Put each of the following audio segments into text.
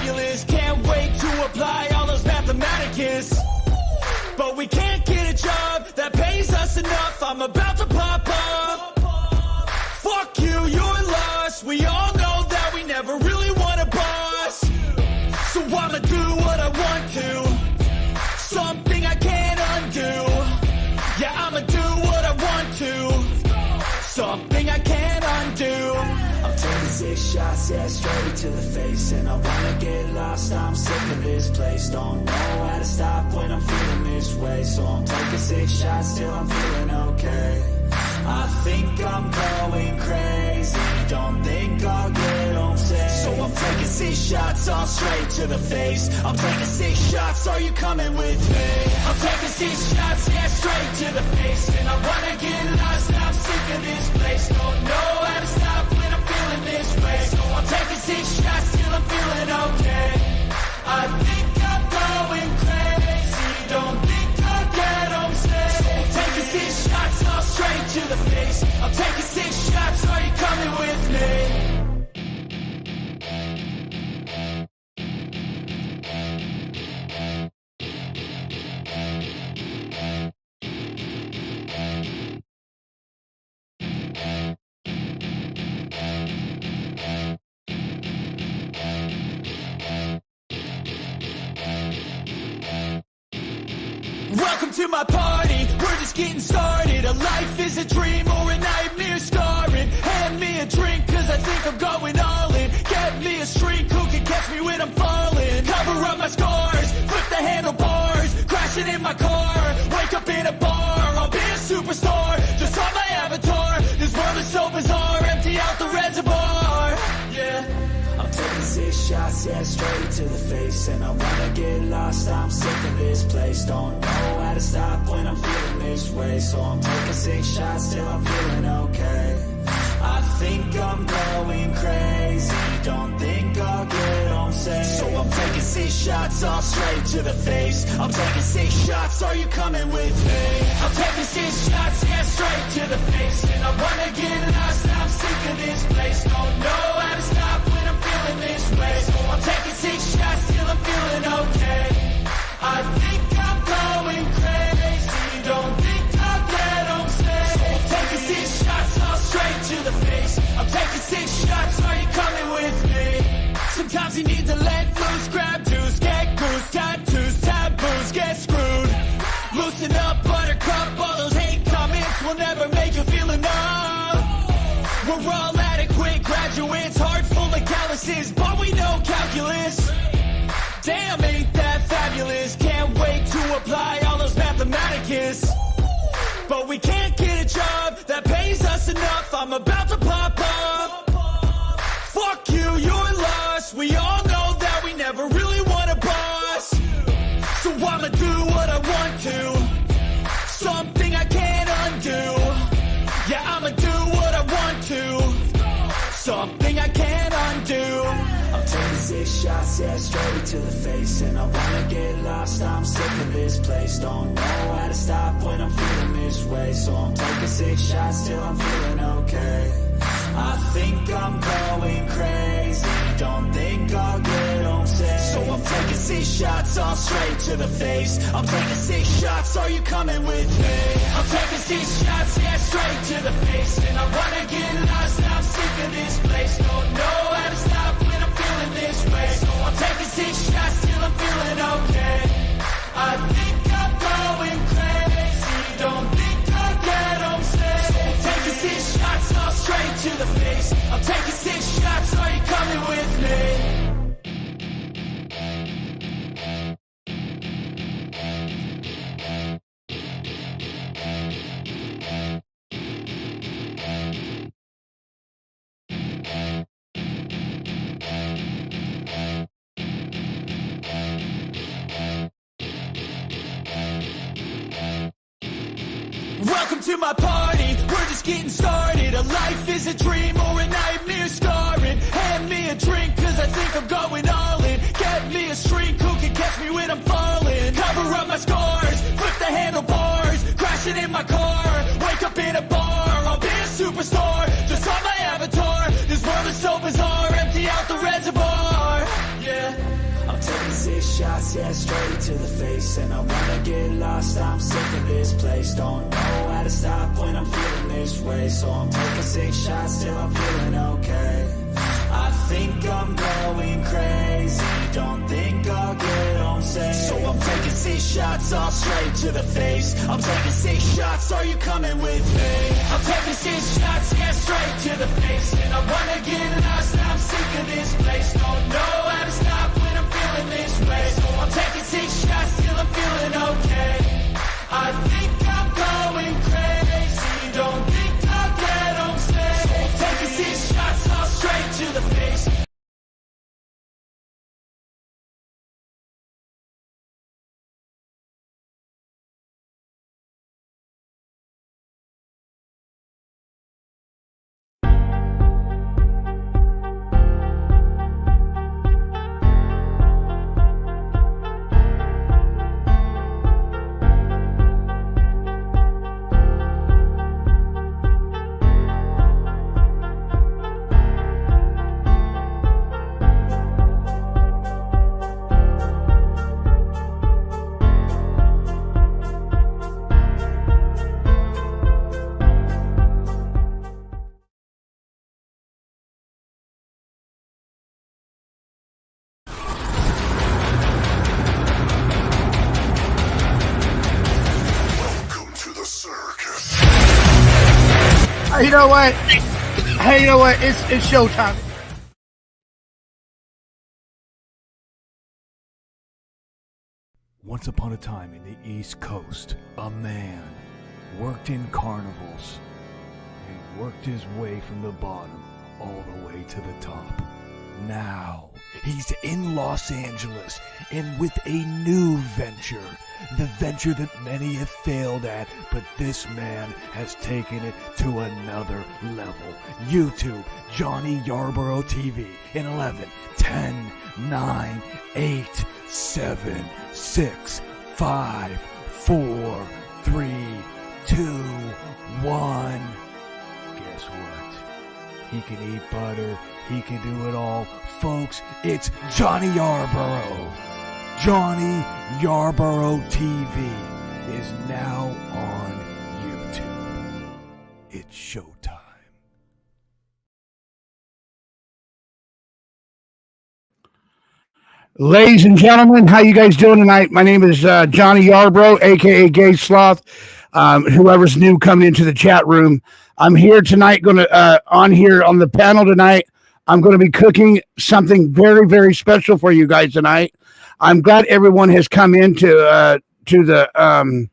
fabulous. Can't wait to apply all those mathematicus. But we can't get a job that pays us enough. I'm about to pop up. Fuck you, you're lost. We all know that we never really want a boss. So I'ma do what I want to. Something I can't undo. Yeah, I'ma do what I want to. Something I can't undo. I'm taking 6 shots, yeah, straight to the face. And I wanna get lost, I'm sick of this place. Don't know how to stop when I'm feeling this way. So I'm taking 6 shots till I'm feeling okay. I think I'm going crazy. Don't think I'll get home safe. So I'm taking 6 shots, all straight to the face. I'm taking 6 shots, are you coming with me? I'm taking 6 shots, yeah, straight to the face. And I wanna get lost, I'm sick of this place. Don't know how to stop when I'm feeling this way. So I'm taking 6 shots till I'm feeling okay. I think I'm going crazy. Don't think I'll get home safe. So I'm taking 6 shots, all straight to the face. I'm taking 6 shots, are you coming with me? Welcome to my party, we're just getting started. A life is a dream or a nightmare scarring. Hand me a drink cause I think I'm going all in. Get me a shrink who can catch me when I'm falling. Cover up my scars, flip the handlebars. Crashing in my car, wake up in a bar. I'll be a superstar, just on my avatar. This world is so bizarre, empty out the reservoir. Yeah, I'm taking 6 shots, yeah, straight to the face. And I wanna get lost, I'm sick of this place. Don't know how to stop when I'm feeling this way. So I'm taking 6 shots till I'm feeling okay. I think I'm going crazy. Don't think I'll get home safe. So I'm taking 6 shots, all straight to the face. I'm taking 6 shots, are you coming with me? I'm taking 6 shots, yeah, straight to the face. And I wanna get lost, I'm sick of this place. Don't know how to stop when I'm feeling this way. So I'm taking 6 shots till I'm feeling okay. I think I'm going crazy. Don't think I'll get home safe. So I'm taking 6 shots, all straight to the face. I'm taking 6 shots, are you coming with me? Sometimes you need to let loose, grab juice, get goose, tattoos, taboos, get screwed. Loosen up, buttercup, all those hate comments will never make you feel enough. We're all adequate graduates, heart full of calluses, but we know calculus. Damn, ain't that fabulous. Can't wait to apply all those mathematicus. But we can't get a job that pays us enough. I'm about to pop up. Fuck you, you're lost. We all know that we never really want a boss. So I'ma do what I want to. Something I can't undo. Yeah, I'ma do what I want to. Something I can't undo. I'm taking 6 shots, yeah, straight to the face. And I wanna get lost, I'm sick of this place. Don't know how to stop when I'm feeling this way. So I'm taking 6 shots till I'm feeling okay. I think I'm going crazy. Don't think I'll get home safe. So I'm taking 6 shots, all straight to the face. I'm taking 6 shots, are you coming with me? I'm taking 6 shots, yeah, straight to the face. And I wanna get lost, I'm sick of this place. Don't know how to stop when I'm feeling this way. So I'm taking 6 shots till I'm feeling okay. I think I'm going crazy. Don't think I'll get home safe. So I'm taking 6 shots, all straight to the face. I'm taking 6 shots, are you coming with me? Welcome to my party, we're just getting started. A life is a dream or a nightmare scarring. Hand me a drink cause I think I'm going all in. Get me a shrink who can catch me when I'm falling. Cover up my scars, flip the handlebars. Crashing in my car, wake up in a bar. I'll be a superstar, just on my avatar. This world is so bizarre, empty out the reservoir. Yeah, shots, yeah, straight to the face. And I wanna get lost, I'm sick of this place. Don't know how to stop when I'm feeling this way. So I'm taking 6 shots till I'm feeling okay. I think I'm going crazy, don't think I'll get home safe. So I'm taking 6 shots, all straight to the face. I'm taking 6 shots, are you coming with me? I'm taking 6 shots, yeah, straight to the face. And I wanna get lost, I'm sick of this place. Don't know how to stop when I'm feeling this way. So I'm taking 6 shots till I'm feeling okay. I think I'm going crazy, don't think I'll get home safe. So I'm taking 6 shots, all straight to the face. You know what? Hey, you know what? It's showtime. Once upon a time in the East Coast, a man worked in carnivals and worked his way from the bottom all the way to the top. Now, he's in Los Angeles and with a new venture. The venture that many have failed at, but this man has taken it to another level. YouTube, Johnny Yarborough TV in 11, 10, 9, 8, 7, 6, 5, 4, 3, 2, 1. Guess what? He can eat butter. He can do it all. Folks, it's Johnny Yarborough. Johnny Yarborough TV is now on YouTube. It's showtime. Ladies and gentlemen, how you guys doing tonight? My name is Johnny Yarborough, aka Gay Sloth. Whoever's new coming into the chat room, I'm here tonight. Going to on here on the panel tonight. I'm going to be cooking something very, very special for you guys tonight. I'm glad everyone has come into to the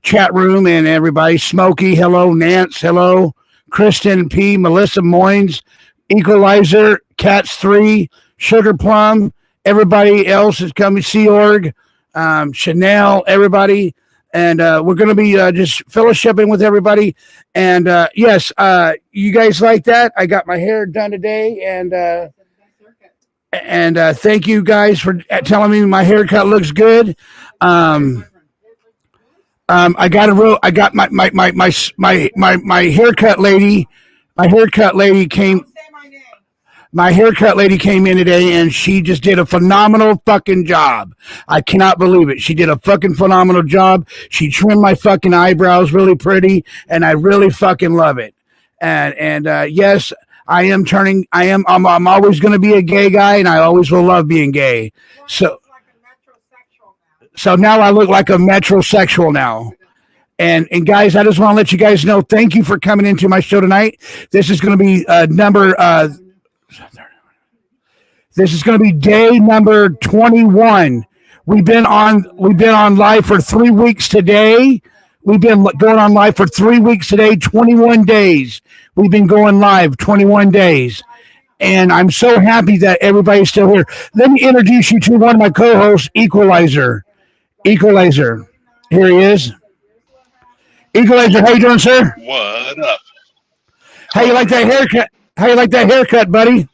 chat room and everybody. Smokey, hello. Nance, hello. Kristen P, Melissa Moynes, Equalizer, Cats 3, Sugar Plum. Everybody else is coming. Sea Org, Chanel, everybody. And we're going to be just fellowshipping with everybody. And yes, you guys like that? I got my hair done today, and thank you guys for telling me my haircut looks good. I got my haircut lady. My haircut lady came in today, and she just did a phenomenal fucking job. I cannot believe it. She did a fucking phenomenal job. She trimmed my fucking eyebrows really pretty, and I really fucking love it. And yes, I'm always going to be a gay guy, and I always will love being gay. So now I look like a metrosexual now. And guys, I just want to let you guys know, thank you for coming into my show tonight. This is going to be day number 21. We've been on live for 3 weeks today. We've been going on live for 3 weeks today, 21 days. We've been going live 21 days. And I'm so happy that everybody's still here. Let me introduce you to one of my co-hosts, Equalizer. Equalizer. Here he is. Equalizer, how you doing, sir? What up? How you like that haircut? How you like that haircut, buddy?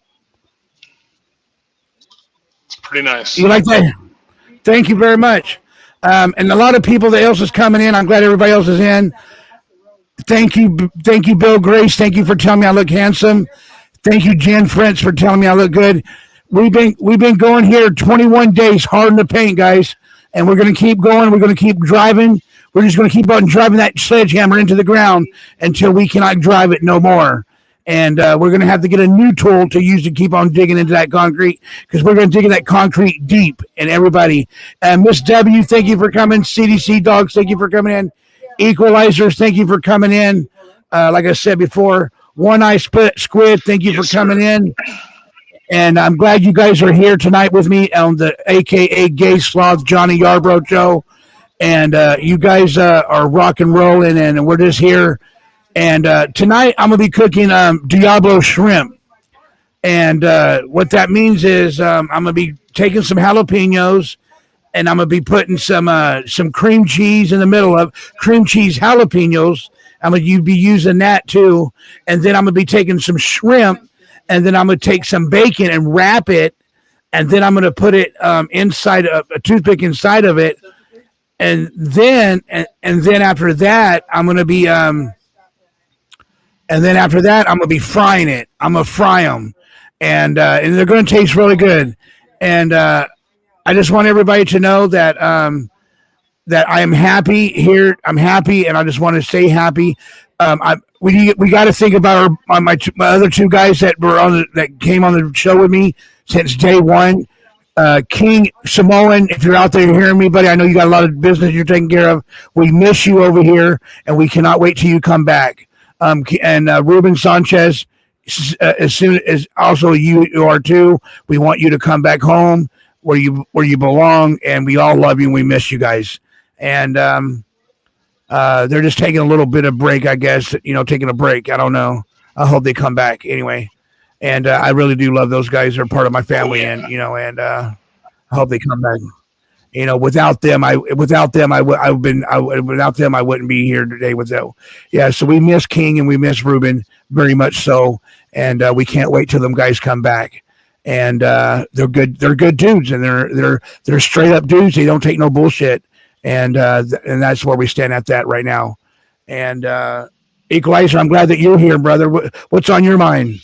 It's pretty nice. You like that? Thank you very much. And a lot of people that else is coming in. I'm glad everybody else is in. Thank you, Bill Grace. Thank you for telling me I look handsome. Thank you, Jen French, for telling me I look good. we've been going here 21 days hard in the paint, guys, and we're going to keep going. We're going to keep driving. We're just going to keep on driving that sledgehammer into the ground until we cannot drive it no more. And we're going to have to get a new tool to use to keep on digging into that concrete, because we're going to dig in that concrete deep. And everybody, Miss W, thank you for coming. CDC Dogs, thank you for coming in. Equalizers, thank you for coming in. Like I said before, One Eye Squid, thank you for coming in. And I'm glad you guys are here tonight with me on the AKA Gay Sloth Johnny Yarbrough show. And you guys are rock and rolling, and we're just here. And tonight I'm going to be cooking Diablo shrimp. And what that means is I'm going to be taking some jalapenos, and I'm going to be putting some cream cheese in the middle of cream cheese jalapenos. I'm going to be using that too. And then I'm going to be taking some shrimp, and then I'm going to take some bacon and wrap it. And then I'm going to put it inside a toothpick inside of it. And then after that, I'm going to be frying it. I'm going to fry them, and they're going to taste really good. And I just want everybody to know that that I am happy here. I'm happy, and I just want to stay happy. We got to think about my other two guys that came on the show with me since day one. King Samoan, if you're out there hearing me, buddy, I know you got a lot of business you're taking care of. We miss you over here, and we cannot wait till you come back. And Ruben Sanchez, as soon as also you are too, we want you to come back home where you belong, and we all love you and we miss you guys. And they're just taking a little bit of break, I guess. Taking a break. I don't know. I hope they come back anyway. And I really do love those guys. They're part of my family, and I hope they come back. Without them, I wouldn't be here today. So we miss King and we miss Ruben very much so, and we can't wait till them guys come back. And they're good. They're good dudes, and they're straight up dudes. They don't take no bullshit, and that's where we stand at that right now. And Equalizer, I'm glad that you're here, brother. What's on your mind?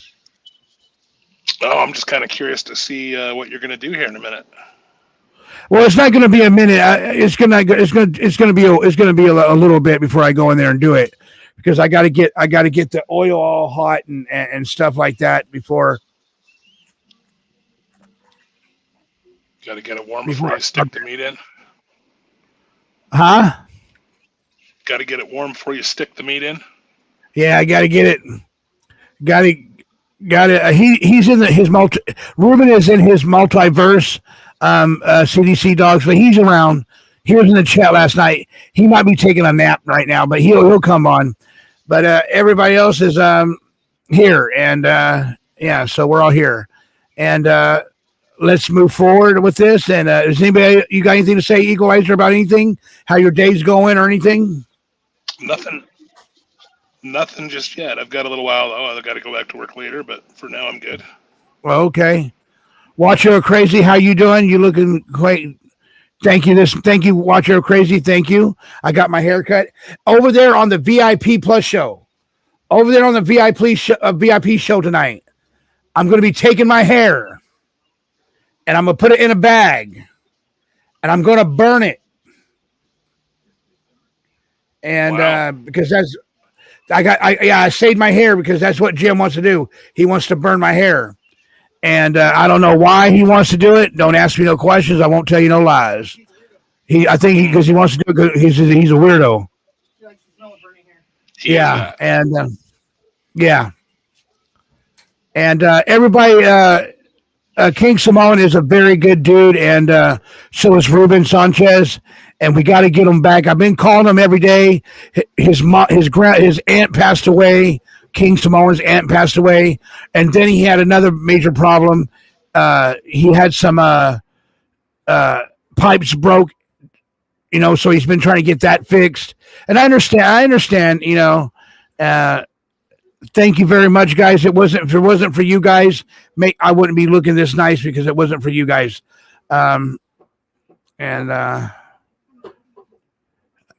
Oh, I'm just kind of curious to see what you're going to do here in a minute. Well, it's not going to be a minute. It's going to be a little bit before I go in there and do it, because I got to get the oil all hot and stuff like that before. Got to get it warm before you stick the meat in. Huh? Got to get it warm before you stick the meat in. Yeah, I got to get it. Got it. He's in his multi. Ruben is in his multiverse. CDC Dogs, but he's around. He was in the chat last night. He might be taking a nap right now, but he'll come on. But everybody else is here, and so we're all here. And let's move forward with this. And is anybody, you got anything to say, Equalizer, about anything? How your day's going or anything? Nothing just yet. I've got a little while. I've got to go back to work later, but for now I'm good. Well, okay. Watcher Crazy, how you doing? You looking quite. Thank you. Thank you, Watcher Crazy. Thank you. I got my haircut over there on the VIP Plus show. Over there on the VIP show tonight. I'm going to be taking my hair, and I'm going to put it in a bag, and I'm going to burn it. And wow. Because that's. I saved my hair because that's what Jim wants to do. He wants to burn my hair. And I don't know why he wants to do it. Don't ask me no questions. I won't tell you no lies. I think because he wants to do it because he's a weirdo. Yeah. And everybody, King Samoan is a very good dude. And so is Ruben Sanchez. And we got to get him back. I've been calling him every day. His aunt passed away. King Samoan's aunt passed away, and then he had another major problem. He had some pipes broke, so he's been trying to get that fixed. And I understand. Thank you very much, guys. If it wasn't for you guys, I wouldn't be looking this nice because it wasn't for you guys.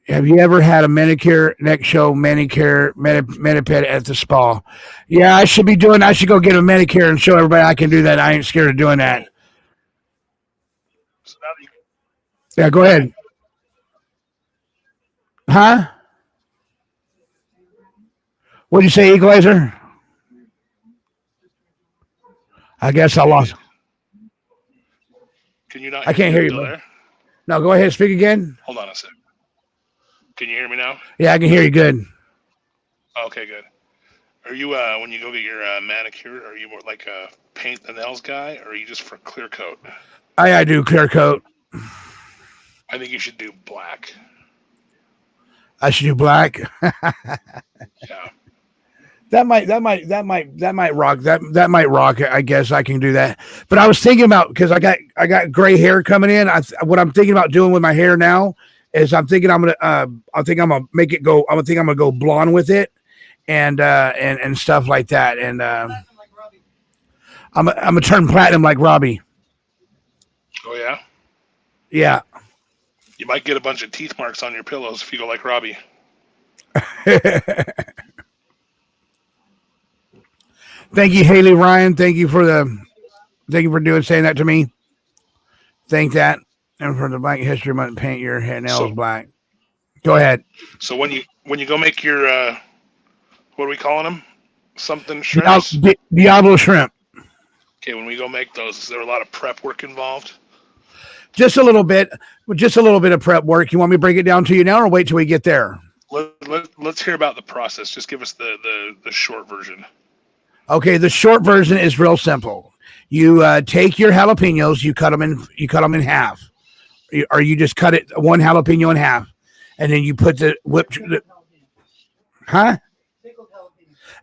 Have you ever had a manicure, neck show, manicure, maniped at the spa? Yeah, I should be doing. I should go get a manicure and show everybody I can do that. I ain't scared of doing that. So now that you, Yeah, go ahead. Huh? What'd you say, Equalizer? I guess I lost. can you not? I can't hear you, Still bro. there? No, go ahead. Speak again. Hold on a sec. Can you hear me now? Yeah, I can hear you good. Okay, good. Are you when you go get your manicure? Are you more like a paint the nails guy, or are you just for clear coat? I do clear coat. I think you should do black. I should do black. Yeah. That might rock. That might rock. I guess I can do that. But I was thinking about, because I got gray hair coming in. What I'm thinking about doing with my hair now is I'm thinking I'm gonna make it go. I'm gonna go blonde with it, and stuff like that. And I'm gonna turn platinum like Robbie. Oh yeah. Yeah. You might get a bunch of teeth marks on your pillows if you go like Robbie. Thank you, Haley Ryan. Thank you for saying that to me. Thank that. And for the Black History Month, paint your hair nails black. Go ahead. So when you go make your what are we calling them? Something shrimps? Diablo shrimp. Okay, when we go make those, is there a lot of prep work involved? Just a little bit of prep work. You want me to break it down to you now, or wait till we get there? Let's hear about the process. Just give us the short version. Okay, the short version is real simple. You take your jalapenos, you cut them in half, or you just cut it one jalapeno in half, and then you put the whipped, and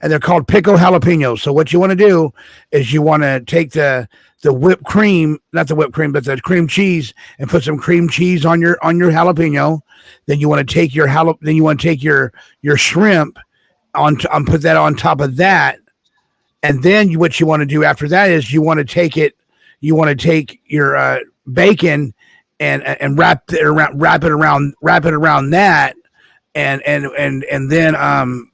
they're called pickled jalapenos. So what you want to do is you want to take the whipped cream, not the whipped cream, but the cream cheese, and put some cream cheese on your jalapeno. Then you want to take your shrimp put that on top of that. And then what you want to do after that is you want to take your bacon and wrap it around that, and then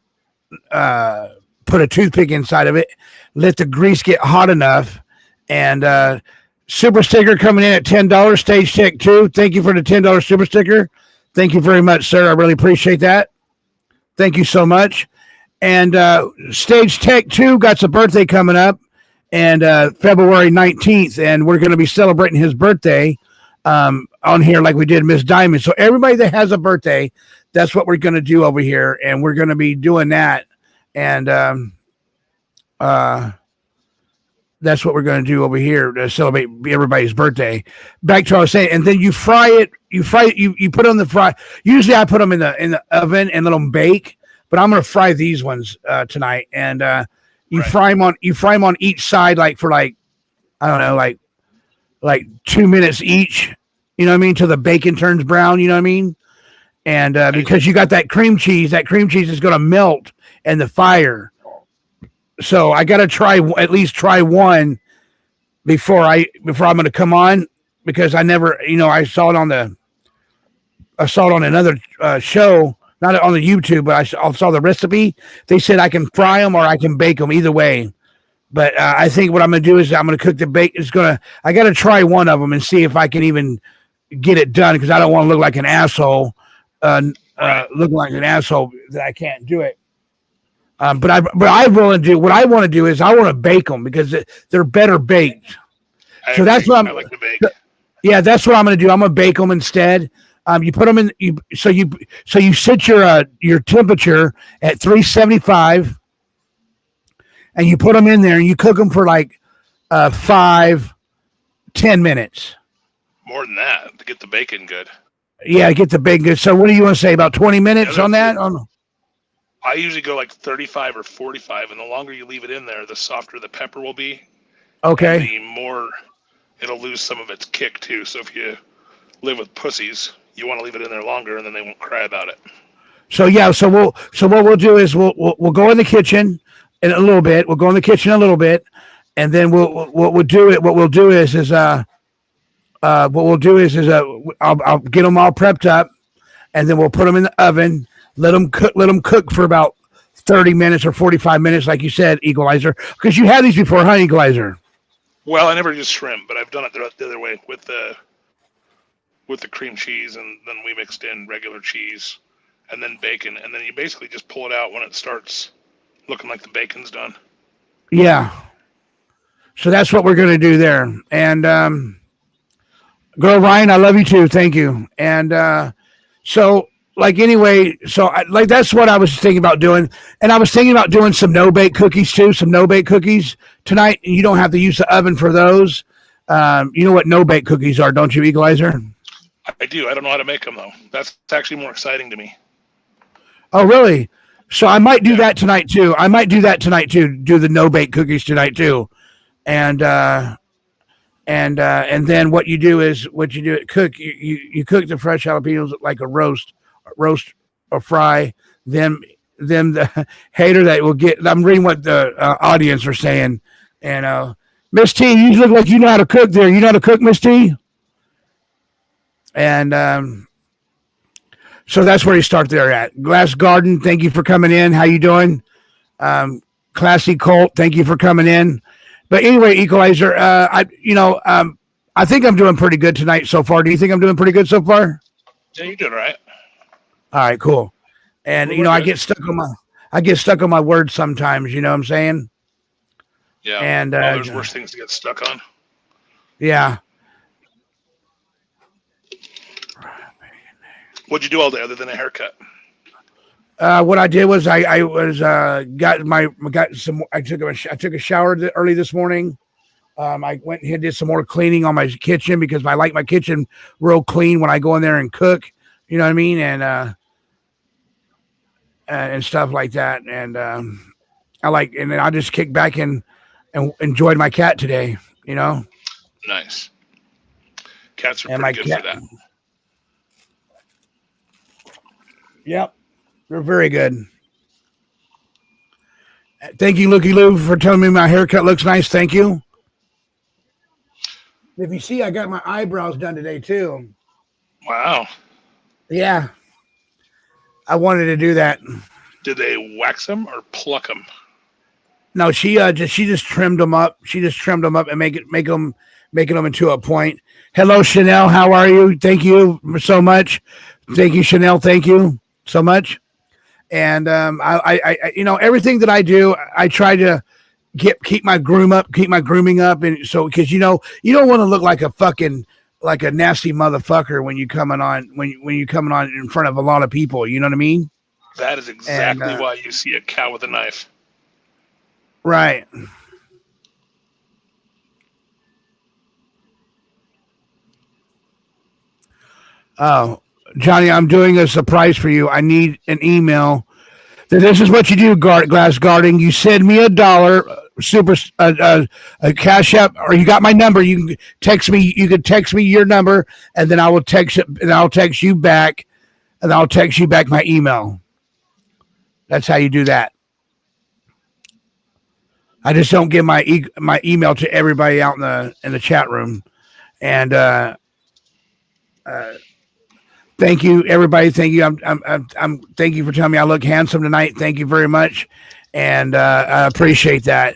put a toothpick inside of it. Let the grease get hot enough, and super sticker coming in at $10. Stage Tech 2. Thank you for the $10 super sticker. Thank you very much, sir. I really appreciate that. Thank you so much. And Stage Tech 2 got some birthday coming up, and February 19th, and we're going to be celebrating his birthday on here like we did Miss Diamond. So everybody that has a birthday, that's what we're going to do over here, and we're going to be doing that. And that's what we're going to do over here to celebrate everybody's birthday. Back to what I was saying, and then you fry it. You put it on the fry. Usually I put them in the oven and let them bake. But I'm going to fry these ones tonight, and you fry them on each side, I don't know, like 2 minutes each. You know what I mean? Till the bacon turns brown. You know what I mean? And because you got that cream cheese is going to melt in the fire. So I got to at least try one before I'm going to come on, because I never, I saw it on another show. Not on the YouTube, but I saw the recipe. They said I can fry them or I can bake them, either way. But I think what I'm going to do is I'm going to cook the bacon. I got to try one of them and see if I can even get it done, because I don't want to look like an asshole. Looking like an asshole that I can't do it. But I want to do is I want to bake them, because they're better baked. So that's what I like to bake. Yeah, that's what I'm going to do. I'm going to bake them instead. You put them in. So you set your temperature at 375, and you put them in there, and you cook them for like 5-10 minutes. More than that to get the bacon good. Yeah, get the bacon good. So what do you want to say, about 20 minutes on that? I usually go like 35 or 45, and the longer you leave it in there, the softer the pepper will be. Okay. And the more it'll lose some of its kick too. So if you live with pussies, you want to leave it in there longer, and then they won't cry about it. So yeah, so what we'll do is we'll go in the kitchen in a little bit. We'll go in the kitchen a little bit, and then I'll get them all prepped up, and then we'll put them in the oven. Let them cook for about 30 minutes or 45 minutes, like you said, Equalizer. Because you had these before, huh, Equalizer? Well, I never used shrimp, but I've done it the other way with the cream cheese, and then we mixed in regular cheese, and then bacon, and then you basically just pull it out when it starts looking like the bacon's done. Yeah. So that's what we're going to do there. And girl Ryan, I love you too. Thank you. And so like anyway, like that's what I was thinking about doing. And I was thinking about doing some no-bake cookies too, some no-bake cookies tonight. You don't have to use the oven for those. You know what no-bake cookies are, don't you, Equalizer? I do. I don't know how to make them, though. That's actually more exciting to me. Oh, really? So I might do that tonight too. Do the no-bake cookies tonight too. And then what you do cook you cook the fresh jalapenos like a roast or fry. Then the hater that will get. I'm reading what the audience are saying. And Miss T, you look like you know how to cook there. You know how to cook, Miss T? And so that's where you start there at. Glass Garden, thank you for coming in. How you doing? Classy Colt, thank you for coming in. But anyway, Equalizer, I think I'm doing pretty good tonight so far. Do you think I'm doing pretty good so far? Yeah, you did all right. All right, cool. And I get stuck on my words sometimes. You know what I'm saying? Yeah. And there's worse things to get stuck on. Yeah. What'd you do all day other than a haircut? What I did was I took a shower early this morning. I went and did some more cleaning on my kitchen because I like my kitchen real clean when I go in there and cook. You know what I mean? And stuff like that. And and then I just kicked back and enjoyed my cat today. You know. Nice. Cats are pretty good for that. Yep. They're very good. Thank you, Looky Lou, for telling me my haircut looks nice. Thank you. If you see, I got my eyebrows done today, too. Wow. Yeah. I wanted to do that. Did they wax them or pluck them? No, she just trimmed them up. She just trimmed them up and making them into a point. Hello, Chanel. How are you? Thank you so much. Thank you, Chanel. Thank you so much. And I everything that I do, I try to keep my grooming up, and so because you don't want to look like a nasty motherfucker when you coming on in front of a lot of people. You know what I mean? That is exactly why you see a cow with a knife. Right. Oh, Johnny, I'm doing a surprise for you. I need an email. This is what you do, Glass Guarding. You send me $1, super a cash app, or you got my number. You can text me. You can text me your number, and then I will text it, and I'll text you back, and I'll text you back my email. That's how you do that. I just don't give my email to everybody out in the chat room, and thank you, everybody. Thank you. I'm. Thank you for telling me I look handsome tonight. Thank you very much, and I appreciate that.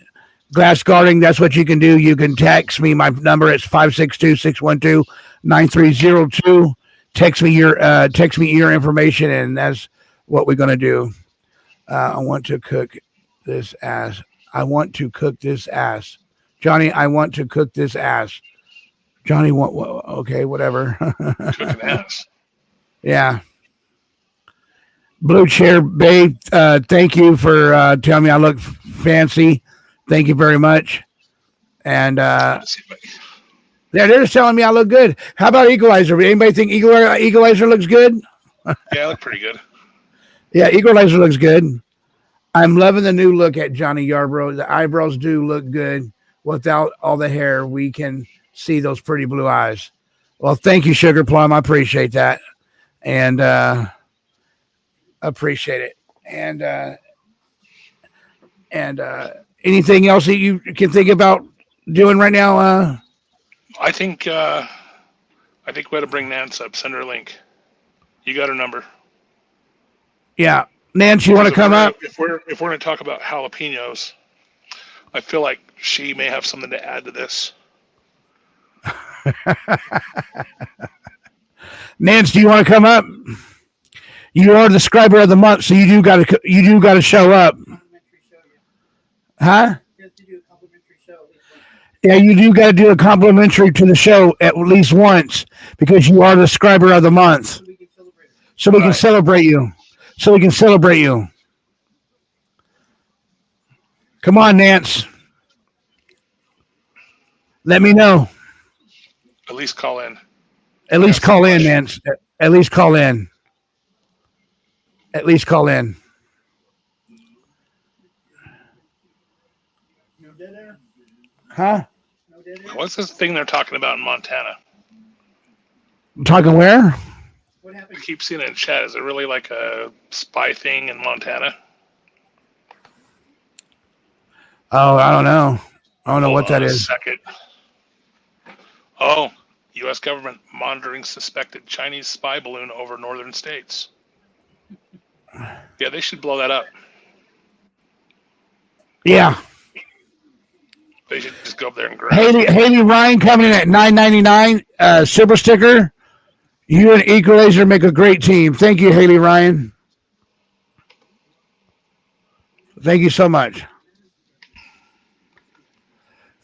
Glass Guarding. That's what you can do. You can text me. My number is 562-612-9302. Text me your information, and that's what we're gonna do. I want to cook this ass. Johnny, I want to cook this ass. Johnny, okay, whatever. Cooking ass. Yeah. Blue Chair Babe, thank you for telling me I look fancy. Thank you very much. And they're just telling me I look good. How about Equalizer? Anybody think Equalizer looks good? Yeah, I look pretty good. Yeah, Equalizer looks good. I'm loving the new look at Johnny Yarbrough. The eyebrows do look good. Without all the hair, we can see those pretty blue eyes. Well, thank you, Sugar Plum. I appreciate that. And appreciate it. And anything else that you can think about doing right now? I think we ought to bring Nance up. Send her a link. You got her number. Yeah. Nance, you want to come up? If we're going to talk about jalapenos, I feel like she may have something to add to this. Nance, do you want to come up? You are the scriber of the month, so you do got to show up. Huh? Yeah, you do got to do a complimentary to the show at least once because you are the scriber of the month. So we can celebrate you. So we can celebrate you. Come on, Nance. Let me know. At least call in. At least call in, Nance. At least call in. At least call in. No dead air? Huh? No dead air? What's this thing they're talking about in Montana? Talking where? What happened? I keep seeing it in chat. Is it really like a spy thing in Montana? Oh, I don't know. I don't know what that is. Second. Oh, U.S. government monitoring suspected Chinese spy balloon over northern states. Yeah, they should blow that up. Yeah. They should just go up there and grab Haley Ryan coming in at $9.99. Super sticker. You and Equalizer make a great team. Thank you, Haley Ryan. Thank you so much.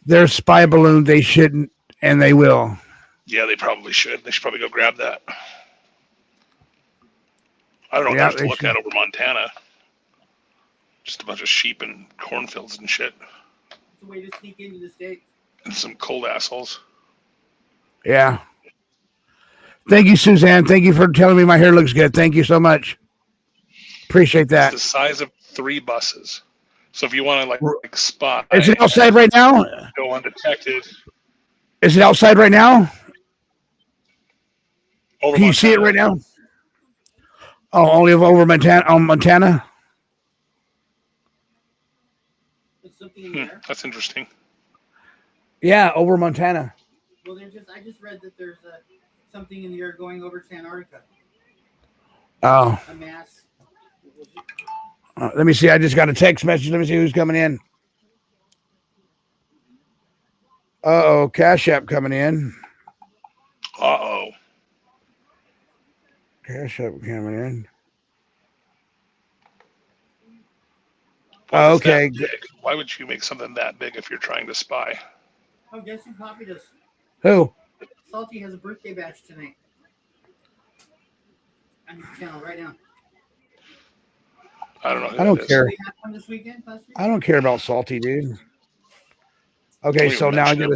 They're spy balloon. They shouldn't, and they will. Yeah, they probably should. They should probably go grab that. I don't know what Yeah, there's to look at over Montana. Just a bunch of sheep and cornfields and shit. It's a way to sneak into the States. And some cold assholes. Yeah. Thank you, Suzanne. Thank you for telling me my hair looks good. Thank you so much. Appreciate that. It's the size of 3 buses. So if you want to like spot, is it outside right now? Go undetected. Is it outside right now? Over Can you Montana. see it right now? Oh, only over Montana. Montana. There's something in there. That's interesting. Yeah, over Montana. Well, I just read that there's something in the air going over to Antarctica. Oh. A mass. Let me see. I just got a text message. Let me see who's coming in. Uh-oh. Cash App coming in. Uh-oh. Cash App coming in. Well, okay. Why would you make something that big if you're trying to spy? Oh, guess who copied us? Who? Salty has a birthday bash tonight. On his channel right now. I don't know. I don't care. Did we have one this weekend, last week? I don't care about Salty, dude. Okay, so now I gotta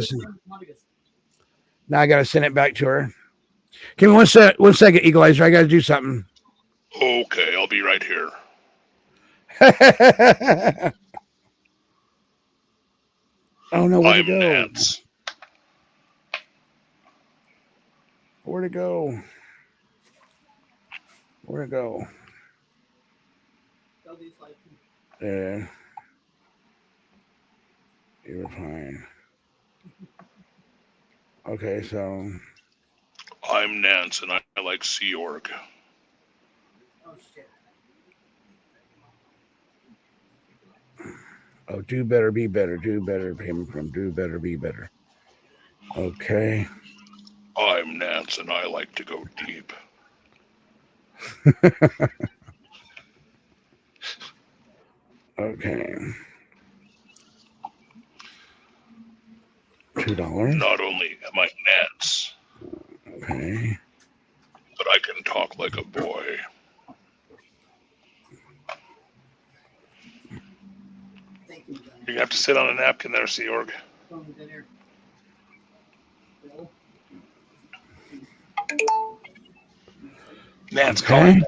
send it back to her. Give me one second, Equalizer. I gotta do something. Okay, I'll be right here. Oh no, where'd it go? Nance. Where'd it go? Where'd it go? There. You were fine. Okay, so I'm Nance, and I like Sea Org. Oh, shit. Oh, do better, be better. Do better. Payment from do better, be better. Okay. I'm Nance, and I like to go deep. Okay. $2. Not only am I Nance, Okay. but I can talk like a boy. Thank you, You're going to have to sit on a napkin there, Sea Org. Nance, Okay. calling.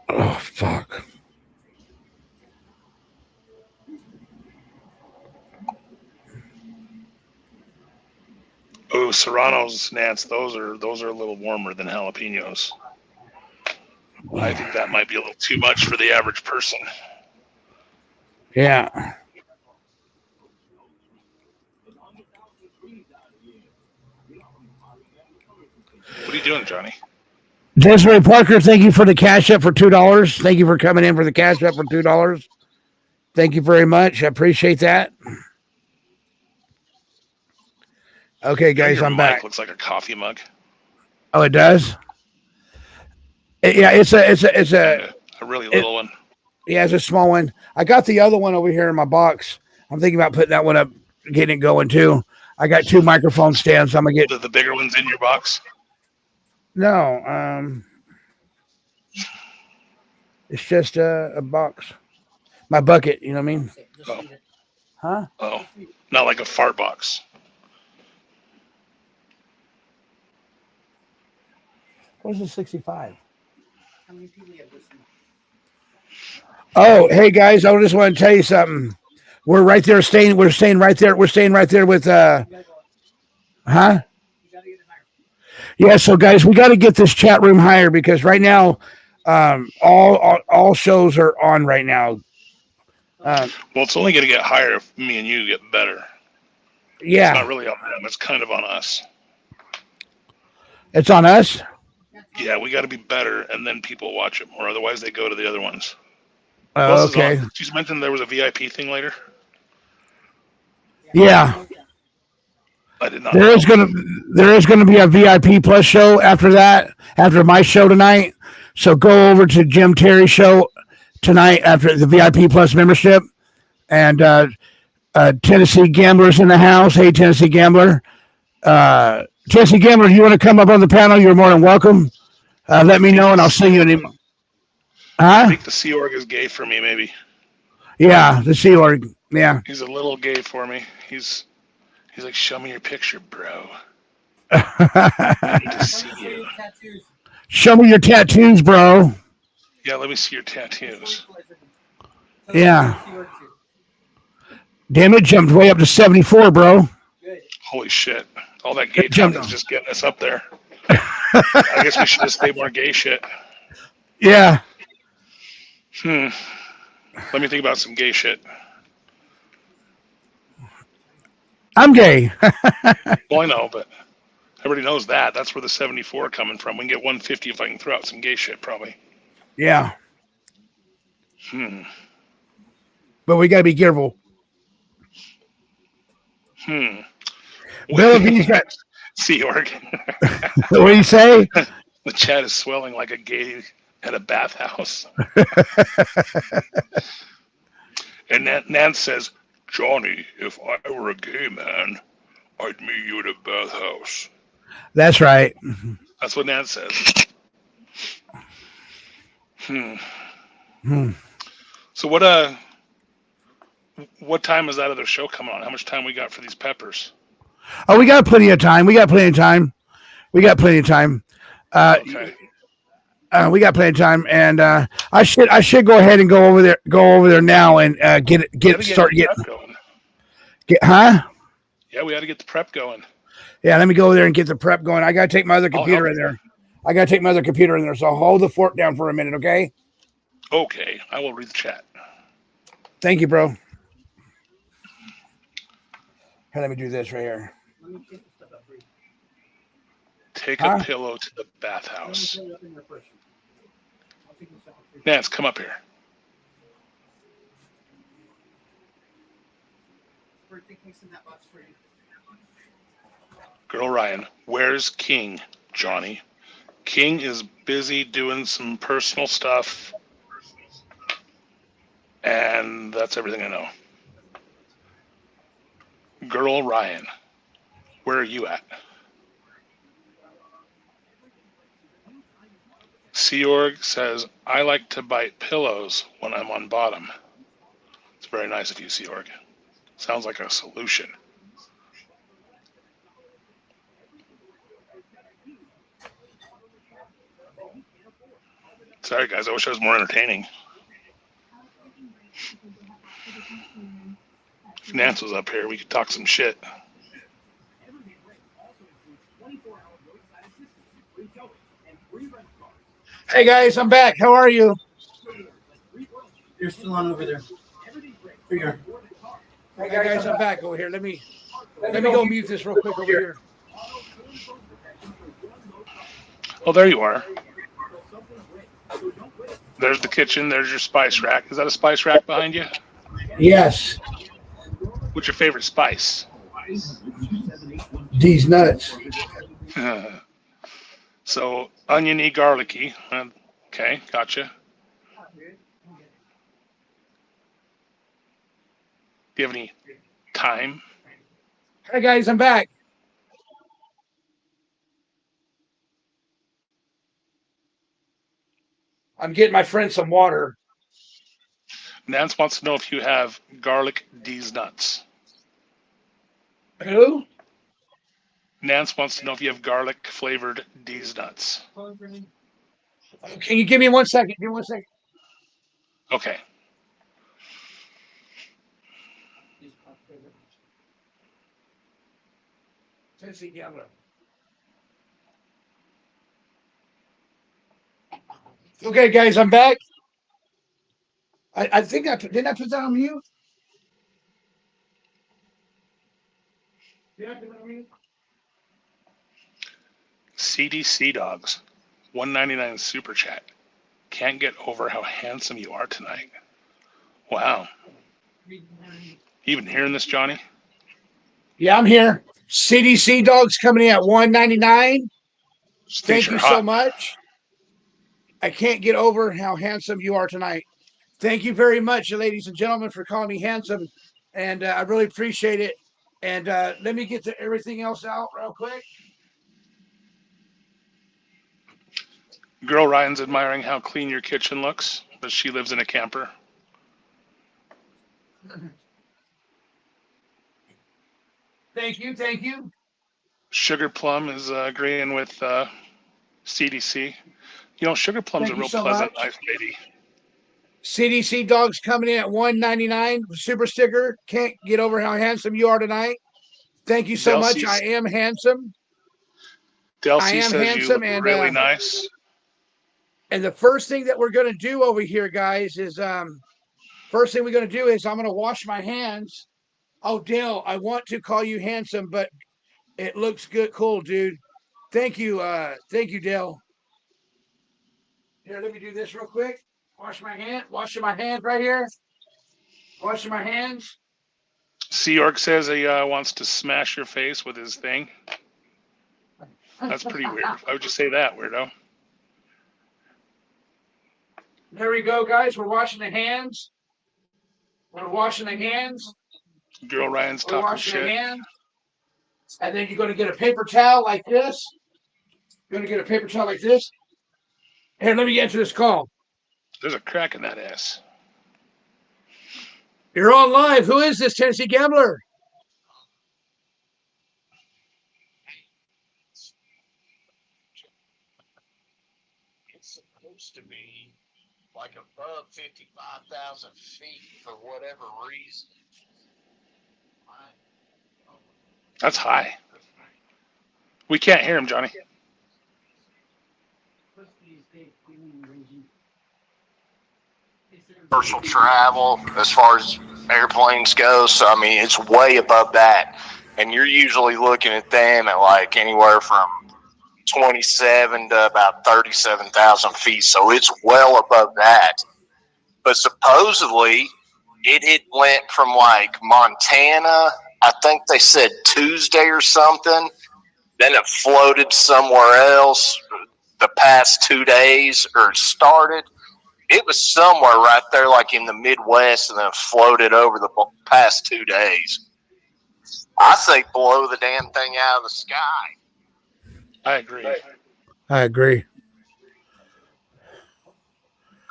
Oh, fuck. Oh, Serranos, Nance, those are a little warmer than jalapenos. I think that might be a little too much for the average person. Yeah. What are you doing, Johnny? Desiree Parker, thank you for the cash up for $2. Thank you for coming in for the cash up for $2. Thank you very much. I appreciate that. Okay, guys, Your I'm mic back. looks like a coffee mug. Oh, it does. Yeah, it's a really little one. Yeah, it's a small one. I got the other one over here in my box. I'm thinking about putting that one up, getting it going too. I got 2 microphone stands. I'm gonna get the bigger ones in your box. No, it's just a box. My bucket, you know what I mean? Oh. Huh? Oh, not like a fart box. Where's the 65? How many people you have listening? Oh, hey guys, I just want to tell you something. We're right there staying. We're staying right there. We're staying right there with huh? Yeah, so guys, we got to get this chat room higher because right now, all shows are on right now. Well, it's only going to get higher if me and you get better. Yeah, it's not really on them. It's kind of on us. It's on us. Yeah, we got to be better, and then people watch it more. Otherwise, they go to the other ones. Okay. Did you mention there was a VIP thing later? Yeah. I did not. There is gonna be a VIP plus show after that, after my show tonight. So go over to Jim Terry's show tonight after the VIP plus membership. And Tennessee Gambler's in the house. Hey, Tennessee Gambler. Tennessee Gambler, you want to come up on the panel? You're more than welcome. Let me know and I'll send you an email. I think the Sea Org is gay for me, maybe. Yeah, the Sea Org. Yeah. He's a little gay for me. He's like, show me your picture, bro. I need to see you. Show me your tattoos, bro. Yeah, let me see your tattoos. Yeah. Damn, it jumped way up to 74, bro. Holy shit. All that gay talk is just getting us up there. I guess we should just say more gay shit. Yeah. Let me think about some gay shit. I'm gay. Well, I know, but everybody knows that. That's where the 74 coming from. We can get 150 if I can throw out some gay shit, probably. Yeah. But we got to be careful. Bill, he's got Sea Org. What do you say? The chat is swelling like a gay at a bathhouse. And Nance says, Johnny, if I were a gay man, I'd meet you at a bathhouse. That's right. That's what Nance says. So what time is that other show coming on? How much time we got for these peppers? Oh, we got plenty of time. We got plenty of time. We got plenty of time. Okay. We got plenty of time, and I should go ahead and go over there now and start getting going. Huh? Yeah, we got to get the prep going. Yeah, let me go over there and get the prep going. I gotta take my other computer in there. So hold the fort down for a minute, okay? Okay, I will read the chat. Thank you, bro. Here, let me do this right here. Take a pillow to the bathhouse. Nance, come up here. Girl Ryan, where's King, Johnny? King is busy doing some personal stuff. And that's everything I know. Girl Ryan, where are you at? Sea Org says, I like to bite pillows when I'm on bottom. It's very nice of you, Sea Org. Sounds like a solution. Sorry, guys. I wish I was more entertaining. If Nance was up here, we could talk some shit. Hey, guys, I'm back. How are you? You're still on over there. Here. Hey, guys, I'm back over here. Let me go mute this real quick over here. Oh, there you are. There's the kitchen. There's your spice rack. Is that a spice rack behind you? Yes. What's your favorite spice? These nuts. So oniony, garlicky. Okay, gotcha. Do you have any time? Hey guys, I'm back. I'm getting my friend some water. Nance wants to know if you have garlic D's nuts. Who? Nance wants to know if you have garlic flavored D's nuts. Can you give me 1 second? Give me 1 second. Okay. Okay, guys, I'm back. I think didn't I put that on mute? Did I put that on mute? CDC dogs, $1.99 super chat. Can't get over how handsome you are tonight. Wow. Even hearing this, Johnny? Yeah, I'm here. CDC dogs coming in at $1.99. Thank you so much. I can't get over how handsome you are tonight. Thank you very much, ladies and gentlemen, for calling me handsome. And I really appreciate it. And let me get everything else out real quick. Girl Ryan's admiring how clean your kitchen looks, but she lives in a camper. Thank you. Thank you. Sugar Plum is agreeing with CDC. You know, Sugar Plum's a real pleasant, nice lady. CDC dogs coming in at $1.99. Super sticker. Can't get over how handsome you are tonight. Thank you so much. I am handsome. Delcy says you look really nice. And the first thing that we're going to do over here, guys, is I'm going to wash my hands. Oh, Dale, I want to call you handsome, but it looks good. Cool, dude. Thank you. Thank you, Dale. Here, let me do this real quick. Washing my hands right here. Washing my hands. Sea York says he wants to smash your face with his thing. That's pretty weird. Why would you say that, weirdo? There we go, guys. We're washing the hands. We're washing the hands. Girl Ryan's talking shit. Hands. And then you're going to get a paper towel like this. You're going to get a paper towel like this. Here, let me get into this call. There's a crack in that ass. You're on live. Who is this, Tennessee Gambler? It's supposed to be like above 55,000 feet for whatever reason. That's high. We can't hear him, Johnny. Commercial travel as far as airplanes go, so I mean it's way above that, and you're usually looking at them at like anywhere from 27 to about 37,000 feet, so it's well above that. But supposedly it went from like Montana, I think they said Tuesday or something, then it floated somewhere else the past 2 days, or it started. It was somewhere right there, like in the Midwest, and then floated over the past 2 days. I say blow the damn thing out of the sky. I agree. I agree.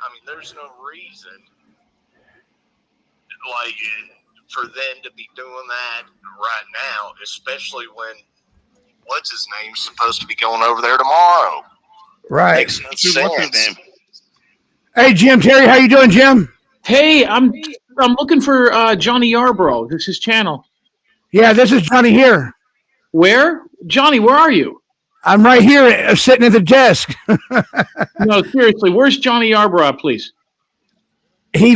I mean, there's no reason, like, for them to be doing that right now, especially when what's his name's supposed to be going over there tomorrow. Right. Makes no sense. What's his name? Hey, Jim Terry, how you doing, Jim? Hey, I'm looking for Johnny Yarbrough. This is his channel. Yeah, this is Johnny here. Where? Johnny, where are you? I'm right here sitting at the desk. No, seriously, where's Johnny Yarbrough, please? He's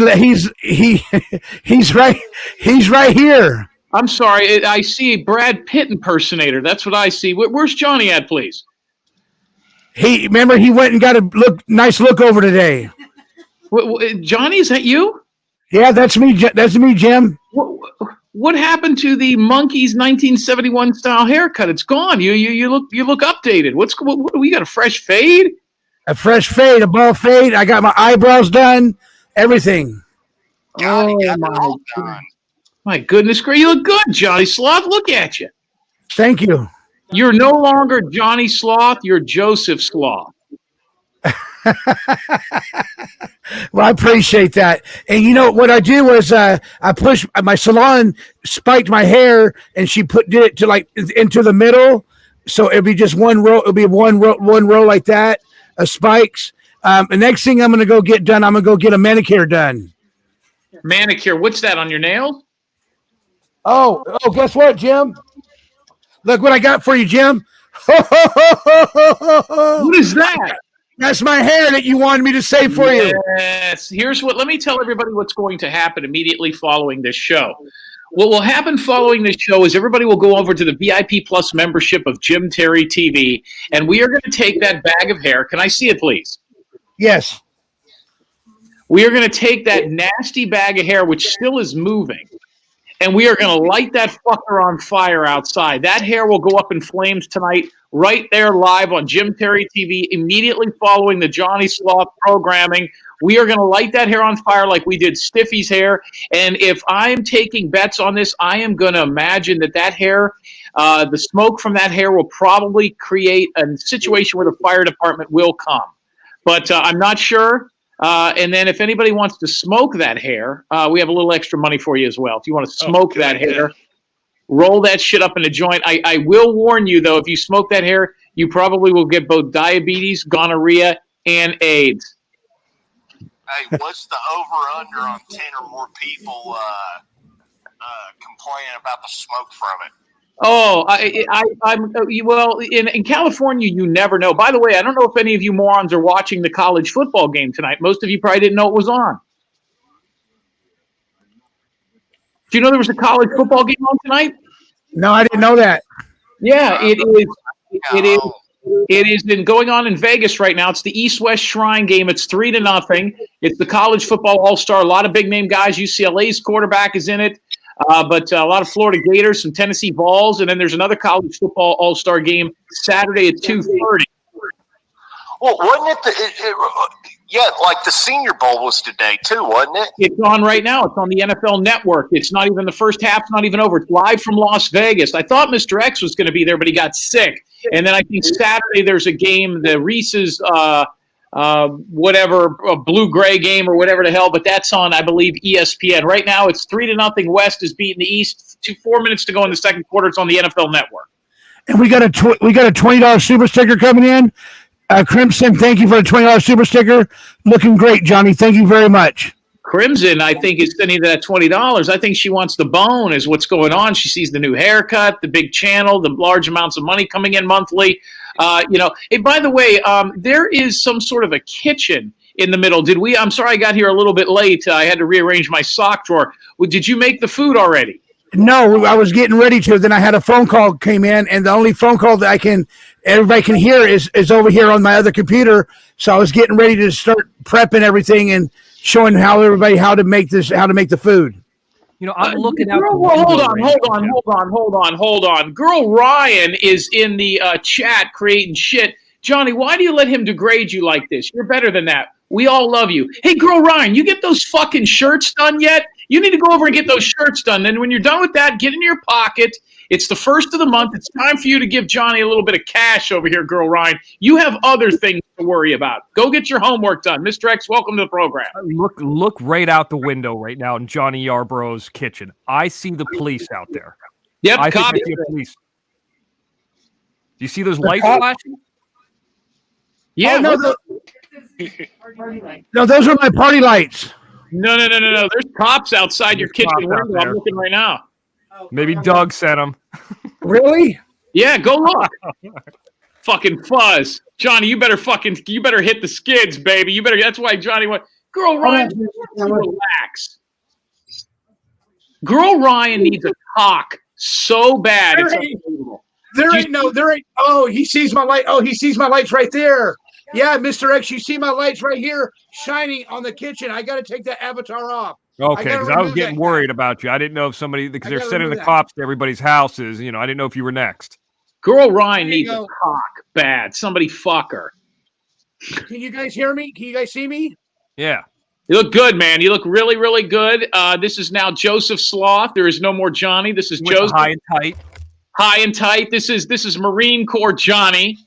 right here. I'm sorry, I see a Brad Pitt impersonator. That's what I see. Where's Johnny at, please? He went and got a nice look over today. Johnny, is that you? Yeah, that's me. That's me, Jim. What happened to the Monkeys 1971 style haircut? It's gone. You look updated. What we got, a fresh fade? A fresh fade, a bald fade. I got my eyebrows done. Everything. God, he got my it all done. My goodness, great! You look good, Johnny Sloth. Look at you. Thank you. You're no longer Johnny Sloth. You're Joseph Sloth. Well, I appreciate that. And you know what I do was I push my salon spiked my hair, and she did it to like into the middle, so it'd be just one row. It'll be one row like that of spikes. The next thing I'm going to go get done, I'm going to go get a manicure done. Manicure? What's that on your nails? Oh, guess what, Jim? Look what I got for you, Jim. What is that? That's my hair that you wanted me to say for you. Yes. Let me tell everybody what's going to happen immediately following this show. What will happen following this show is everybody will go over to the VIP Plus membership of Jim Terry TV, and we are going to take that bag of hair. Can I see it, please? Yes. We are going to take that nasty bag of hair, which still is moving, and we are going to light that fucker on fire outside. That hair will go up in flames tonight, right there live on Jim Terry TV, immediately following the Johnny Sloth programming. We are going to light that hair on fire like we did Stiffy's hair. And if I am taking bets on this, I am going to imagine that hair, the smoke from that hair will probably create a situation where the fire department will come. But I'm not sure. And then if anybody wants to smoke that hair, we have a little extra money for you as well. If you want to smoke that hair, roll that shit up in a joint. I will warn you, though, if you smoke that hair, you probably will get both diabetes, gonorrhea, and AIDS. Hey, what's the over-under on 10 or more people complaining about the smoke from it? Oh, I'm well, in California, you never know. By the way, I don't know if any of you morons are watching the college football game tonight. Most of you probably didn't know it was on. Do you know there was a college football game on tonight? No, I didn't know that. Yeah, it is. It is going on in Vegas right now. It's the East-West Shrine game. It's 3-0. It's the college football all-star. A lot of big-name guys. UCLA's quarterback is in it. But a lot of Florida Gators, some Tennessee Vols, and then there's another college football all-star game Saturday at 2:30. Well, wasn't it like the Senior Bowl was today too, wasn't it? It's on right now. It's on the NFL Network. It's not even the first half's not even over. It's live from Las Vegas. I thought Mr. X was going to be there, but he got sick. And then I think Saturday there's a game, the Reese's blue-gray game or whatever the hell, but that's on, I believe, ESPN. Right now it's 3-0. West is beating the East. 4 minutes to go in the second quarter. It's on the NFL Network. And we got a $20 super sticker coming in. Crimson, thank you for the $20 super sticker. Looking great, Johnny. Thank you very much. Crimson, I think, is sending that $20. I think she wants the bone is what's going on. She sees the new haircut, the big channel, the large amounts of money coming in monthly. Hey, by the way, there is some sort of a kitchen in the middle. I'm sorry I got here a little bit late. I had to rearrange my sock drawer. Did you make the food already? No, I was getting ready to. Then I had a phone call came in, and the only phone call that everybody can hear is over here on my other computer. So I was getting ready to start prepping everything and showing everybody how to make the food. You know, I'm looking out. Hold on. Girl Ryan is in the chat creating shit. Johnny, why do you let him degrade you like this? You're better than that. We all love you. Hey, Girl Ryan, you get those fucking shirts done yet? You need to go over and get those shirts done. Then when you're done with that, get in your pocket. It's the first of the month. It's time for you to give Johnny a little bit of cash over here, Girl Ryan. You have other things to worry about. Go get your homework done. Mr. X, welcome to the program. Look right out the window right now in Johnny Yarbrough's kitchen. I see the police out there. Yep, I copy. think I see police. Do you see those lights flashing? Yeah. Oh, no, those are my party lights. No. There's cops outside your kitchen window. I'm looking right now. Maybe Doug sent them. Really? Yeah, go look. Fucking fuzz. Johnny, you better hit the skids, baby. That's why Johnny went, Girl Ryan, relax. Girl Ryan needs a cock so bad. It's unbelievable. There ain't. Oh, he sees my light. Oh, he sees my lights right there. Yeah, Mr. X, you see my lights right here shining on the kitchen. I got to take that avatar off. Okay, because I was remove getting that worried about you. I didn't know if somebody because I they're gotta sending the remove that. cops to everybody's houses. You know, I didn't know if you were next. Girl Ryan There you needs a go. cock bad. Somebody fuck her. Can you guys hear me? Can you guys see me? Yeah. You look good, man. You look really, really good. This is now Joseph Sloth. There is no more Johnny. This is With the Joseph. high and tight. High and tight. This is Marine Corps Johnny.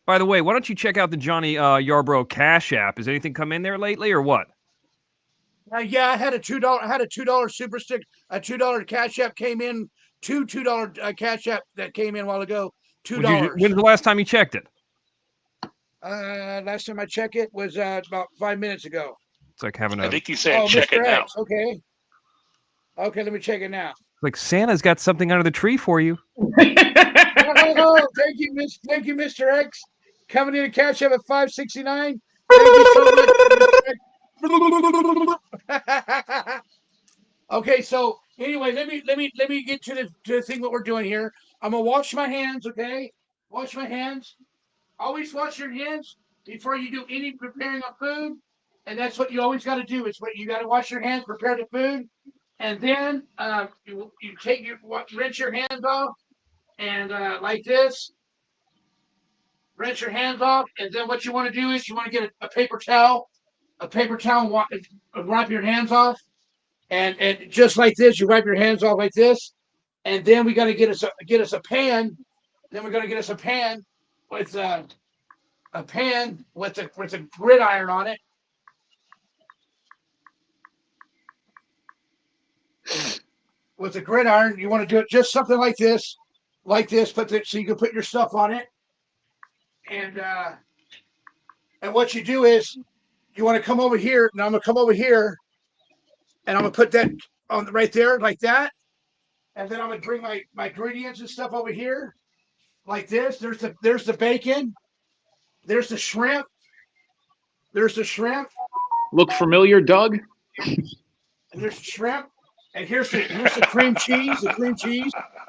By the way, why don't you check out the Johnny Yarbrough Cash App? Has anything come in there lately, or what? Yeah, I had a $2 super stick. A $2 Cash App came in. $2 Cash App that came in a while ago. $2. When's the last time you checked it? Last time I checked it was about 5 minutes ago. It's like having I a think he's saying check Mr. it now. X, okay. Okay, let me check it now. like Santa's got something under the tree for you. Oh, thank you, Mr. X. Coming in a Cash App at $5.69. Thank you so much, Mr. X. Okay, so anyway, let me get to the thing what we're doing here. I'm gonna wash my hands, okay? Wash my hands. Always wash your hands before you do any preparing of food. And that's what you always got to do. Is what you got to wash your hands, prepare the food, and then you rinse your hands off, and like this, rinse your hands off, and then what you want to do is you want to get a paper towel, wipe your hands off, and just like this, you wipe your hands off like this, and then we got to get us a pan. Then we're gonna get us a pan with a gridiron on it. With a gridiron, you want to do it just something like this, so you can put your stuff on it. And what you do is you want to come over here. Now I'm gonna come over here, and I'm gonna put that on right there like that. And then I'm gonna bring my ingredients and stuff over here, like this. There's the bacon. There's the shrimp. Look familiar, Doug? And there's the shrimp. And here's the cream cheese.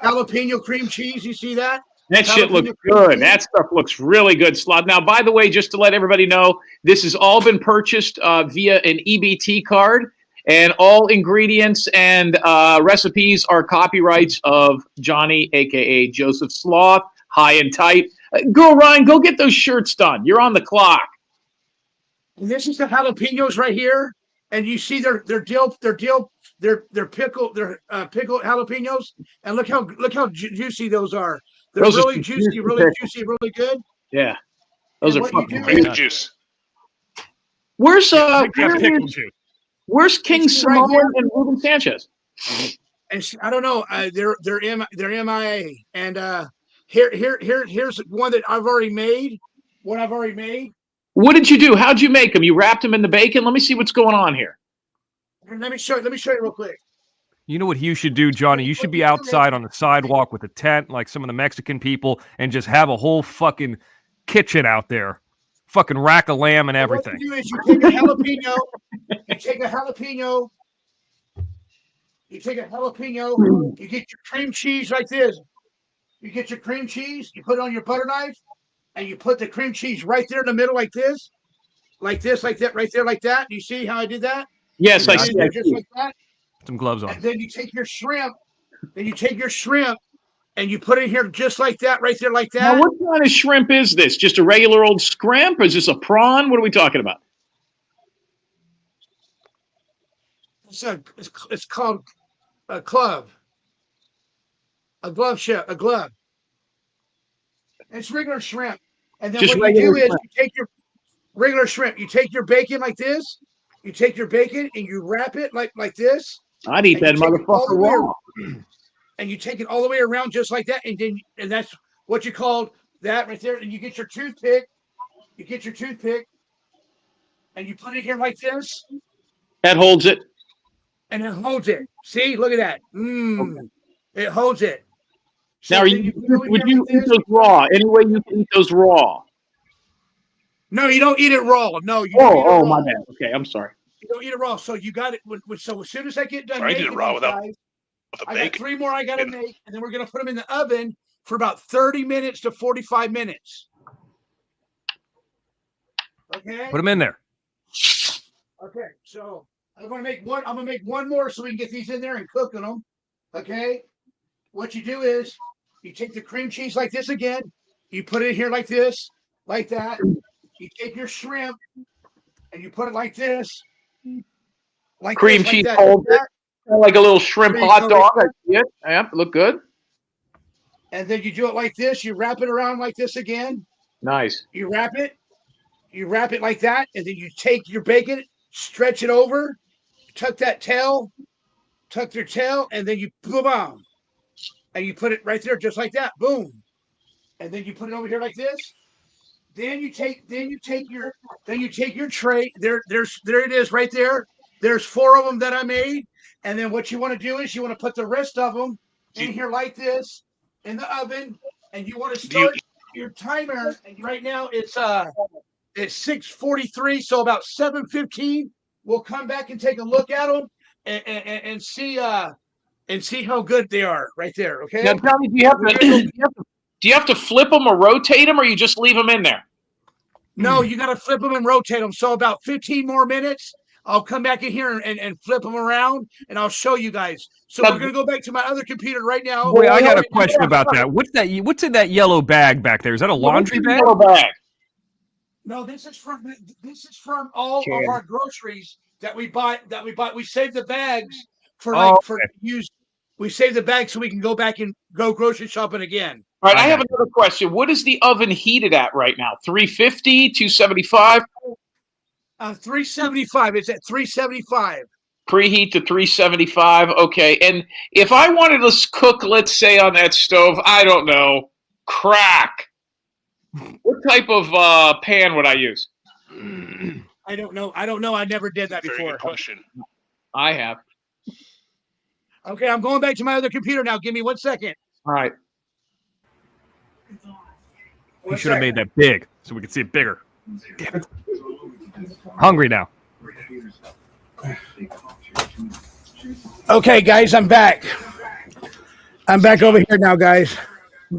Jalapeno cream cheese. You see that? That shit looks good. That stuff looks really good, Sloth. Now, by the way, just to let everybody know, this has all been purchased via an EBT card, and all ingredients and recipes are copyrights of Johnny, a.k.a. Joseph Sloth, High and Tight. Girl, Ryan, go get those shirts done. You're on the clock. And this is the jalapenos right here, and you see they're pickled jalapenos, and look how juicy those are. They're Those are really juicy, really good. Yeah, those And are what you fucking do Grape is- juice. Where's Pickle juice. where's King It's right Samoa here. and Ruben Sanchez? And I don't know, they're MIA. And here's one that I've already made. What did you do? How'd you make them? You wrapped them in the bacon? Let me see what's going on here. Let me show you real quick. You know what you should do, Johnny? You should be outside on the sidewalk with a tent like some of the Mexican people and just have a whole fucking kitchen out there. Fucking rack of lamb and everything. What you do is you take a jalapeno, you get your cream cheese like this. You get your cream cheese, you put it on your butter knife, and you put the cream cheese right there in the middle like this, like that, right there like that. You see how I did that? Yes, I see. Just like that. Some gloves on. And then you take your shrimp, and you put it here just like that, right there like that. Now, what kind of shrimp is this? Just a regular old scrimp? Or is this a prawn? What are we talking about? It's called a glove. A glove. It's regular shrimp. And then Just what you do is shrimp. you take your regular shrimp, you take your bacon like this, you take your bacon and you wrap it like this. I'd eat that motherfucker raw. And you take it all the way around just like that, and that's what you call that right there. And you get your toothpick, and you put it here like this. That holds it. And it holds it. See, look at that. Okay. It holds it. So Now, would you eat those raw? Any way you can eat those raw? No, you don't eat it raw. No, you Oh, don't eat it raw. my bad. Okay, I'm sorry. You don't eat it raw. So you got it. So as soon as I get done I did making it raw these without guys, with the I got bacon. 3 more I got to make, and then we're going to put them in the oven for about 30 minutes to 45 minutes. Okay. Put them in there. Okay. So I'm gonna make one more so we can get these in there and cook them. Okay. What you do is you take the cream cheese like this again. You put it in here like this, like that. You take your shrimp and you put it like this. Like Cream this, cheese like that, holder. Like a little shrimp There you hot go, dog. I see it. Yep, look good. and then you do it like this. You wrap it around like this again. Nice. You wrap it like that, and then you take your bacon, stretch it over, tuck their tail, and then you boom, and you put it right there just like that. Boom. And then you put it over here like this. Then you take your tray. There it is right there. There's 4 of them that I made. And then what you want to do is you want to put the rest of them in here like this in the oven, and you want to start your timer. And right now it's 6:43, so about 7:15 we'll come back and take a look at them and see how good they are right there. Okay. Now, Johnny, do you have to flip them or rotate them, or you just leave them in there? No, you got to flip them and rotate them. So about 15 more minutes, I'll come back in here and flip them around, and I'll show you guys. So we're gonna go back to my other computer right now. Boy, I got a question about that. What's in that yellow bag back there? Is that a laundry bag? Yellow bag. No, this is from all of our groceries that we bought. We saved the bags for use. We saved the bags so we can go back and go grocery shopping again. All right, I have another question. What is the oven heated at right now? 350, 275? 375. It's at 375. Preheat to 375. Okay. And if I wanted to cook, let's say, on that stove, I don't know, crack. What type of pan would I use? I don't know. I never did that Very before. good question. I have. Okay, I'm going back to my other computer now. Give me 1 second. All right. You should have made that big so we could see it bigger. Damn it. Hungry now. Okay, guys, I'm back. I'm back over here now, guys.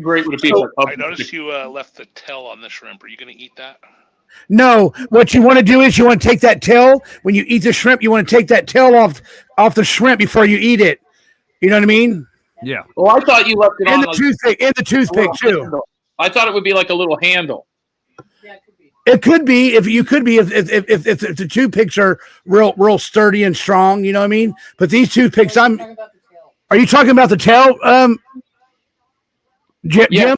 Great with a piece of I noticed you left the tail on the shrimp. Are you going to eat that? No, what you want to do is you want to take that tail. When you eat the shrimp, you want to take that tail off the shrimp before you eat it. You know what I mean? Yeah. Well, I thought you left it on the toothpick too. Handle. I thought it would be like a little handle. Yeah, it could be. It could be if the toothpicks are real sturdy and strong. You know what I mean? But these toothpicks, Are you talking about the tail? Jim? Yeah,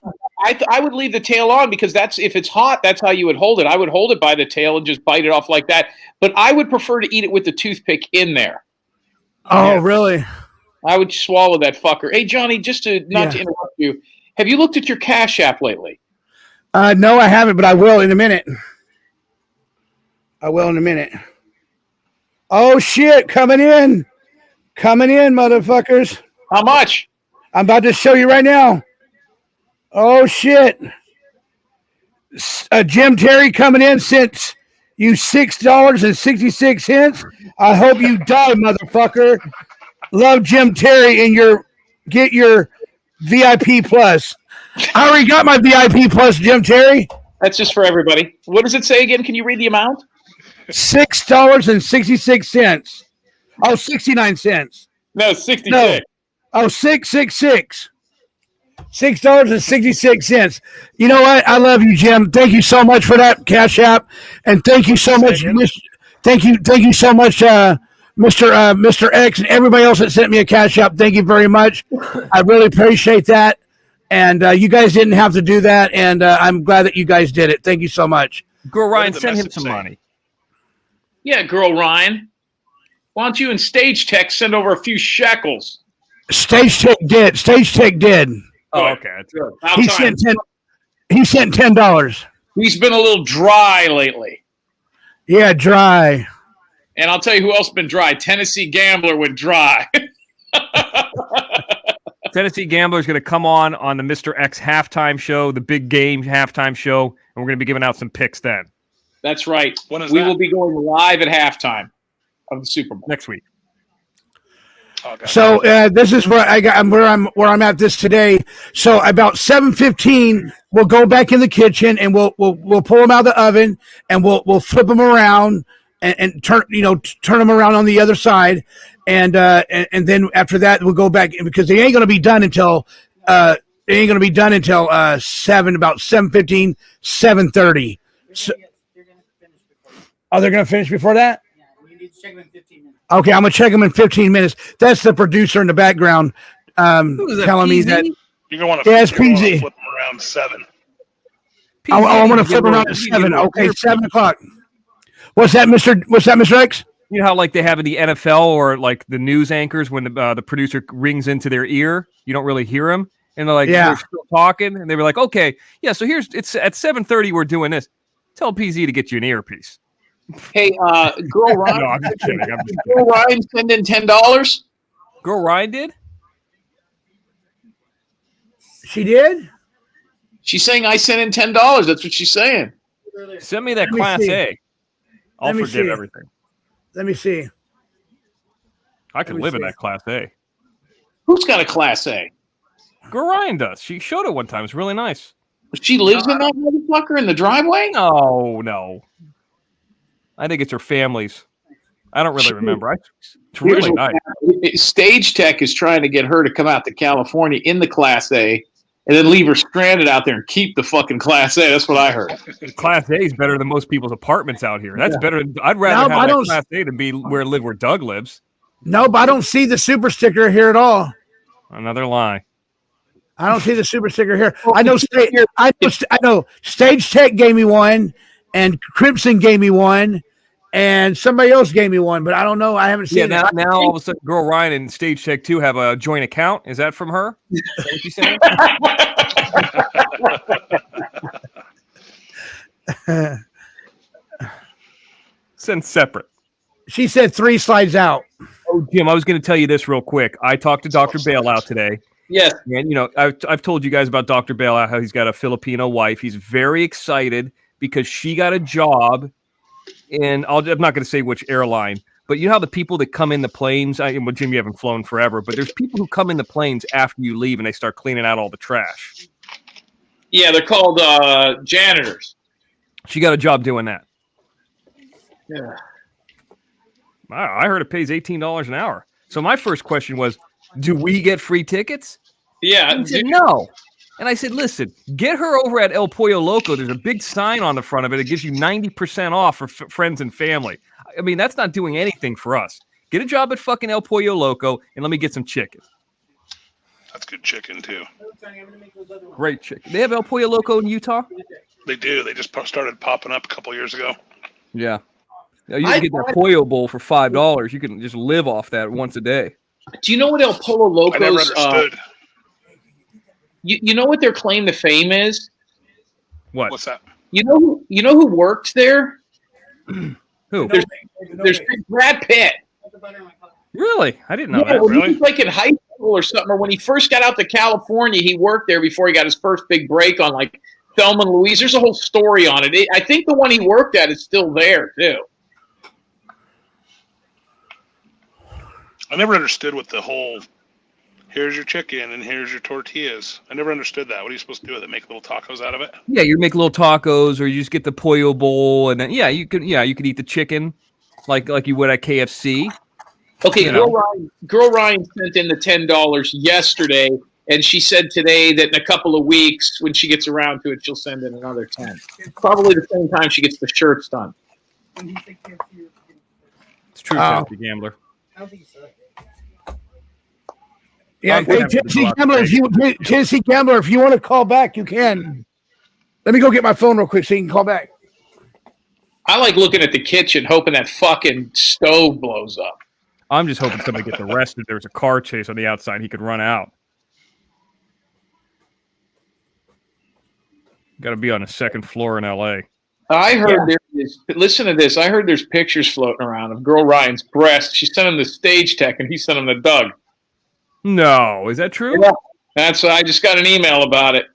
I would leave the tail on because if it's hot, that's how you would hold it. I would hold it by the tail and just bite it off like that. But I would prefer to eat it with the toothpick in there. Oh, really? I would swallow that fucker. Hey, Johnny, just to interrupt you, have you looked at your Cash App lately? No, I haven't, but I will in a minute. Oh, shit, coming in, motherfuckers. How much? I'm about to show you right now. Oh, shit. Jim Terry coming in sent you $6.66. I hope you die, motherfucker. Love Jim Terry and get your VIP plus. I already got my VIP plus, Jim Terry. That's just for everybody. What does it say again? Can you read the amount? $6.66. Oh, 69 cents. No, 66. No. Oh, 666. $6.66. You know what? I love you, Jim. Thank you so much for that Cash App, and thank you so much. Thank you so much, Mr. X, and everybody else that sent me a Cash App. Thank you very much. I really appreciate that. And you guys didn't have to do that, and I'm glad that you guys did it. Thank you so much. Girl Ryan, send him some money. Yeah, Girl Ryan. Why don't you and Stage Tech send over a few shekels? Stage Tech did. Oh, okay. That's good. He sent $10. He's been a little dry lately. Yeah, dry. And I'll tell you who else been dry. Tennessee Gambler went dry. Tennessee Gambler is going to come on the Mr. X halftime show, the big game halftime show, and we're going to be giving out some picks then. That's right. When is we that? will be going live at halftime of the Super Bowl next week. Oh, God. So this is where I'm at this today. So about 7:15, we'll go back in the kitchen and we'll pull them out of the oven and we'll flip them around and turn them around on the other side, and then after that we'll go back because they ain't gonna be done until 7:15, 7:30. So, they're gonna finish before that. Yeah, we need to check them in 15 minutes. Okay, I'm gonna check them in 15 minutes. That's the producer in the background telling me that. You're gonna want to PZ. flip them around 7. I want to flip around at 7. Okay, 7 o'clock. What's that, Mr. X? You know how like they have in the NFL or like the news anchors when the producer rings into their ear, you don't really hear him, and they're like they're still talking, and they were like, okay, yeah, so it's at 7:30 we're doing this. Tell PZ to get you an earpiece. Hey, Girl Ryan. No, I'm just kidding. Girl Ryan send in $10. Girl Ryan did? She did? She's saying I sent in $10. That's what she's saying. Send me that Let me Class see. A. I'll Let me forgive see. everything. Let me see. I could me live in see. that Class A. Who's got a Class A? Girl Ryan does. She showed it one time. It's really nice. She lives in that motherfucker in the driveway? No. I think it's her family's. I don't really remember. It's really nice. Stage Tech is trying to get her to come out to California in the Class A and then leave her stranded out there and keep the fucking Class A. That's what I heard. Class A is better than most people's apartments out here. That's better. I'd rather have that Class A than be where Doug lives. No, but I don't see the super sticker here at all. Another lie. I don't see the super sticker here. I know Stage Tech gave me one, and Crimson gave me one, and somebody else gave me one, but I don't know. I haven't seen Yeah, it. now all of a sudden, Girl Ryan and Stage Tech 2 have a joint account. Is that from her? Is that what she's saying? Send separate. She said 3 slides out. Oh, Jim, I was going to tell you this real quick. I talked to Dr. Bailout today. Yes. And, I've told you guys about Dr. Bailout, how he's got a Filipino wife. He's very excited because she got a job in, I'm not going to say which airline, but you know how the people that come in the planes, well, Jim, you haven't flown forever, but there's people who come in the planes after you leave and they start cleaning out all the trash. Yeah, they're called janitors. She got a job doing that. Yeah. I heard it pays $18 an hour. So my first question was, do we get free tickets? Yeah. He said, no. And I said, listen, get her over at El Pollo Loco. There's a big sign on the front of it. It gives you 90% off for friends and family. I mean, that's not doing anything for us. Get a job at fucking El Pollo Loco and let me get some chicken. That's good chicken, too. Great chicken. They have El Pollo Loco in Utah? They do. They just started popping up a couple years ago. Yeah. You can get that Pollo Bowl for $5. You can just live off that once a day. Do you know what El Pollo Loco's... I never understood. You know what their claim to fame is? What? What's that? You know who works there? Who? There's Brad Pitt. Really? I didn't know Yeah, that. when Really? he was like in high school or something, or when he first got out to California, he worked there before he got his first big break on like Thelma and Louise. There's a whole story on it. I think the one he worked at is still there too. I never understood what the whole here's your chicken and here's your tortillas. I never understood that. What are you supposed to do with it? Make little tacos out of it? Yeah, you make little tacos, or you just get the Pollo Bowl, and then you could eat the chicken like you would at KFC. Okay, You know. Girl Ryan sent in the $10 yesterday, and she said today that in a couple of weeks, when she gets around to it, she'll send in another 10. Probably the same time she gets the shirts done. It's true, Chelsea Gambler. Yeah, I'm hey, happy to Tennessee go out Gambler, Tennessee Gambler, if you want to call back, you can. Let me go get my phone real quick so you can call back. I like looking at the kitchen, hoping that fucking stove blows up. I'm just hoping somebody gets arrested. There's a car chase on the outside. He could run out. Got to be on the second floor in L.A. I heard listen to this. I heard there's pictures floating around of Girl Ryan's breast. She sent him to Stage Tech, and he sent him to Doug. No, is that true? Yeah. I just got an email about it.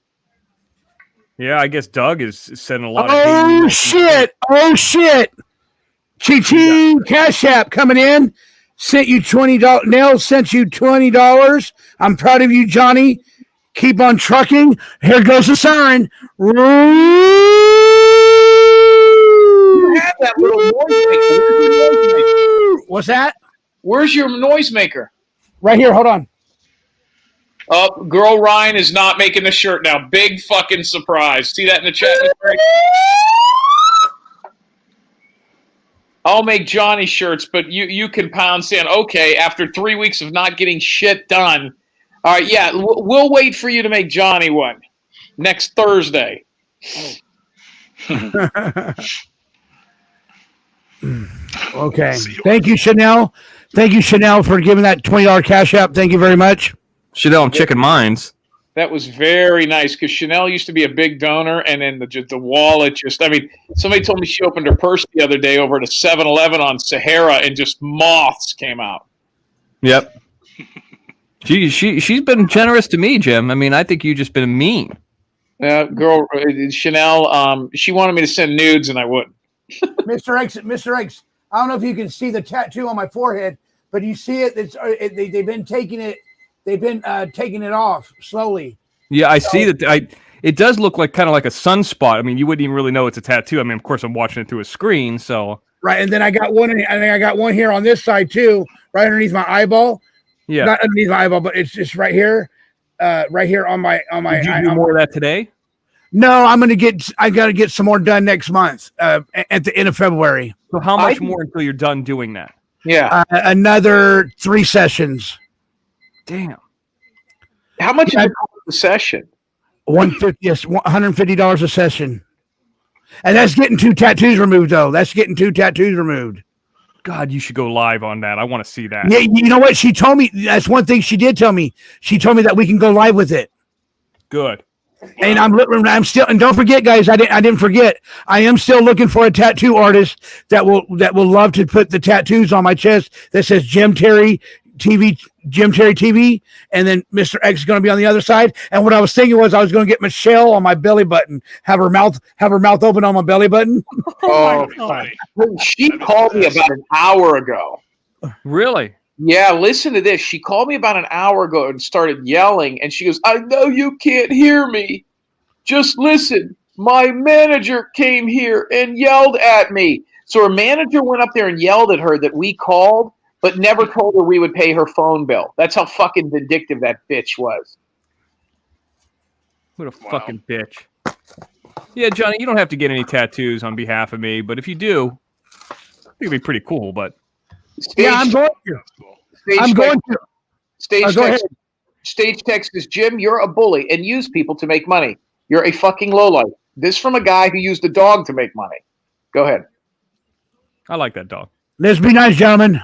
Yeah, I guess Doug is sending a lot of Oh, shit. Oh, shit. Ching Cash App coming in. sent you $20. Nell sent you $20. I'm proud of you, Johnny. Keep on trucking. Here goes the siren. You have that little noisemaker. What's that? Where's your noisemaker? Right here. Hold on. Oh, girl Ryan is not making the shirt now. Big fucking surprise. See that in the chat? I'll make Johnny shirts, but you can pound sand. Okay, after 3 weeks of not getting shit done. All right, yeah, we'll wait for you to make Johnny one next Thursday. Okay. Thank you, Chanel. Thank you, Chanel, for giving that $20 cash app. Thank you very much. Chanel and Chicken Minds. That was very nice because Chanel used to be a big donor, and then the wallet just, I mean, somebody told me she opened her purse the other day over at a 7-Eleven on Sahara, and just moths came out. Yep. She's been generous to me, Jim. I mean, I think you've just been mean. Girl, Chanel, she wanted me to send nudes, and I wouldn't. Mr. X, I don't know if you can see the tattoo on my forehead, but you see it. They've been taking it. They've been taking it off slowly. Yeah, I see that. It does look like kind of like a sunspot. I mean, you wouldn't even really know it's a tattoo. I mean, of course, I'm watching it through a screen, so right. And then I got one. I think I got one here on this side too, right underneath my eyeball. Yeah, not underneath my eyeball, but it's just right here, right here on my. Did you do more of that today? No, I got to get some more done next month at the end of February. So how much more until you're done doing that? Yeah, another 3 sessions. Damn. How much is it a session? $150 a session. And that's getting 2 tattoos removed, though. That's getting 2 tattoos removed. God, you should go live on that. I want to see that. Yeah, you know what? She told me, that's one thing she did tell me. She told me that we can go live with it. Good. And I'm still, and don't forget, guys, I didn't forget. I am still looking for a tattoo artist that will love to put the tattoos on my chest that says Jim Terry TV, and then Mr. X is going to be on the other side. And what I was thinking was I was going to get Michelle on my belly button, have her mouth open on my belly button. Oh, she called me about an hour ago. Really? Yeah, listen to this. She called me about an hour ago and started yelling, and she goes, I know you can't hear me. Just listen. My manager came here and yelled at me. So her manager went up there and yelled at her that we called, but never told her we would pay her phone bill. That's how fucking vindictive that bitch was. What a fucking bitch. Yeah, Johnny, you don't have to get any tattoos on behalf of me, but if you do, I think it'd be pretty cool, but... I'm going to. Stage text is, Jim, you're a bully and use people to make money. You're a fucking lowlife. This from a guy who used a dog to make money. Go ahead. I like that dog. Let's be nice, gentlemen.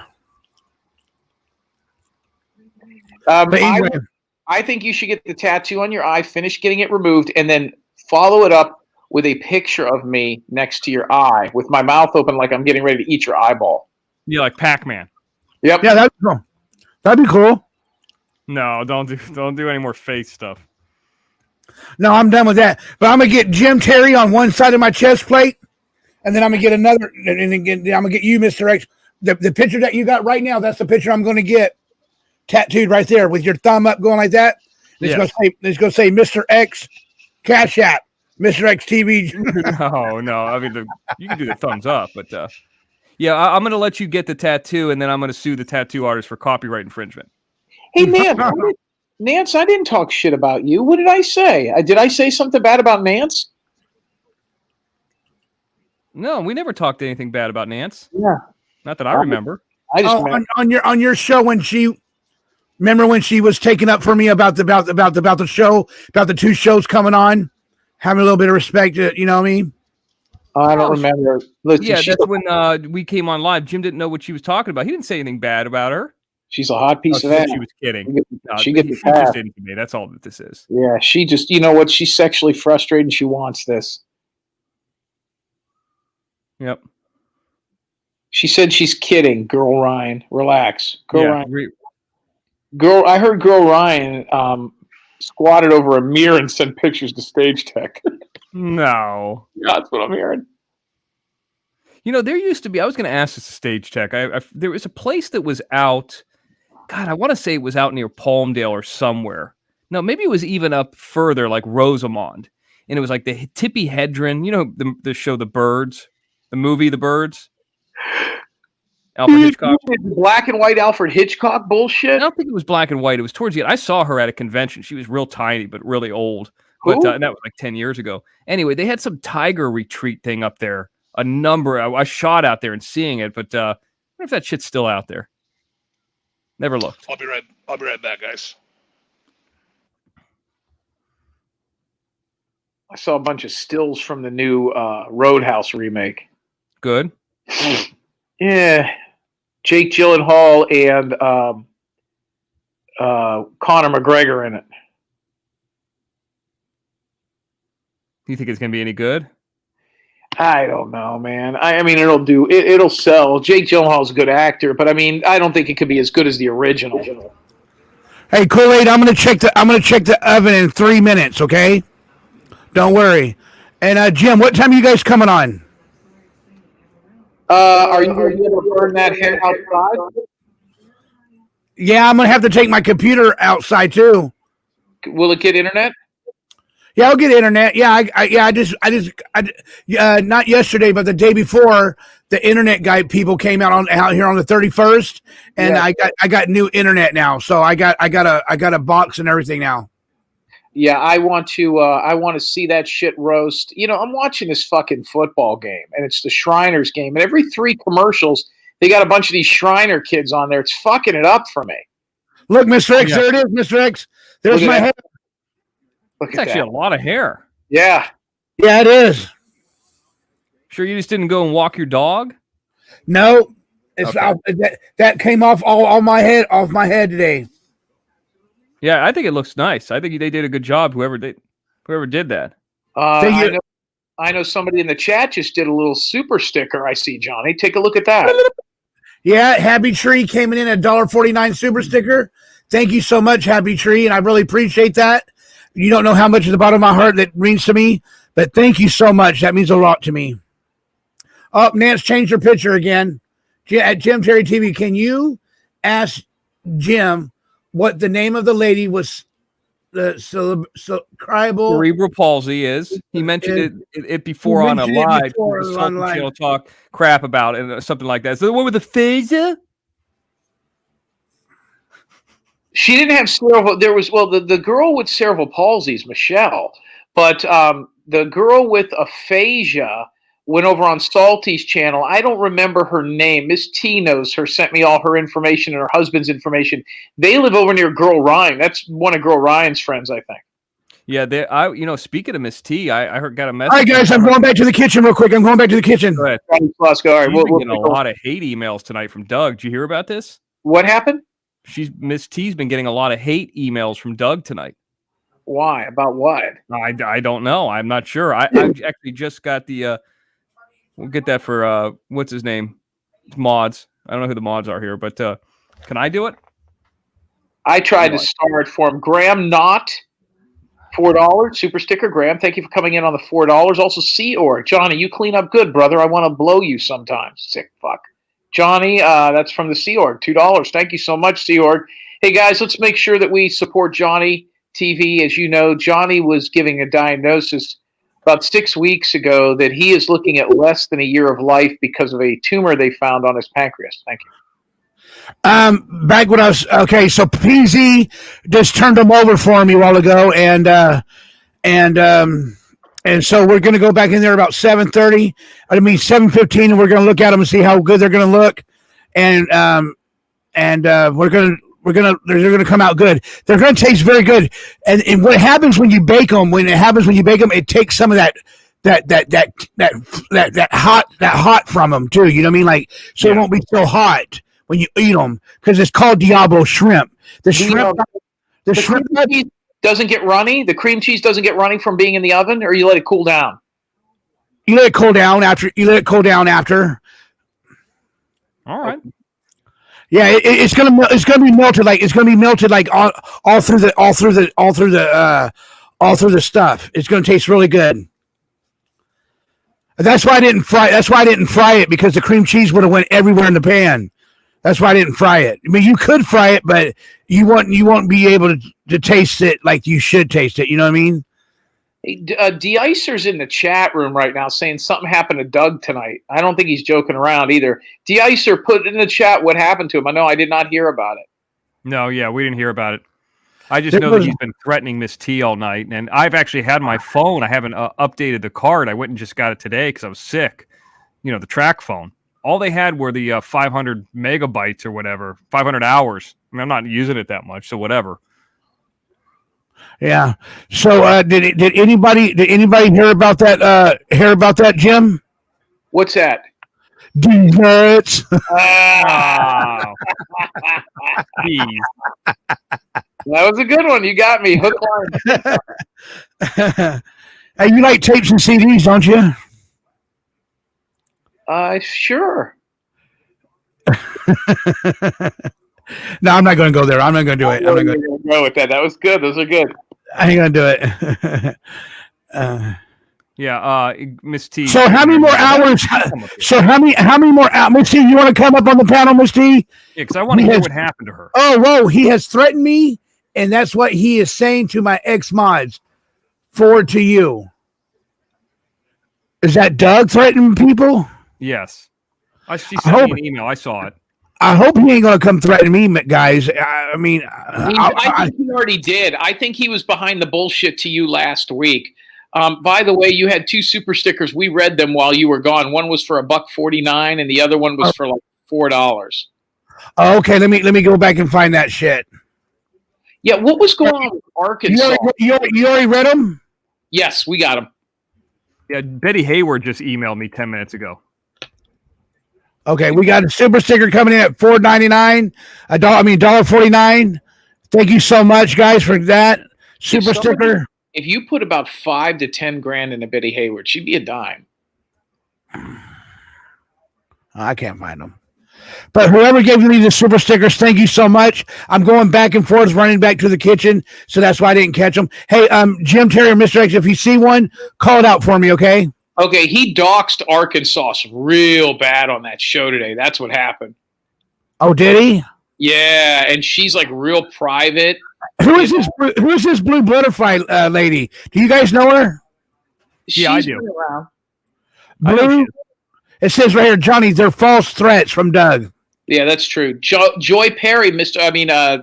I think you should get the tattoo on your eye, finish getting it removed, and then follow it up with a picture of me next to your eye with my mouth open like I'm getting ready to eat your eyeball. Yeah, like Pac-Man. Yep. Yeah, that'd be cool. That'd be cool. No, don't do any more face stuff. No, I'm done with that. But I'm gonna get Jim Terry on one side of my chest plate, and then I'm gonna get another, and then I'm gonna get you, Mr. X. The picture that you got right now, that's the picture I'm gonna get tattooed right there with your thumb up going like that. It's gonna say Mr. X Cash App, Mr. X TV. No. I mean, you can do the thumbs up, but yeah, I'm going to let you get the tattoo, and then I'm going to sue the tattoo artist for copyright infringement. Hey, Nance, I didn't talk shit about you. What did I say? Did I say something bad about Nance? No, we never talked anything bad about Nance. Yeah. Not that I remember. On your show when she was taking up for me about the show, about the 2 shows coming on, having a little bit of respect, you know what I mean? I don't remember. Listen, yeah, that's when we came on live. Jim didn't know what she was talking about. He didn't say anything bad about her. She's a hot piece of ass. She was kidding. She gets the just into me. That's all that this is. Yeah, she just, you know what? She's sexually frustrated and she wants this. Yep. She said she's kidding, Girl Ryan. Relax. Ryan. I heard Girl Ryan squatted over a mirror and sent pictures to Stage Tech. No. Yeah, that's what I'm hearing. You know, there used to be. I was going to ask this stage tech. There was a place that was out. God, I want to say it was out near Palmdale or somewhere. No, maybe it was even up further, like Rosamond, and it was like the Tippi Hedren. You know, the show The Birds, the movie The Birds. Alfred Hitchcock. Black and white Alfred Hitchcock bullshit. I don't think it was black and white. It was towards the end. I saw her at a convention. She was real tiny, but really old. But and that was like 10 years ago. Anyway, they had some tiger retreat thing up there. I shot out there and seeing it, but I wonder if that shit's still out there. Never looked. I'll be right back, guys. I saw a bunch of stills from the new Roadhouse remake. Good. Yeah. Jake Gyllenhaal and Conor McGregor in it. Do you think it's going to be any good? I don't know, man. I mean, it'll sell. Jake Gyllenhaal's a good actor, but I mean, I don't think it could be as good as the original. Hey, Kool-Aid, I'm gonna check the oven in 3 minutes, okay? Don't worry. And Jim, what time are you guys coming on? Are you going to be able to burn that hair outside? Yeah, I'm gonna have to take my computer outside too. Will it get internet? Yeah, I'll get internet. Yeah, I just not yesterday, but the day before, the internet people came out here on the 31st, and yeah. I got new internet now, so I got a box and everything now. Yeah, I want to see that shit roast. You know, I'm watching this fucking football game, and it's the Shriners game, and every 3 commercials, they got a bunch of these Shriner kids on there. It's fucking it up for me. Look, Mr. X, there it is, Mr. X. There's my head. It's actually a lot of hair. Yeah. Yeah, it is. Sure you just didn't go and walk your dog? No. It's that came off all my head today. Yeah, I think it looks nice. I think they did a good job, whoever did that. I know somebody in the chat just did a little super sticker. I see, Johnny. Take a look at that. Yeah, Happy Tree came in $1.49 super sticker. Thank you so much, Happy Tree, and I really appreciate that. You don't know how much at the bottom of my heart that means to me, but thank you so much. That means a lot to me. Oh, Nance changed her picture again. At Jim Terry TV, can you ask Jim what the name of the lady was? Cerebral palsy is. He mentioned it before on a live. The channel talk crap about it, something like that. So the one with the phaser? She didn't have cerebral. There was the girl with cerebral palsy is Michelle, but the girl with aphasia went over on Salty's channel. I don't remember her name. Miss T knows her. Sent me all her information and her husband's information. They live over near Girl Ryan. That's one of Girl Ryan's friends, I think. Yeah, speaking of Miss T, I got a message. All right, guys, I'm going back to the kitchen real quick. Go ahead. Go ahead. All right, we're getting a lot of hate emails tonight from Doug. Did you hear about this? What happened? Miss T's been getting a lot of hate emails from Doug tonight. Why? About what? I don't know. I'm not sure. I actually just got the. We'll get that for what's his name? Mods. I don't know who the mods are here, but can I do it? I tried to start for him. Graham Knott, $4 super sticker. Graham, thank you for coming in on the $4. Also, Seaorg. Johnny, you clean up good, brother. I want to blow you sometimes. Sick fuck. Johnny, that's from the Seaorg, $2. Thank you so much, Seaorg. Hey, guys, let's make sure that we support Johnny TV. As you know, Johnny was giving a diagnosis about 6 weeks ago that he is looking at less than a year of life because of a tumor they found on his pancreas. Thank you. Back when okay, so PZ just turned them over for me a while ago, and so we're going to go back in there about 7:30. 7:15, and we're going to look at them and see how good they're going to look, and they're going to come out good. They're going to taste very good. And what happens when you bake them? It takes some of that hot from them too. You know what I mean? Like, so it won't be so hot when you eat them, because it's called Diablo shrimp. The shrimp doesn't get runny. The cream cheese doesn't get runny from being in the oven, or you let it cool down. You let it cool down after. All right. Yeah, it's gonna be melted like all through the stuff. It's gonna taste really good. That's why I didn't fry. That's why I didn't fry it, because the cream cheese would have went everywhere in the pan. That's why I didn't fry it. I mean, you could fry it, but you won't be able to taste it like you should taste it. You know what I mean? Hey, De-Icer's in the chat room right now saying something happened to Doug tonight. I don't think he's joking around either. De-Icer, put in the chat what happened to him. I know I did not hear about it. No, yeah, we didn't hear about it. I just know that he's been threatening Miss T all night, and I've actually had my phone. I haven't updated the card. I went and just got it today because I was sick. You know, the track phone. All they had were the 500 megabytes or whatever, 500 hours. I mean, I'm not using it that much, so whatever. Yeah. So did anybody hear about that? Hear about that, Jim? What's that? Nuts. Wow. Jeez. That was a good one. You got me. Hook line. Hey, you like tapes and CDs, don't you? Sure. No, I'm not going to go there. I'm not going to do it. I'm not going to go with that. That was good. Those are good. I ain't going to do it. Miss T. So how many more hours? So how many more hours? Miss T, you want to come up on the panel, Miss T? Yeah, because I want to hear what happened to her. Oh, whoa! He has threatened me, and that's what he is saying to my ex-mods. Forward to you. Is that Doug threatening people? Yes. She sent me an email. I saw it. I hope he ain't going to come threaten me, guys. I mean, I think he already did. I think he was behind the bullshit to you last week. By the way, you had 2 super stickers. We read them while you were gone. One was for $1.49, and the other one was for like $4. Okay, let me go back and find that shit. Yeah, what was going on with Arkansas? You already read them? Yes, we got them. Yeah, Betty Hayward just emailed me 10 minutes ago. Okay, we got a super sticker coming in at $4.99. $1.49. Thank you so much, guys, for that super sticker. If you put about 5 to 10 grand into Betty Hayward, she'd be a dime. I can't find them. But whoever gave me the super stickers, thank you so much. I'm going back and forth, running back to the kitchen, so that's why I didn't catch them. Hey, Jim, Terry, or Mr. X, if you see one, call it out for me, okay? Okay, he doxed Arkansas real bad on that show today. That's what happened. Oh, did he? Yeah, and she's like real private. Who is this blue butterfly lady? Do you guys know her? Yeah, I do. Blue. It says right here, Johnny, they're false threats from Doug. Yeah, that's true. Joy Perry,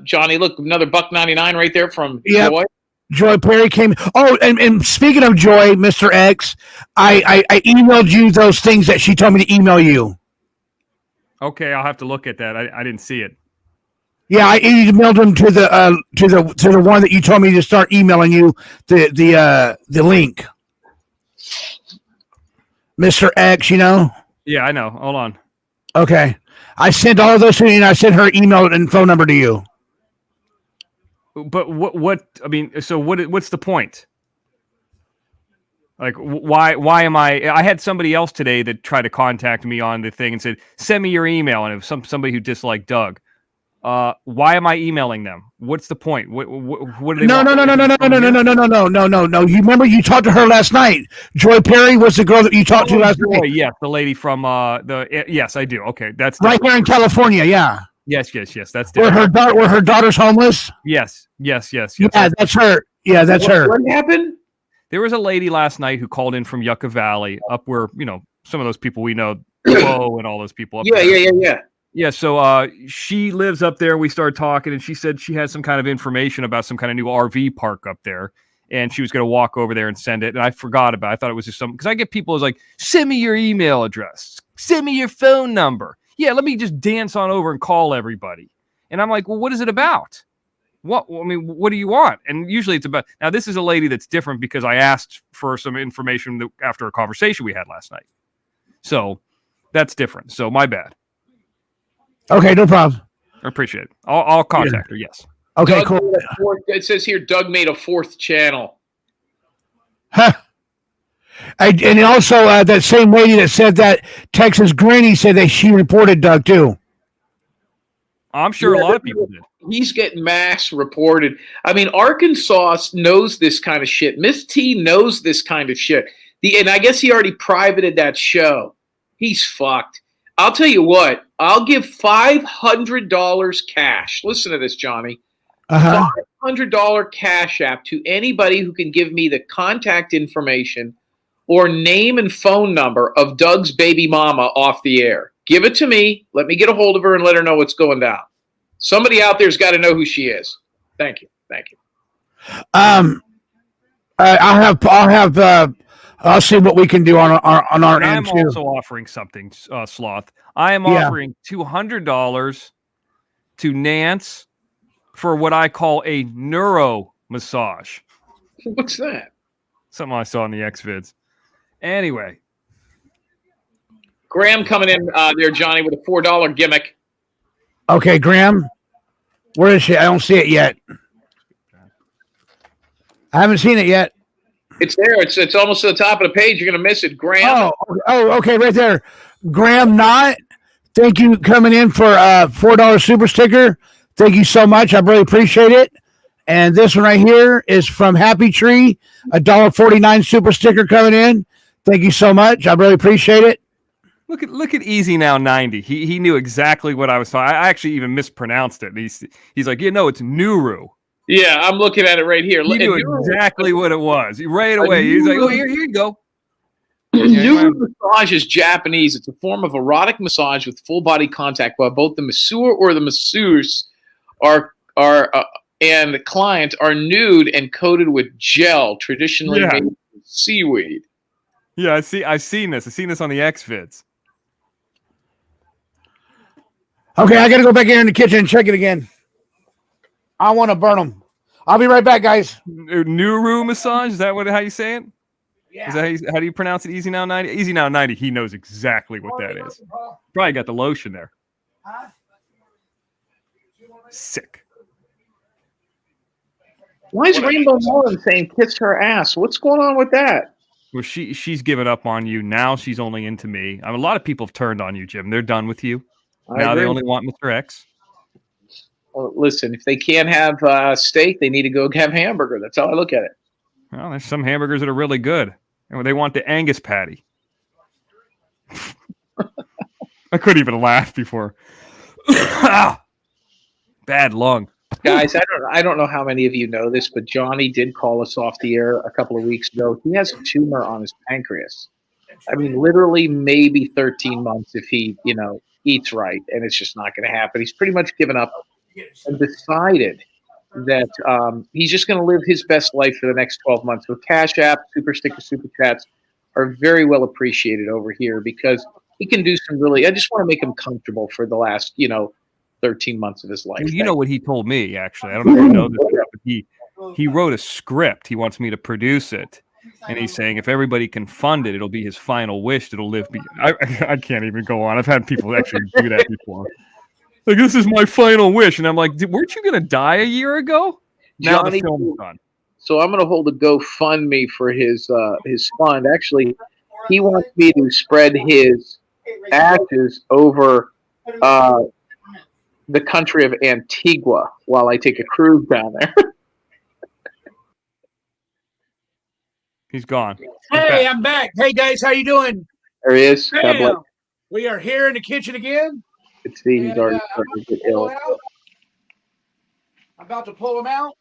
Johnny, look, another $1.99 right there from Joy. Joy Perry came. Oh, and speaking of Joy, Mr. X, I emailed you those things that she told me to email you. Okay, I'll have to look at that. I didn't see it. Yeah, I emailed them to the one that you told me to start emailing you the link. Mr. X, you know? Yeah, I know. Hold on. Okay. I sent all of those to you, and I sent her email and phone number to you. But what's the point? Like, why am I had somebody else today that tried to contact me on the thing and said, send me your email. And it was somebody who disliked Doug. Why am I emailing them? What's the point? What do they want? No. You remember you talked to her last night. Joy Perry was the girl that you talked to last night. Yes, the lady from yes, I do. Okay, that's right here in California. Yeah. Yes. That's different. Where her daughter's homeless. Yes. Yeah, that's her. Yeah, that's her. What happened? There was a lady last night who called in from Yucca Valley, up where some of those people we know, Bo and all those people. Up there. Yeah. Yeah, so she lives up there. We started talking, and she said she had some kind of information about some kind of new RV park up there, and she was going to walk over there and send it. And I forgot about it. I thought it was just something, because I get people who's like, send me your email address, send me your phone number. Yeah, let me just dance on over and call everybody. And I'm like, well, what is it about? What do you want? And usually it's about, now this is a lady that's different because I asked for some information after a conversation we had last night. So that's different. So my bad. Okay, no problem. I appreciate it. I'll contact her. Yes. Okay, Doug cool. It says here, Doug made a 4th channel. Huh. And also that same lady that said that Texas Granny said that she reported Doug too. I'm sure a lot of people did. He's getting mass reported. I mean, Arkansas knows this kind of shit. Miss T knows this kind of shit. And I guess he already privated that show. He's fucked. I'll tell you what. I'll give $500 cash. Listen to this, Johnny. $500 cash app to anybody who can give me the contact information or name and phone number of Doug's baby mama off the air. Give it to me. Let me get a hold of her and let her know what's going down. Somebody out there's got to know who she is. Thank you. I'll see what we can do on our I'm end too. also offering something, Sloth. I am offering $200 to Nance for what I call a neuro massage. What's that? Something I saw in the X-Vids. Anyway. Graham coming in there, Johnny, with a $4 gimmick. Okay, Graham. Where is she? I don't see it yet. I haven't seen it yet. It's there. It's almost to the top of the page. You're going to miss it. Graham. Oh, okay, right there. Graham Knott, thank you coming in for a $4 super sticker. Thank you so much. I really appreciate it. And this one right here is from Happy Tree, a $1.49 super sticker coming in. Thank you so much. I really appreciate it. Look at Easy Now 90. He knew exactly what I was talking. I actually even mispronounced it. He's like, it's Nuru. Yeah, I'm looking at it right here. He knew exactly what it was. Right away. He's like, here you go. Nuru massage is Japanese. It's a form of erotic massage with full body contact, while both the masseur or the masseuse and the client are nude and coated with gel, traditionally made with seaweed. Yeah, I've seen this. I've seen this on the X-Vids. Okay, I got to go back in the kitchen and check it again. I want to burn them. I'll be right back, guys. Nuru massage? Is that how you say it? Yeah. Is that how do you pronounce it? Easy Now 90? Easy Now 90, he knows exactly what that is. Probably got the lotion there. Sick. Why is Rainbow Mullen saying kiss her ass? What's going on with that? Well, she's given up on you. Now she's only into me. A lot of people have turned on you, Jim. They're done with you. Now they only want Mr. X. Well, listen, if they can't have steak, they need to go have hamburger. That's how I look at it. Well, there's some hamburgers that are really good. And they want the Angus patty. I couldn't even laugh before. Bad lung. Guys, I don't know how many of you know this, but Johnny did call us off the air a couple of weeks ago. He has a tumor on his pancreas. I mean, literally maybe 13 months if he, eats right, and it's just not going to happen. He's pretty much given up and decided that he's just going to live his best life for the next 12 months. So Cash App, Super Sticker, Super Chats are very well appreciated over here because he can do some really – I just want to make him comfortable for the last, 13 months of his life. Well, you know what he told me, actually. I don't know if you know this, but he wrote a script. He wants me to produce it. And he's saying if everybody can fund it, it'll be his final wish. It'll live. I can't even go on. I've had people actually do that before. Like, this is my final wish. And I'm like, weren't you going to die a year ago? Now Johnny, the film's done. So I'm going to hold a GoFundMe for his fund. Actually, he wants me to spread his ashes over the country of Antigua while I take a cruise down there. He's gone. Hey, I'm back. Hey, guys, how you doing? There he is. God bless. We are here in the kitchen again. Let's see, he's already starting to get ill. I'm about to pull them out.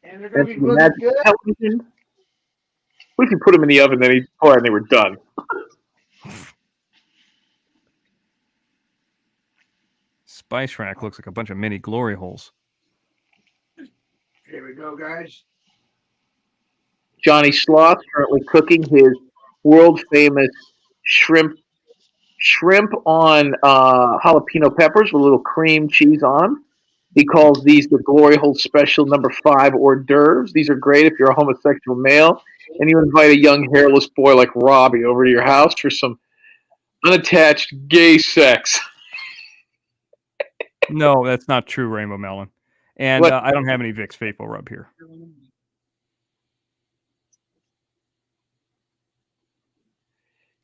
And they're going to be good. Television. What if you put them in the oven and they were done? Spice rack looks like a bunch of mini glory holes. Here we go, guys. Johnny Sloth currently cooking his world famous shrimp on jalapeno peppers with a little cream cheese on them. He calls these the Glory Hole Special number 5 hors d'oeuvres. These are great if you're a homosexual male and you invite a young hairless boy like Robbie over to your house for some unattached gay sex. No, that's not true, Rainbow Melon. And I don't have any Vicks Vapo Rub here.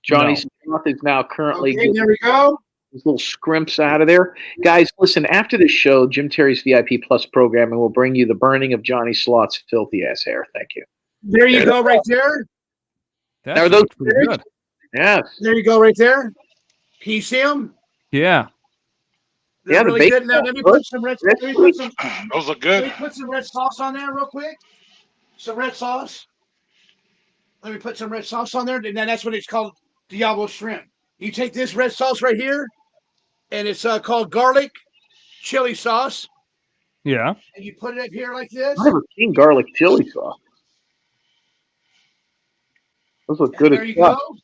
Johnny Sloth is now currently getting there we go. His little scrimps out of there. Guys, listen, after this show, Jim Terry's VIP Plus programming will bring you the burning of Johnny Sloth's filthy ass hair. Thank you. There you go, right there. That those sounds pretty good. Yes. There you go, right there. Can you see them? Yeah. They're Yeah, the really good. bacon Now let me put some red. Let me put some. Those look Let me good. put some red sauce on there real quick. Some red sauce. Let me put some red sauce on there. And then that's what it's called, Diablo shrimp. You take this red sauce right here, and it's called garlic chili sauce. Yeah. And you put it up here like this. I've never seen garlic chili sauce. Those look good There as you fuck. go.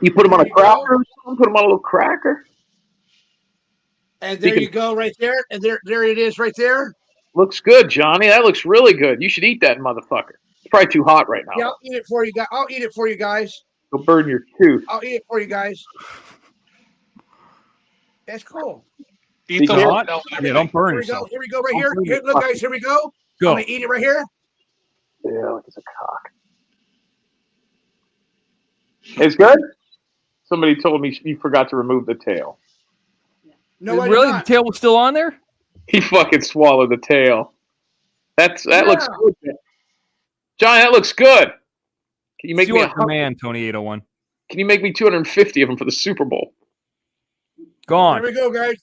You put them on There a you go. cracker? Put them on a little cracker? And there you go, right there. And there it is, right there. Looks good, Johnny. That looks really good. You should eat that motherfucker. It's probably too hot right now. Yeah, I'll eat it for you guys. I'll eat it for you guys. It'll burn your tooth. I'll eat it for you guys. That's cool. Eat the Yeah. hot. Yeah, don't burn Here we go. yourself. Here we go, right here. Here, look, guys. Here we go. Go. I'm gonna eat it right here. Yeah, like it's a cock. It's good? Somebody told me you forgot to remove the tail. No, I did Really? The not. tail was still on there? He fucking swallowed the tail. That looks good. Johnny, that looks good. Can you make It's me your command, Tony 801. Can you make me 250 of them for the Super Bowl? Go on. Here we go, guys.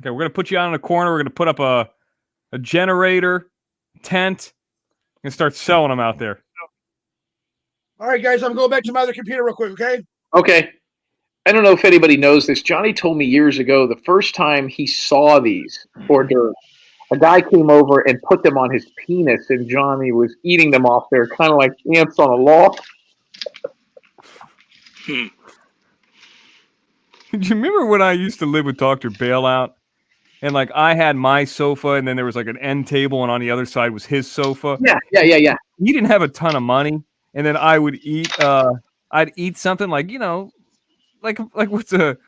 Okay, we're gonna put you out in a corner. We're gonna put up a generator, tent, and start selling them out there. All right, guys. I'm going back to my other computer real quick. Okay. Okay. I don't know if anybody knows this. Johnny told me years ago the first time he saw these hors d'oeuvres, a guy came over and put them on his penis, and Johnny was eating them off there, kind of like ants on a log. Do you remember when I used to live with Dr. Bailout? And like I had my sofa, and then there was like an end table, and on the other side was his sofa. Yeah. He didn't have a ton of money, and then I would eat. I'd eat something like like what's a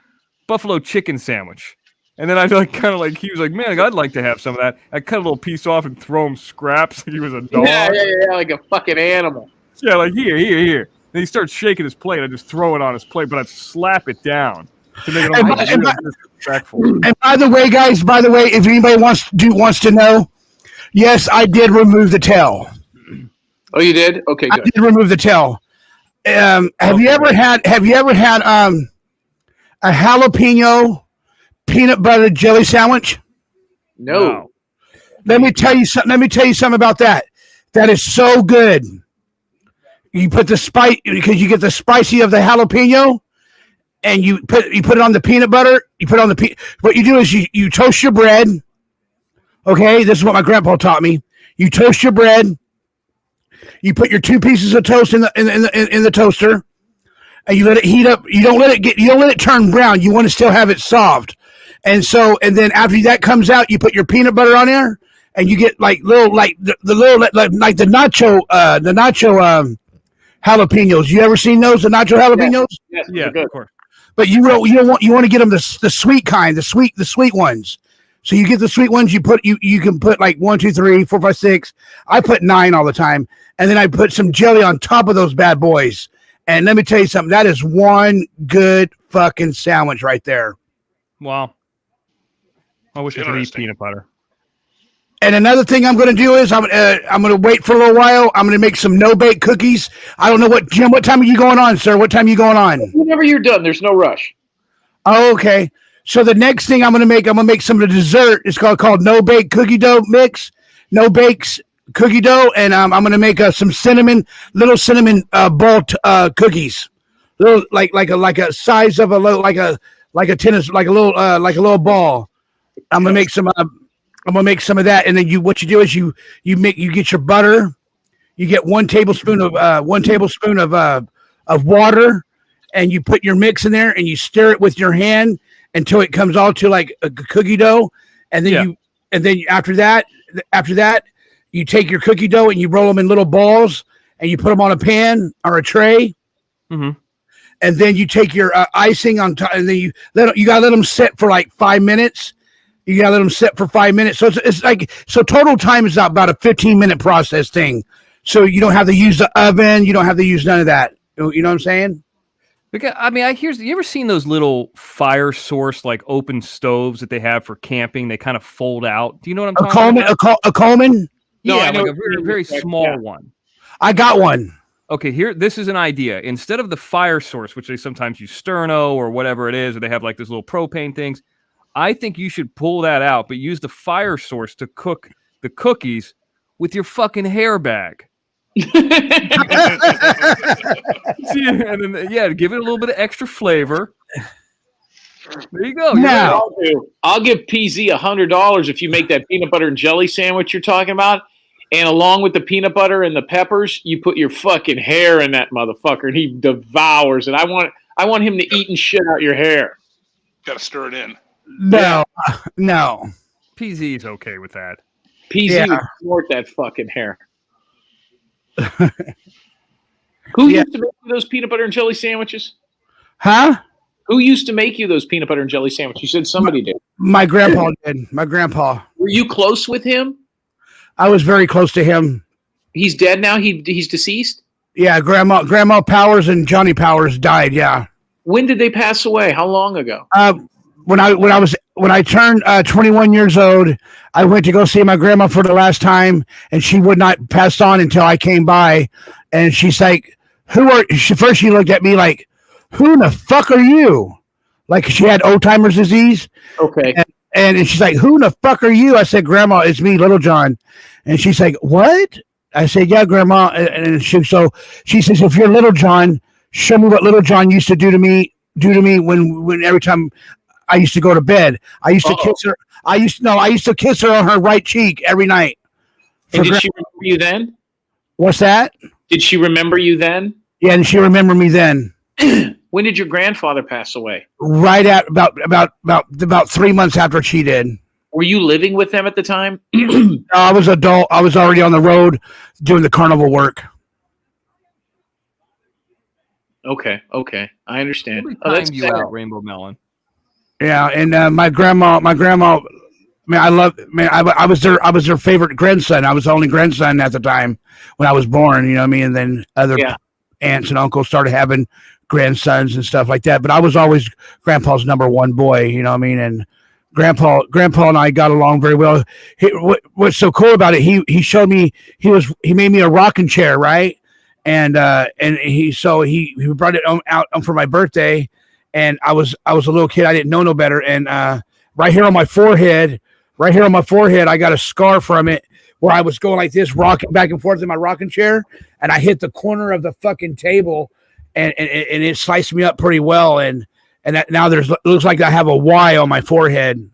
buffalo chicken sandwich, and then I'd like kind of like he was like, man, I'd like to have some of that. I cut a little piece off and throw him scraps like he was a dog. Yeah, like a fucking animal. Yeah, like here. Then he starts shaking his plate. I just throw it on his plate, but I'd slap it down to make it real disrespectful. And by the way, guys, if anybody wants to know, yes, I did remove the tail. Oh, you did? Okay, good. I did remove the tail. Have you ever had a jalapeno peanut butter jelly sandwich? No. Let me tell you something about that. That is so good. You put the spice because you get the spicy of the jalapeno, and you put it on the peanut butter. You put it on the What you do is you toast your bread. Okay, this is what my grandpa taught me. You toast your bread. You put your 2 pieces of toast in the toaster, and you let it heat up. You don't let it turn brown. You want to still have it soft. And then after that comes out, you put your peanut butter on there, and you get like little the nacho jalapenos. You ever seen those? The nacho jalapenos? Yes, Yeah, good. of course. But you want to get them the sweet kind, the sweet ones. So you get the sweet ones. You can put like 1, 2, 3, 4, 5, 6. I put 9 all the time, and then I put some jelly on top of those bad boys. And let me tell you something. That is one good fucking sandwich right there. Wow. I wish I could eat peanut butter. And another thing I'm going to do is I'm going to wait for a little while. I'm going to make some no-bake cookies. I don't know Jim, what time are you going on, sir? What time are you going on? Whenever you're done, there's no rush. Oh, okay. So the next thing I'm going to make some of the dessert. It's called no-bake cookie dough mix. No-bakes cookie dough. And I'm going to make some little cinnamon ball cookies. Little like a size of a little, like a tennis, like a little ball. I'm going to make some I'm gonna make some of that, and then what you do is you get your butter, you get 1 tablespoon of water, and you put your mix in there, and you stir it with your hand until it comes all to like a cookie dough, and then after that you take your cookie dough and you roll them in little balls, and you put them on a pan or a tray, and then you take your icing on top, and then you gotta let them sit for like 5 minutes. You gotta let them sit for 5 minutes. So it's like total time is about a 15-minute process thing. So you don't have to use the oven. You don't have to use none of that. You know what I'm saying? Because you ever seen those little fire source like open stoves that they have for camping? They kind of fold out. Do you know what I'm talking about? A Coleman? Yeah, I know like a very, very small one. I got one. Okay, here, this is an idea. Instead of the fire source, which they sometimes use sterno or whatever it is, or they have like this little propane things, I think you should pull that out, but use the fire source to cook the cookies with your fucking hair bag. See, and then, yeah, give it a little bit of extra flavor. There you go. Now, I'll give PZ $100 if you make that peanut butter and jelly sandwich you're talking about. And along with the peanut butter and the peppers, you put your fucking hair in that motherfucker, and he devours it. I want him to eat and shit out your hair. Got to stir it in. no. PZ is okay with that. PZ would snort that fucking hair. Who used to make you those peanut butter and jelly sandwiches? Huh? Who used to make you those peanut butter and jelly sandwiches? You said somebody did. My grandpa did. My grandpa. Were you close with him? I was very close to him. He's dead now? He's deceased? Yeah, Grandma Powers and Johnny Powers died, yeah. When did they pass away? How long ago? When I turned 21 years old, I went to go see my grandma for the last time, and she would not pass on until I came by. And she's like, first she looked at me like, who in the fuck are you? Like she had Alzheimer's disease. Okay. And she's like, who in the fuck are you? I said, Grandma, it's me, Little John. And she's like, what? I said, yeah, Grandma. And she says, if you're Little John, show me what Little John used to do to me when every time I used to go to bed. I used to kiss her. I used to kiss her on her right cheek every night. And did she remember you then? What's that? Did she remember you then? Yeah, and she remembered me then. When did your grandfather pass away? Right at about 3 months after she did. Were you living with them at the time? No, I was adult. I was already on the road doing the carnival work. Okay. I understand. That's you out, Rainbow Melon. Yeah, and my grandma, man, I was their favorite grandson. I was the only grandson at the time when I was born, you know what I mean? And then other aunts and uncles started having grandsons and stuff like that. But I was always Grandpa's number one boy, you know what I mean? And Grandpa and I got along very well. What's so cool about it? He showed me he made me a rocking chair, right? And he brought it out for my birthday, and I was a little kid. I didn't know no better, and right here on my forehead, I got a scar from it where I was going like this, rocking back and forth in my rocking chair, and I hit the corner of the fucking table, and it sliced me up pretty well, and that now it looks like I have a Y on my forehead.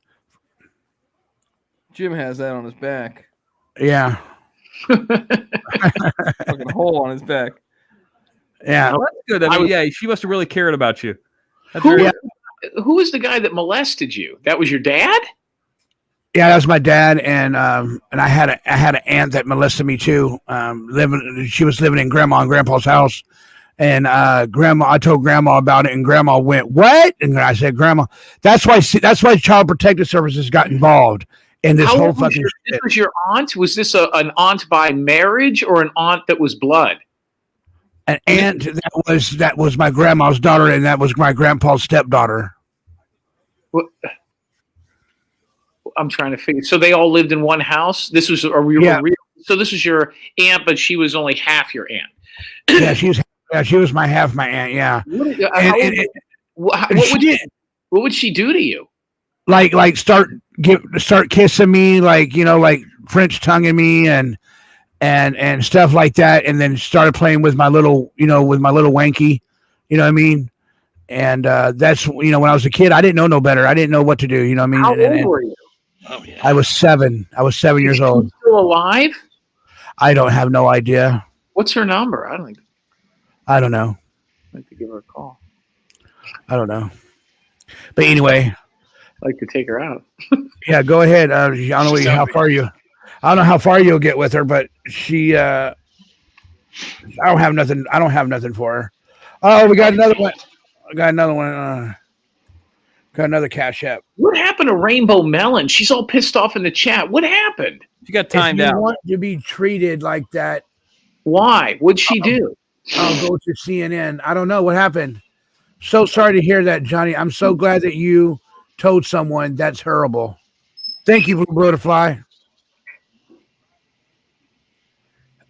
Jim has that on his back. Yeah. Fucking hole on his back. Yeah. Well, that's good. I mean, she must have really cared about you. Who was the guy that molested you? That was your dad? Yeah, that was my dad, and I had an aunt that molested me too. She was living in Grandma and Grandpa's house, and I told Grandma about it, and Grandma went, "What?" And I said, "Grandma, that's why Child Protective Services got involved in this whole fucking shit." This was your aunt? Was this an aunt by marriage or an aunt that was blood? An aunt that was my grandma's daughter, and that was my grandpa's stepdaughter. What? I'm trying to figure. So they all lived in one house. This was so this was your aunt, but she was only half your aunt. Yeah, she was my aunt. Yeah. What would she do to you? Like start kissing me, like French tonguing me and stuff like that, and then started playing with my little wanky, you know what I mean? And that's when I was a kid, I didn't know no better. I didn't know what to do, you know what I mean? How old were you? Oh, yeah. I was 7. I was 7 years old. Still alive? I don't have no idea. What's her number? I don't know. I'd like to give her a call. I don't know. But anyway, I'd like to take her out. Yeah, go ahead. I don't know how far you'll get with her, but she. I don't have nothing. I don't have nothing for her. Oh, we got another one. Got another cash app. What happened to Rainbow Melon? She's all pissed off in the chat. What happened? She got timed out. If you want to be treated like that, why? What'd she do? I'll go to CNN. I don't know what happened. So sorry to hear that, Johnny. I'm so glad that you told someone. That's horrible. Thank you, Blue Butterfly.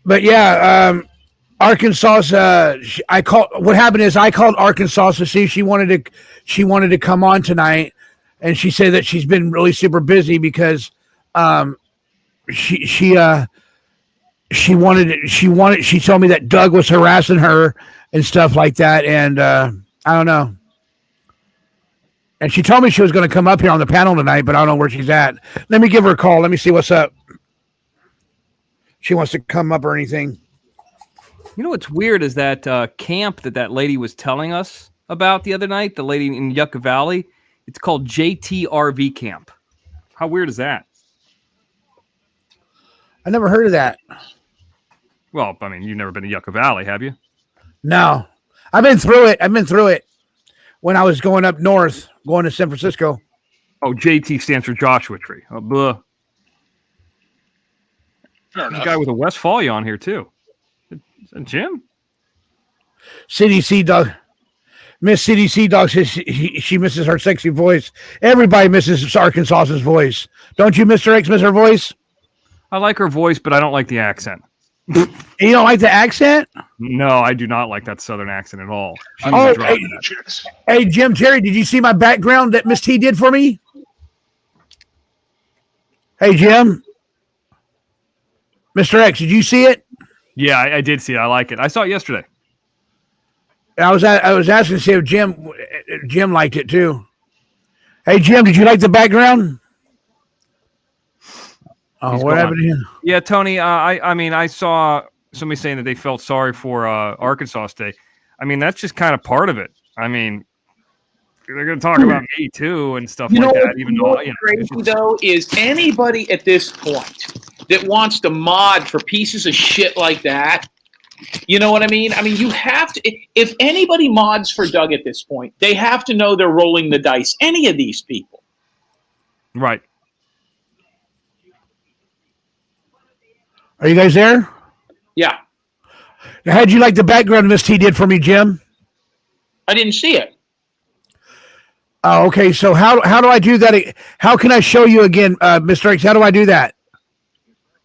But yeah, Arkansas. I called. What happened is I called Arkansas to see if she wanted to come on tonight, and she said that she's been really super busy because she told me that Doug was harassing her and stuff like that, and I don't know. And she told me she was going to come up here on the panel tonight, but I don't know where she's at. Let me give her a call. Let me see what's up. She wants to come up or anything. You know what's weird is that camp that lady was telling us about the other night, the lady in Yucca Valley. It's called JTRV Camp. How weird is that? I never heard of that. Well, I mean, you've never been to Yucca Valley, have you? No. I've been through it when I was going up north, going to San Francisco. Oh, JT stands for Joshua Tree. Oh, blah. Fair There's enough. a guy with a Westphalia on here, too. Is that Jim? CDC dog. Miss CDC dog says she misses her sexy voice. Everybody misses Arkansas's voice. Don't you, Mr. X, miss her voice? I like her voice, but I don't like the accent. You don't like the accent? No, I do not like that southern accent at all. Oh, hey, Jim Terry, did you see my background that Miss T did for me? Hey, Jim. Mr. X, did you see it? Yeah, I did see it. I like it. I saw it yesterday. I was asking to see if Jim liked it too. Hey, Jim, did you like the background? Oh, what happened to him? Yeah, Tony. I mean, I saw somebody saying that they felt sorry for Arkansas State. I mean, that's just kind of part of it. I mean, they're going to talk about me too and stuff like that. Even though, crazy though is anybody at this point that wants to mod for pieces of shit like that. You know what I mean? I mean, you have to. If anybody mods for Doug at this point, they have to know they're rolling the dice. Any of these people, right? Are you guys there? Yeah. Now, how'd you like the background Miss T did for me, Jim? I didn't see it. Oh, okay. So how do I do that? How can I show you again, Mr. X? How do I do that?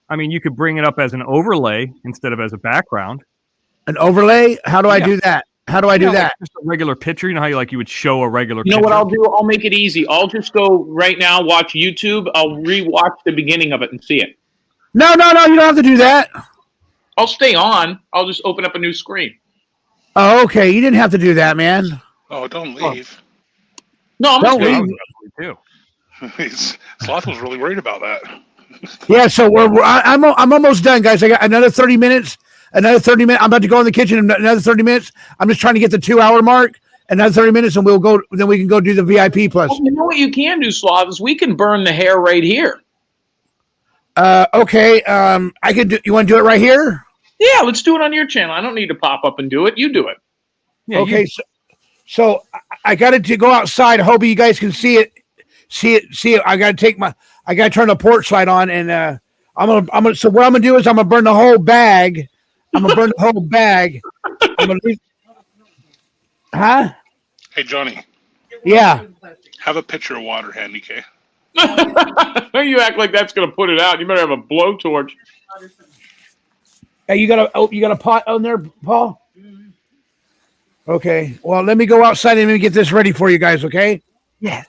I mean, you could bring it up as an overlay instead of as a background. An overlay? How do I do that? How do I do that? Like just a regular picture. You know how you would show a regular You know picture? what I'll do? I'll make it easy. I'll just go right now, watch YouTube. I'll rewatch the beginning of it and see it. No. You don't have to do that. I'll stay on. I'll just open up a new screen. Oh, okay. You didn't have to do that, man. Oh, don't leave. No, I'm Don't just leave. too. Sloth was really worried about that. Yeah, so I'm almost done, guys. I got another 30 minutes. Another 30 minutes. I'm about to go in the kitchen. Another 30 minutes. I'm just trying to get the 2 hour mark. Another 30 minutes, and we'll go. Then we can go do the VIP plus. Well, you know what you can do, Slav, is we can burn the hair right here. Okay. I could do. You want to do it right here? Yeah, let's do it on your channel. I don't need to pop up and do it. You do it. Yeah, okay. So I got to go outside. I hope you guys can see it. See it. I got to turn the porch light on, and I'm gonna. So what I'm gonna do is I'm gonna burn the whole bag. I'm gonna leave. Huh? Hey, Johnny. Yeah. Have a pitcher of water handy, Kay. You act like that's going to put it out. You better have a blowtorch. Hey, you got a pot on there, Paul? Okay. Well, let me go outside and let me get this ready for you guys. Okay. Yeah.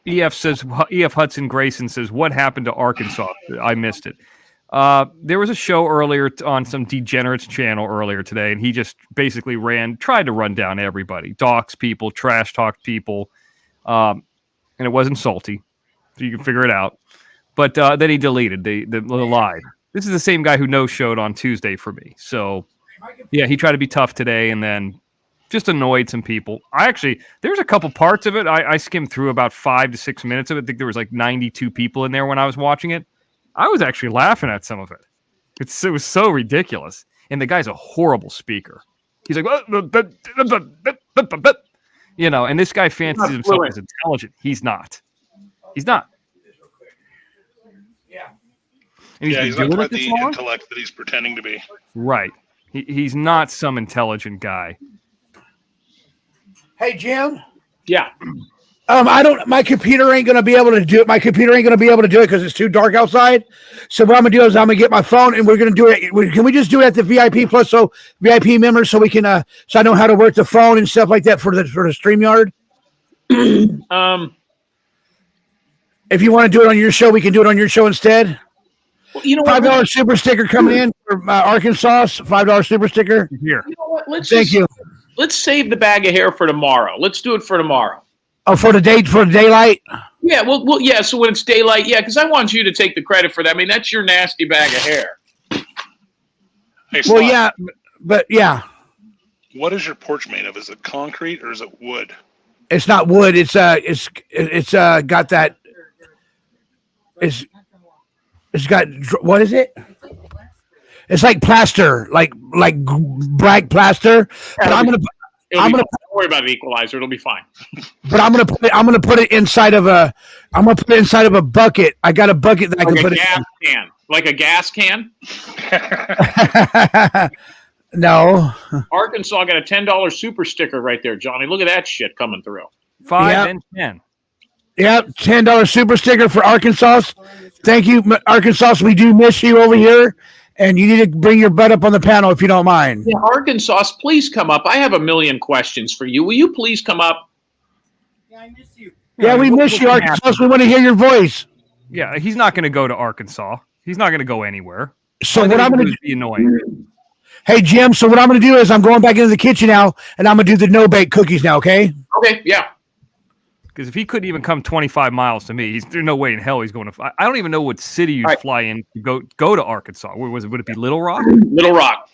EF Hudson Grayson says, what happened to Arkansas? I missed it. There was a show earlier on some degenerates channel earlier today, and he just basically tried to run down everybody, dox people, trash talk people, and it wasn't salty, so you can figure it out. But then he deleted the live. This is the same guy who no-showed on Tuesday for me. So, yeah, he tried to be tough today, and then just annoyed some people. There's a couple parts of it. I skimmed through about 5 to 6 minutes of it. I think there was like 92 people in there when I was watching it. I was actually laughing at some of it. It was so ridiculous. And the guy's a horrible speaker. He's like, and this guy fancies himself as intelligent. He's not. And He's not quite the intellect that he's pretending to be. Right. He's not some intelligent guy. Hey, Jim. Yeah. I don't. My computer ain't gonna be able to do it. My computer ain't gonna be able to do it because it's too dark outside. So what I'm gonna do is I'm gonna get my phone and we're gonna do it. Can we just do it at the VIP plus so VIP members so we can so I know how to work the phone and stuff like that for the StreamYard. If you want to do it on your show, we can do it on your show instead. Well, you know $5 super sticker coming in for Arkansas. $5 super sticker here. You know what? Thank you. Let's save the bag of hair for tomorrow. Let's do it for tomorrow. Oh, for the daylight. Yeah, well, yeah. So when it's daylight, yeah, because I want you to take the credit for that. I mean, that's your nasty bag of hair. Hey, Well, yeah, but yeah, What is your porch made of? Is it concrete or is it wood? it's not wood. It's got that. It's got what is it? It's like plaster, like black plaster. But don't worry about an equalizer. It'll be fine. But I'm gonna put it inside of a bucket. I got a bucket that I can put it in. Can. Like a gas can? No. Arkansas got a $10 super sticker right there, Johnny. Look at that shit coming through. 5 and 10. Yep, $10 super sticker for Arkansas. Thank you, Arkansas. We do miss you over here, and you need to bring your butt up on the panel if you don't mind. Yeah, Arkansas, please come up. I have a million questions for you. Will you please come up? Yeah, I miss you. Yeah, we miss you, Arkansas. We want to hear your voice. Yeah, he's not going to go to Arkansas. He's not going to go anywhere. So what I'm going to be annoying. Hey, Jim. So what I'm going to do is I'm going back into the kitchen now, and I'm going to do the no-bake cookies now. Okay? Okay. Yeah. Because if he couldn't even come 25 miles to me, there's no way in hell he's going to. I don't even know what city you'd fly in to go to Arkansas. Where was it? Would it be Little Rock? Little Rock.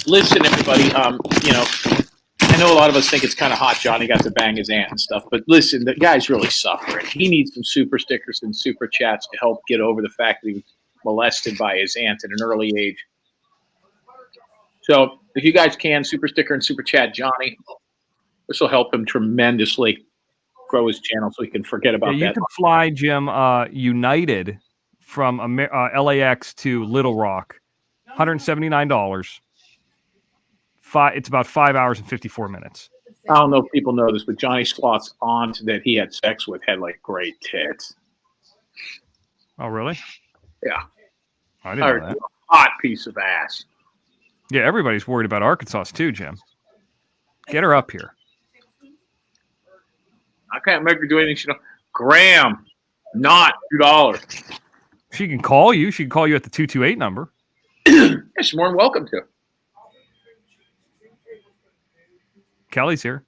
Listen, everybody. You know, I know a lot of us think it's kind of hot. Johnny got to bang his aunt and stuff, but listen, the guy's really suffering. He needs some super stickers and super chats to help get over the fact that he was molested by his aunt at an early age. So, if you guys can, super sticker and super chat Johnny. This will help him tremendously grow his channel so he can forget about that. You can fly, Jim, United from LAX to Little Rock, $179. It's about 5 hours and 54 minutes. I don't know if people know this, but Johnny Sloth's aunt that he had sex with had like great tits. Oh, really? Yeah. I didn't know that. Hot piece of ass. Yeah, everybody's worried about Arkansas too, Jim. Get her up here. I can't make her do anything. She don't. Graham, not $2. She can call you. She can call you at the 228 number. Yeah, she's more than welcome to. Kelly's here.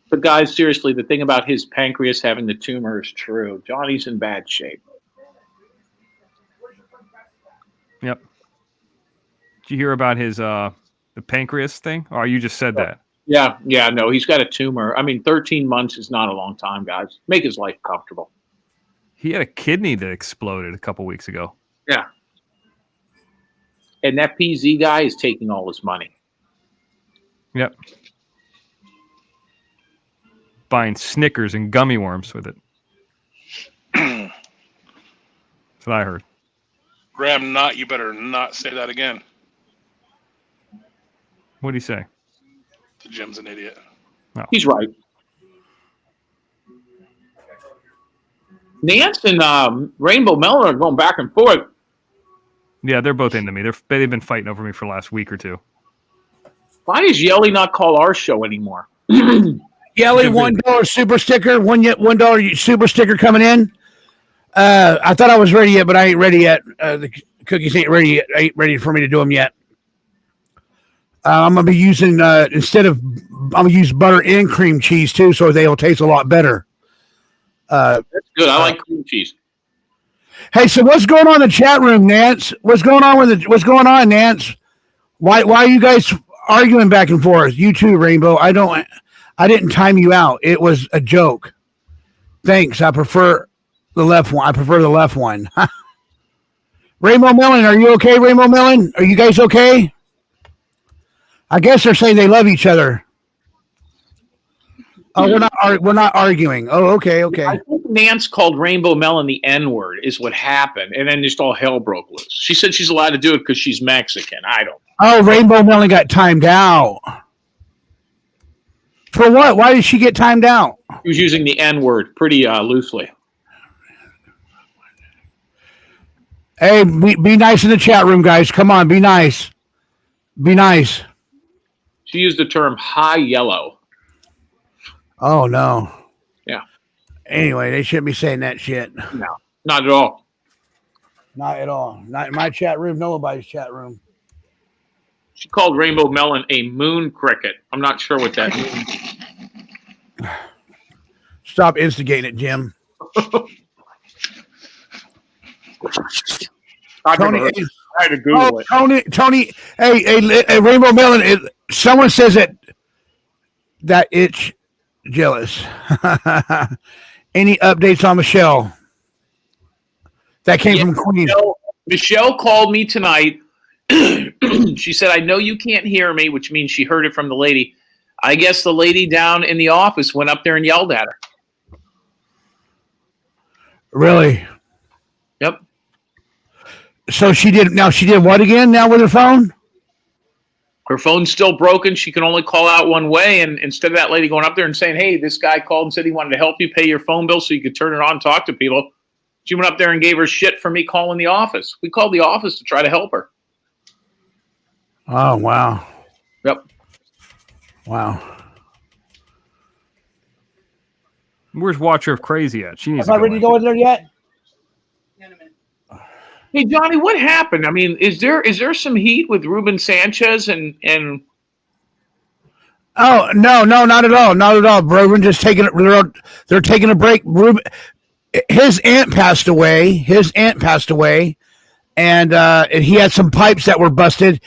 But guys, seriously, the thing about his pancreas having the tumor is true. Johnny's in bad shape. Yep. Did you hear about his the pancreas thing? Or you just said that? Yeah, no, he's got a tumor. I mean, 13 months is not a long time, guys. Make his life comfortable. He had a kidney that exploded a couple weeks ago. Yeah. And that PZ guy is taking all his money. Yep. Buying Snickers and gummy worms with it. That's what I heard. Graham, you better not say that again. What did he say? Jim's an idiot. No. He's right. Nance and Rainbow Melon are going back and forth. Yeah, they're both into me. They've been fighting over me for the last week or two. Why does Yelly not call our show anymore? Yelly, $1 super sticker, $1 super sticker coming in. I thought I was ready yet, but I ain't ready yet. The cookies ain't ready yet. Ain't ready for me to do them yet. I'm gonna be using I'm gonna use butter and cream cheese too, so they'll taste a lot better. That's good. I like cream cheese. Hey, so what's going on in the chat room, Nance? What's going on, Nance? Why are you guys arguing back and forth? You too, Rainbow. I didn't time you out. It was a joke. Thanks. I prefer the left one. Rainbow Melon, are you okay, Rainbow Melon? Are you guys okay? I guess they're saying they love each other. Oh, we're not arguing. Oh, okay. I think Nance called Rainbow Melon the N-word is what happened, and then just all hell broke loose. She said she's allowed to do it because she's Mexican. I don't. Oh, Rainbow Melon got timed out. For what? Why did she get timed out? He was using the N word pretty loosely. Hey, be nice in the chat room, guys. Come on, be nice. Be nice. She used the term high yellow. Oh no. Yeah. Anyway, they shouldn't be saying that shit. No, not at all. Not at all. Not in my chat room. Nobody's chat room. She called Rainbow Melon a moon cricket. I'm not sure what that means. Stop instigating it, Jim. Tony, I had to Google it. Tony, hey, Rainbow Melon. Someone says that it's jealous. Any updates on Michelle? That came from Queen. Michelle called me tonight. She said, I know you can't hear me, which means she heard it from the lady. I guess the lady down in the office went up there and yelled at her. Really? Yep. So she did what again now with her phone? Her phone's still broken. She can only call out one way. And instead of that lady going up there and saying, hey, this guy called and said he wanted to help you pay your phone bill so you could turn it on and talk to people, she went up there and gave her shit for me calling the office. We called the office to try to help her. Oh, wow. Yep. Wow. Where's Watcher of Crazy at? She needs. Am I ready to go in there yet? Hey, Johnny, what happened? I mean, is there some heat with Ruben Sanchez and Oh, no, not at all. Not at all. Ruben just taking it. They're taking a break. Ruben, his aunt passed away. And he had some pipes that were busted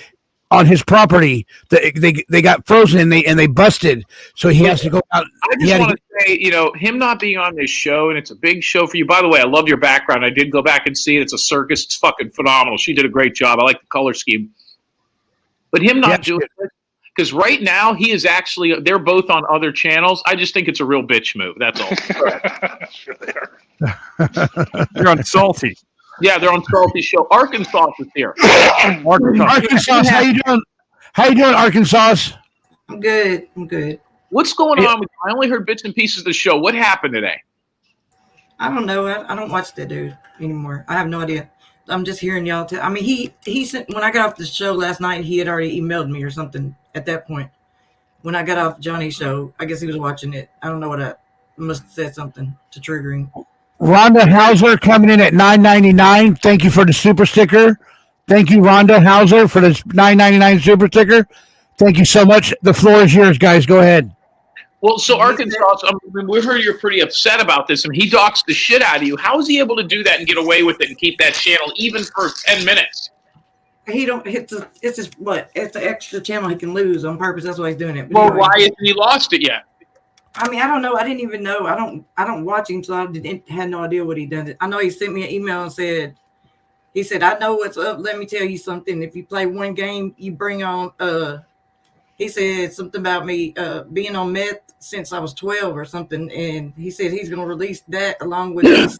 on his property. They got frozen and they busted. So he has to go out. I just want to say, him not being on this show, and it's a big show for you. By the way, I love your background. I did go back and see it. It's a circus. It's fucking phenomenal. She did a great job. I like the color scheme. But him not doing it, because right now he is actually, they're both on other channels. I just think it's a real bitch move. That's all. Sure they are. You're on Salty. Yeah, they're on Salty Show. Arkansas is here. Arkansas, how you doing? How you doing, Arkansas? I'm good. What's going on with you? I only heard bits and pieces of the show. What happened today? I don't know. I don't watch that dude anymore. I have no idea. I'm just hearing y'all tell. I mean, he sent, when I got off the show last night, he had already emailed me or something at that point. When I got off Johnny's show, I guess he was watching it. I don't know what I must have said something to trigger him. Rhonda Hauser coming in at $9.99. Thank you for the super sticker. Thank you, Rhonda Hauser, for the $9.99 super sticker. Thank you so much. The floor is yours, guys. Go ahead. Well, so Arkansas, we heard you're pretty upset about this, and he docks the shit out of you. How is he able to do that and get away with it and keep that channel even for 10 minutes? He don't. It's just what? It's an extra channel he can lose on purpose. That's why he's doing it. But Well, anyway, why hasn't he lost it yet? I mean, I don't know. I didn't even know. I don't watch him, so I had no idea what he done. I know he sent me an email and said, he said, I know what's up. Let me tell you something. If you play one game, you bring on. He said something about me being on meth since I was 12 or something, and he said he's going to release that along with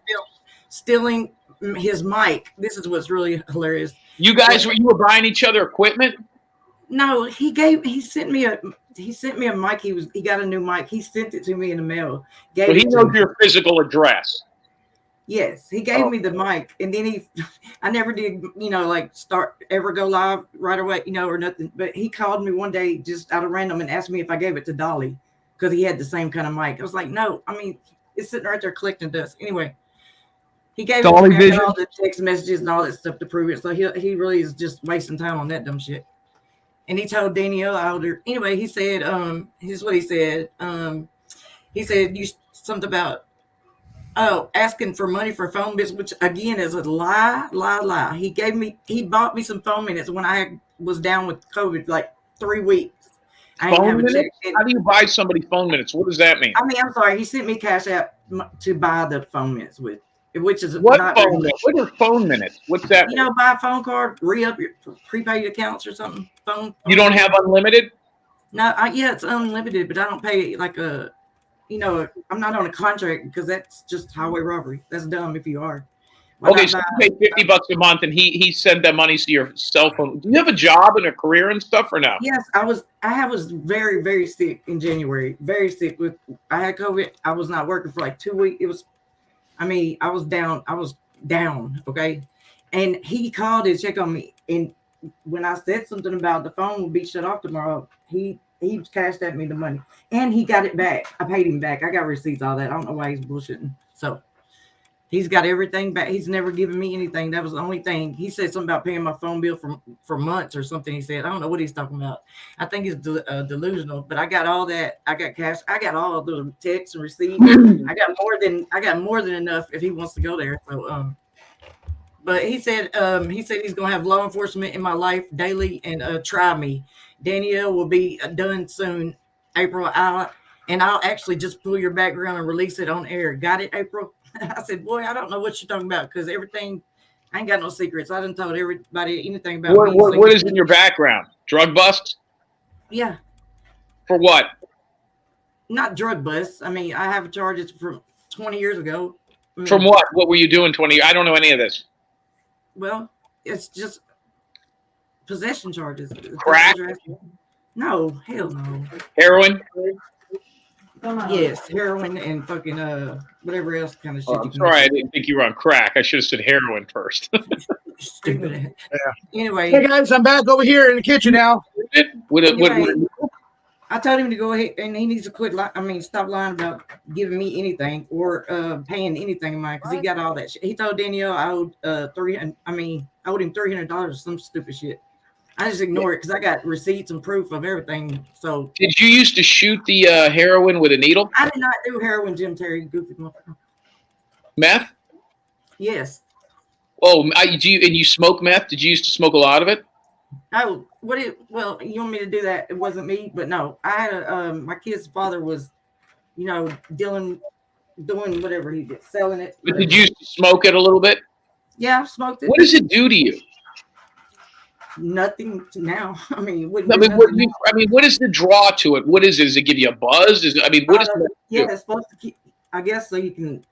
stealing his mic. This is what's really hilarious. You guys, you were buying each other equipment? No, he sent me a mic. He got a new mic. He sent it to me in the mail. So he knows your physical address. Yes, he gave me the mic, and then I never did, ever go live right away, or nothing. But he called me one day just out of random and asked me if I gave it to Dolly because he had the same kind of mic. I was like, no, I mean, it's sitting right there collecting dust. Anyway, he gave Dolly it to me. I Vision? got all the text messages and all that stuff to prove it. So he really is just wasting time on that dumb shit. And he told Danielle Alder. Anyway, he said, here's what he said. He said something about asking for money for phone bills, which again is a lie. He bought me some phone minutes when I was down with COVID, like 3 weeks. Phone minutes? How do you buy somebody phone minutes? What does that mean? I mean, I'm sorry. He sent me cash out to buy the phone minutes with, which is What phone minutes? What are phone minutes? What's that? Buy a phone card, re-up your prepaid accounts or something. Phone. You don't have unlimited? No, yeah, it's unlimited, but I don't pay like a. I'm not on a contract because that's just highway robbery. That's dumb if you are. Okay, so you pay $50 a month, and he sent that money to your cell phone. Do you have a job and a career and stuff, or no? Yes, I was very, very sick in January. Very sick I had COVID. I was not working for like 2 weeks. I was down. Okay. And he called to check on me. And when I said something about the phone will be shut off tomorrow, he cashed at me the money. And he got it back. I paid him back. I got receipts, all that. I don't know why he's bullshitting. So he's got everything back. He's never given me anything. That was the only thing. He said something about paying my phone bill for months or something. He said, I don't know what he's talking about. I think he's delusional, but I got all that. I got cash. I got all the texts and receipts. I got more than enough if he wants to go there. So, but he said he's going to have law enforcement in my life daily and try me. Danielle will be done soon, April. I'll actually just pull your background and release it on air. Got it, April? I said, boy, I don't know what you're talking about because everything, I ain't got no secrets. I done told everybody anything about me. What is in your background? Drug busts? Yeah. For what? Not drug busts. I mean, I have charges from 20 years ago. From what? What were you doing 20 years? I don't know any of this. Well, it's just possession charges. Crack? No, hell no. Heroin? Yes, heroin and fucking whatever else kind of shit. I'm sorry, I didn't think you were on crack. I should have said heroin first. Stupid. Yeah. Anyway. Hey guys, I'm back over here in the kitchen now. I told him to go ahead and he needs to quit. Stop lying about giving me anything or paying anything of mine because he got all that shit. He told Danielle I owed I owed him $300 or some stupid shit. I just ignore it because I got receipts and proof of everything. So did you used to shoot the heroin with a needle? I did not do heroin, Jim Terry, goofy motherfucker. Meth? Yes. Oh, you smoke meth? Did you used to smoke a lot of it? Oh, well, you want me to do that? It wasn't me, but no, I had my kid's father was, doing whatever he did, selling it. But did you used to smoke it a little bit? Yeah, I smoked it. What does it do to you? Nothing now. What is the draw to it? What is it? Does it give you a buzz? What is it? Yeah, it's supposed to keep, I guess, so you can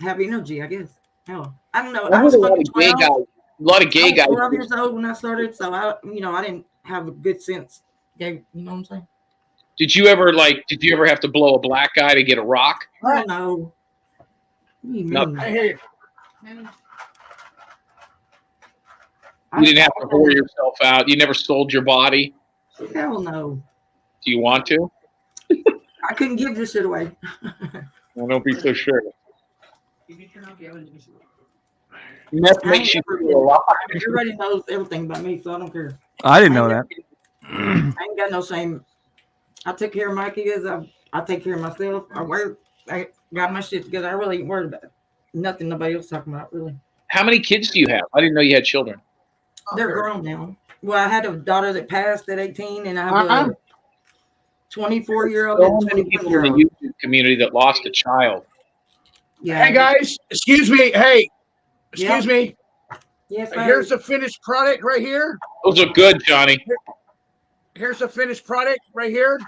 have energy, I guess. Hell, I don't know. I was fucking 12. A lot of gay guys. 12 years old when I started, so I didn't have a good sense. You know what I'm saying? Did you ever have to blow a black guy to get a rock? I don't know. Nothing. I hear you. You didn't have to whore yourself out. You never sold your body. Hell no. Do you want to? I couldn't give this shit away. Well, don't be so sure. Meth makes you feel alive. Everybody knows everything about me, so I don't care. I didn't know that. I ain't got no shame. I take care of my kids. I take care of myself. I got my shit together. I really ain't worried about nothing nobody else talking about, really. How many kids do you have? I didn't know you had children. They're grown now. Well, I had a daughter that passed at 18, and I have a 24-year-old and 21-year-old. In the YouTube community that lost a child. Yeah. Hey guys, excuse me. Hey, excuse me. Yes, sir. Here's the finished product right here. Those are good, Johnny. Here's the finished product right here,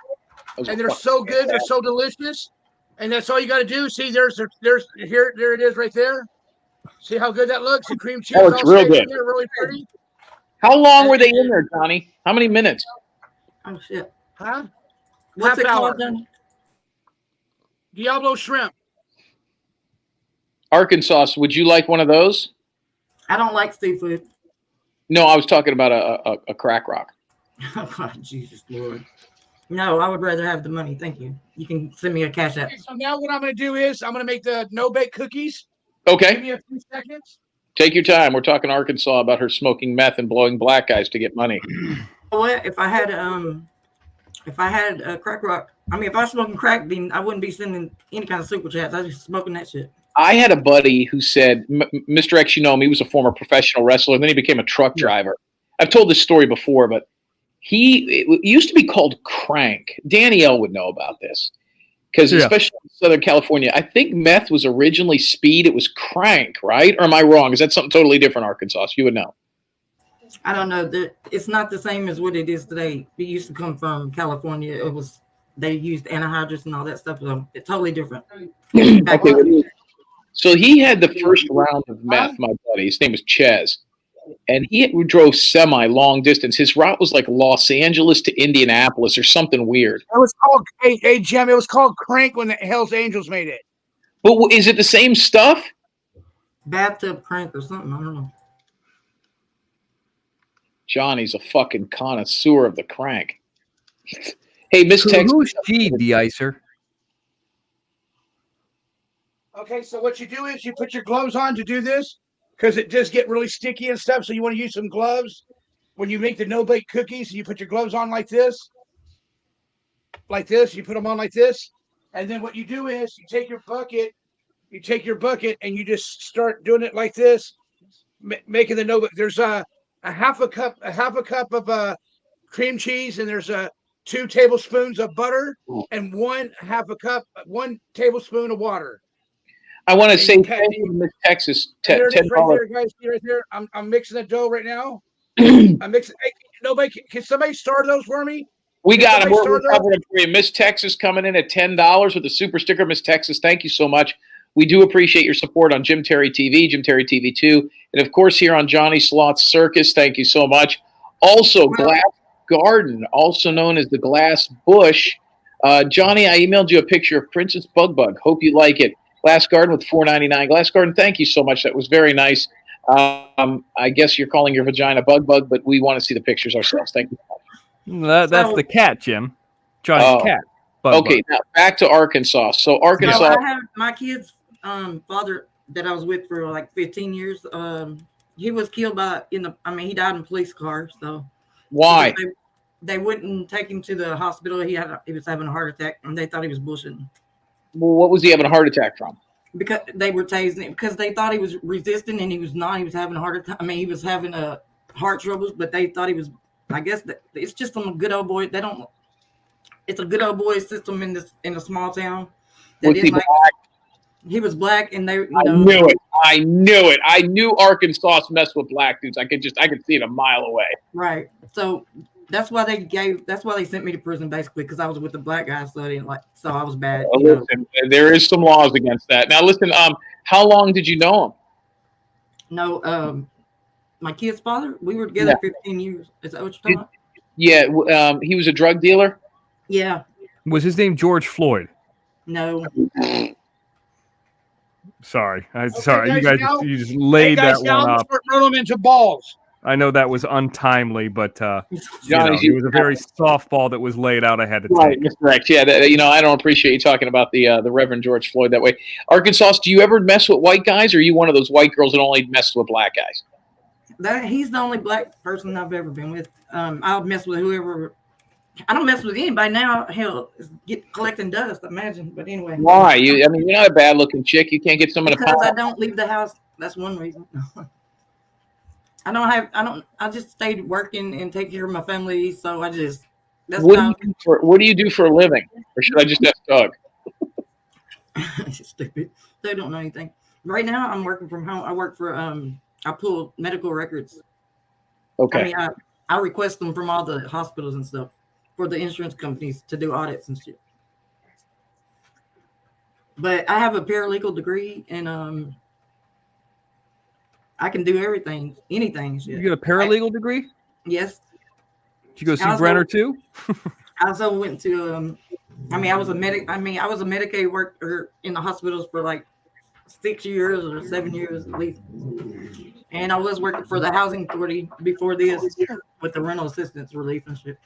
and they're so good. They're so delicious, and that's all you got to do. See, there it is right there. See how good that looks? The cream cheese. Oh, it's real good. There, really pretty. How long were they in there, Johnny? How many minutes? Oh shit. Huh? What's it Half hour. called then? Diablo shrimp. Arkansas, would you like one of those? I don't like seafood. No, I was talking about a crack rock. Oh God, Jesus Lord. No, I would rather have the money. Thank you. You can send me a cash app. Okay, so now what I'm going to do is I'm going to make the no-bake cookies. Okay. Give me a few seconds. Take your time. We're talking Arkansas about her smoking meth and blowing black guys to get money. Well, if I had a crack rock, if I was smoking crack, then I wouldn't be sending any kind of super chats. I was just smoking that shit. I had a buddy who said, Mr. X, he was a former professional wrestler, and then he became a truck driver. I've told this story before, but it used to be called crank. Danielle would know about this. Because especially in Southern California, I think meth was originally speed. It was crank, right? Or am I wrong? Is that something totally different, Arkansas? You would know. I don't know. It's not the same as what it is today. It used to come from California. They used anhydrous and all that stuff. So it's totally different. Okay. So he had the first round of meth, my buddy. His name was Ches. And he drove semi-long distance. His route was like Los Angeles to Indianapolis or something weird. It was called, hey, Jim, it was called Crank when the Hells Angels made it. But is it the same stuff? Bathtub crank or something. I don't know. Johnny's a fucking connoisseur of the crank. Hey, Miss Tex. Who's she, de-icer? Okay, so what you do is you put your gloves on to do this because it does get really sticky and stuff. So you want to use some gloves when you make the no-bake cookies. You put your gloves on like this. Like this. You put them on like this. And then what you do is you take your bucket and you just start doing it like this, making the no-bake. There's a half a cup of cream cheese, and there's 2 tablespoons of butter and 1 tablespoon of water. I want to say thank you to Miss Texas. There it is right there, guys. See right there. I'm mixing the dough right now. I'm mixing. Hey, nobody, can somebody start those for me? We got them. We're covering them for you. Miss Texas coming in at $10 with a super sticker. Miss Texas, thank you so much. We do appreciate your support on Jim Terry TV, Jim Terry TV 2, and of course here on Johnny Sloth's Circus. Thank you so much. Also, Glass Garden, also known as the Glass Bush. Johnny, I emailed you a picture of Princess Bug. Hope you like it. Glass Garden with $4.99. Glass Garden, thank you so much. That was very nice. I guess you're calling your vagina Bug, but we want to see the pictures ourselves. Thank you. That's the cat, Jim. Johnny's cat. Bug. Now back to Arkansas. So Arkansas. So I have my kid's father that I was with for like 15 years. He was killed he died in a police car. So why? They wouldn't take him to the hospital. He was having a heart attack, and they thought he was bullshitting. Well, what was he having a heart attack from? Because they were tasing him because they thought he was resisting, and he was not. He was having a heart attack. He was having heart troubles, but they thought he was. I guess it's just some good old boy. They don't. It's a good old boy system in a small town. Was he black? He was black, and they. I knew it. I knew Arkansas messed with black dudes. I could see it a mile away. Right. So that's why they sent me to prison basically because I was with the black guys, so I was bad. Listen, there is some laws against that. Now listen, how long did you know him? No, my kid's father, we were together 15 years. Is that what you're talking about? Yeah, he was a drug dealer. Yeah. Was his name George Floyd? No. Sorry, Okay, you guys, now, you just laid that one up. Roll them into balls. I know that was untimely, but Johnny, it was a very softball that was laid out. I had to right, take. Correct. Yeah, I don't appreciate you talking about the Reverend George Floyd that way. Arkansas, do you ever mess with white guys, or are you one of those white girls that only mess with black guys? He's the only black person I've ever been with. I'll mess with whoever. I don't mess with anybody now. Hell, collecting dust. Imagine, but anyway. Why? You're not a bad-looking chick. You can't get someone to. Because I don't leave the house. That's one reason. I just stayed working and take care of my family. So I just. What do you do for a living? Or should I just ask Doug? Stupid. They don't know anything. Right now, I'm working from home. I work for. I pull medical records. Okay. I request them from all the hospitals and stuff for the insurance companies to do audits and shit. But I have a paralegal degree, and I can do everything, anything. Shit. You get a paralegal degree? Yes. Did you go see Brenner too? I also went to. I was a Medicaid worker in the hospitals for like 6 years or 7 years at least. And I was working for the housing authority before this with the rental assistance relief and shit.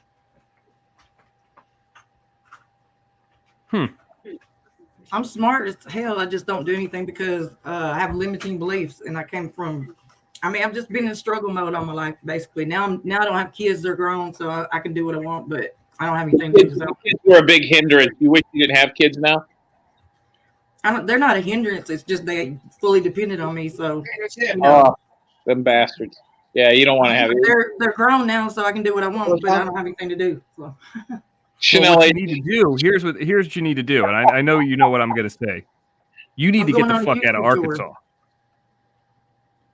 I'm smart as hell. I just don't do anything because I have limiting beliefs, and I came from. I've just been in struggle mode all my life, basically. Now I don't have kids; they're grown, so I can do what I want. But I don't have anything to do. So. Kids were a big hindrance. You wish you didn't have kids now. They're not a hindrance. It's just they fully depended on me. So. Oh, them bastards. Yeah, you don't want to have it. They're grown now, so I can do what I want, but I don't have anything to do. So. Chanel, what you need to do. Here's what you need to do, and I know you know what I'm going to say. You need to get the fuck out of Arkansas,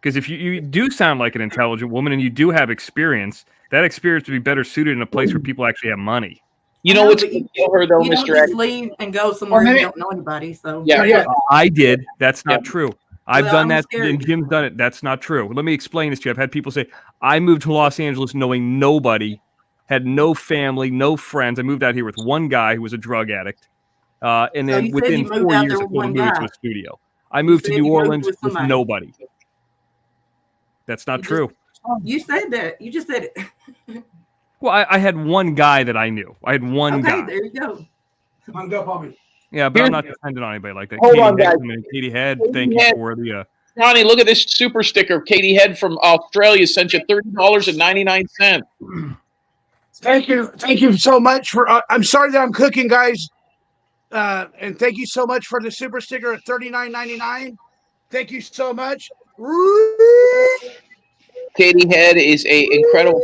because if you do sound like an intelligent woman and you do have experience, that experience would be better suited in a place where people actually have money. You know what's going to kill her though, You don't Mr. just X? leave and go somewhere you don't know anybody. So Yeah. I did. That's not true. I've Well, done I'm that, scared. and Jim's done it. That's not true. Let me explain this to you. I've had people say, I moved to Los Angeles knowing nobody, had no family, no friends. I moved out here with one guy who was a drug addict. And So then you said within you moved 4 out years, there I with pulled a one move to guy. a studio. I moved to said New you moved Orleans with with somebody. nobody. That's not true. You said that. You just said it. Well, I had one guy that I knew. I had one Okay, guy. there you go. I'm go, Bobby. Yeah, but I'm not dependent on anybody like that. Hold Katie on, Head, guys. Katie Head, Katie thank you Head. for the. Johnny, look at this super sticker. Katie Head from Australia sent you $30.99. Thank you so much for. I'm sorry that I'm cooking, guys. And thank you so much for the super sticker at $39.99. Thank you so much. Katie Head is a incredible.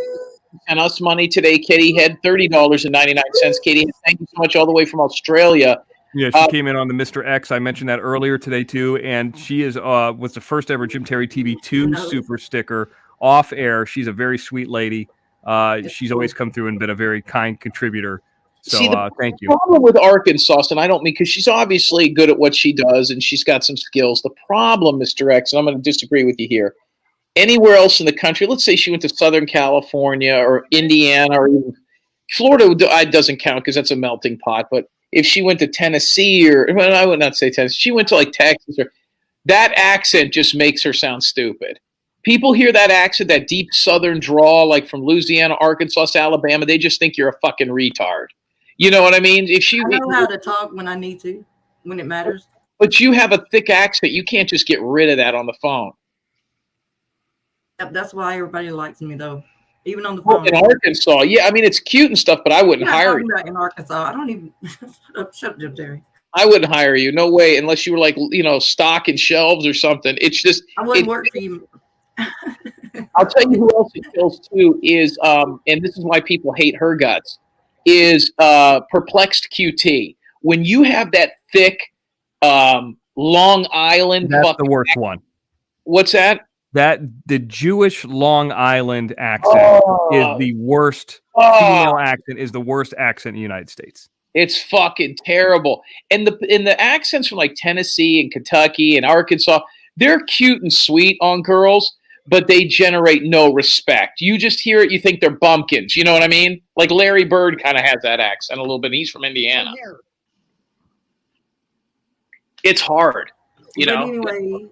Sent us money today. Katie Head, $30.99. Katie Head, thank you so much, all the way from Australia. Yeah, she came in on the Mr. X. I mentioned that earlier today too, and she is was the first ever Jim Terry TV 2 super sticker off air. She's a very sweet lady. She's always come through and been a very kind contributor. So See, the thank you. problem with Arkansas, and I don't mean because she's obviously good at what she does and she's got some skills. The problem, Mr. X, and I'm going to disagree with you here. Anywhere else in the country, let's say she went to Southern California or Indiana or even Florida doesn't count because that's a melting pot. But if she went to Tennessee well, I would not say Tennessee. She went to like Texas that accent just makes her sound stupid. People hear that accent, that deep Southern drawl, like from Louisiana, Arkansas, Alabama. They just think you're a fucking retard. You know what I mean? I know how to talk when I need to, when it matters. But you have a thick accent. You can't just get rid of that on the phone. That's why everybody likes me, though. Even on the Well, phone. in Arkansas, yeah, I mean, it's cute and stuff, but I wouldn't hire you. In Arkansas, I don't even shut up, Jim Terry. I wouldn't hire you. No way, unless you were like, stocking shelves or something. It's just I wouldn't work for you. I'll tell you who else it kills too is, and this is why people hate her guts, is Perplexed QT. When you have that thick Long Island, that's the worst one. What's that? That the Jewish Long Island accent is the worst. Female accent is the worst accent in the United States. It's fucking terrible. And the accents from like Tennessee and Kentucky and Arkansas, they're cute and sweet on girls, but they generate no respect. You just hear it, you think they're bumpkins. You know what I mean? Like Larry Bird kind of has that accent a little bit. He's from Indiana. It's hard, But anyway,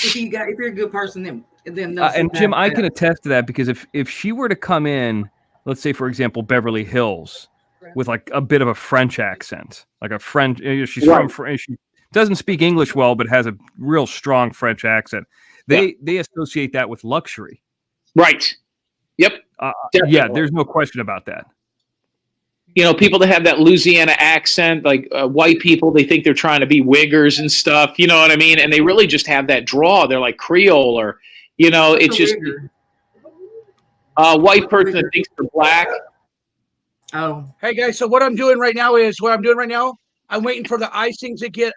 if you're a good person, then and Jim, I can attest to that because if she were to come in, let's say for example Beverly Hills, with like a bit of a French accent, like a French, she's from she doesn't speak English well, but has a real strong French accent. They associate that with luxury, right? Yep. Yeah, there's no question about that. People that have that Louisiana accent, like white people, they think they're trying to be wiggers and stuff. You know what I mean? And they really just have that draw. They're like Creole or, it's just a white person that thinks they're black. Oh. Hey guys, so what I'm doing right now, I'm waiting for the icing to get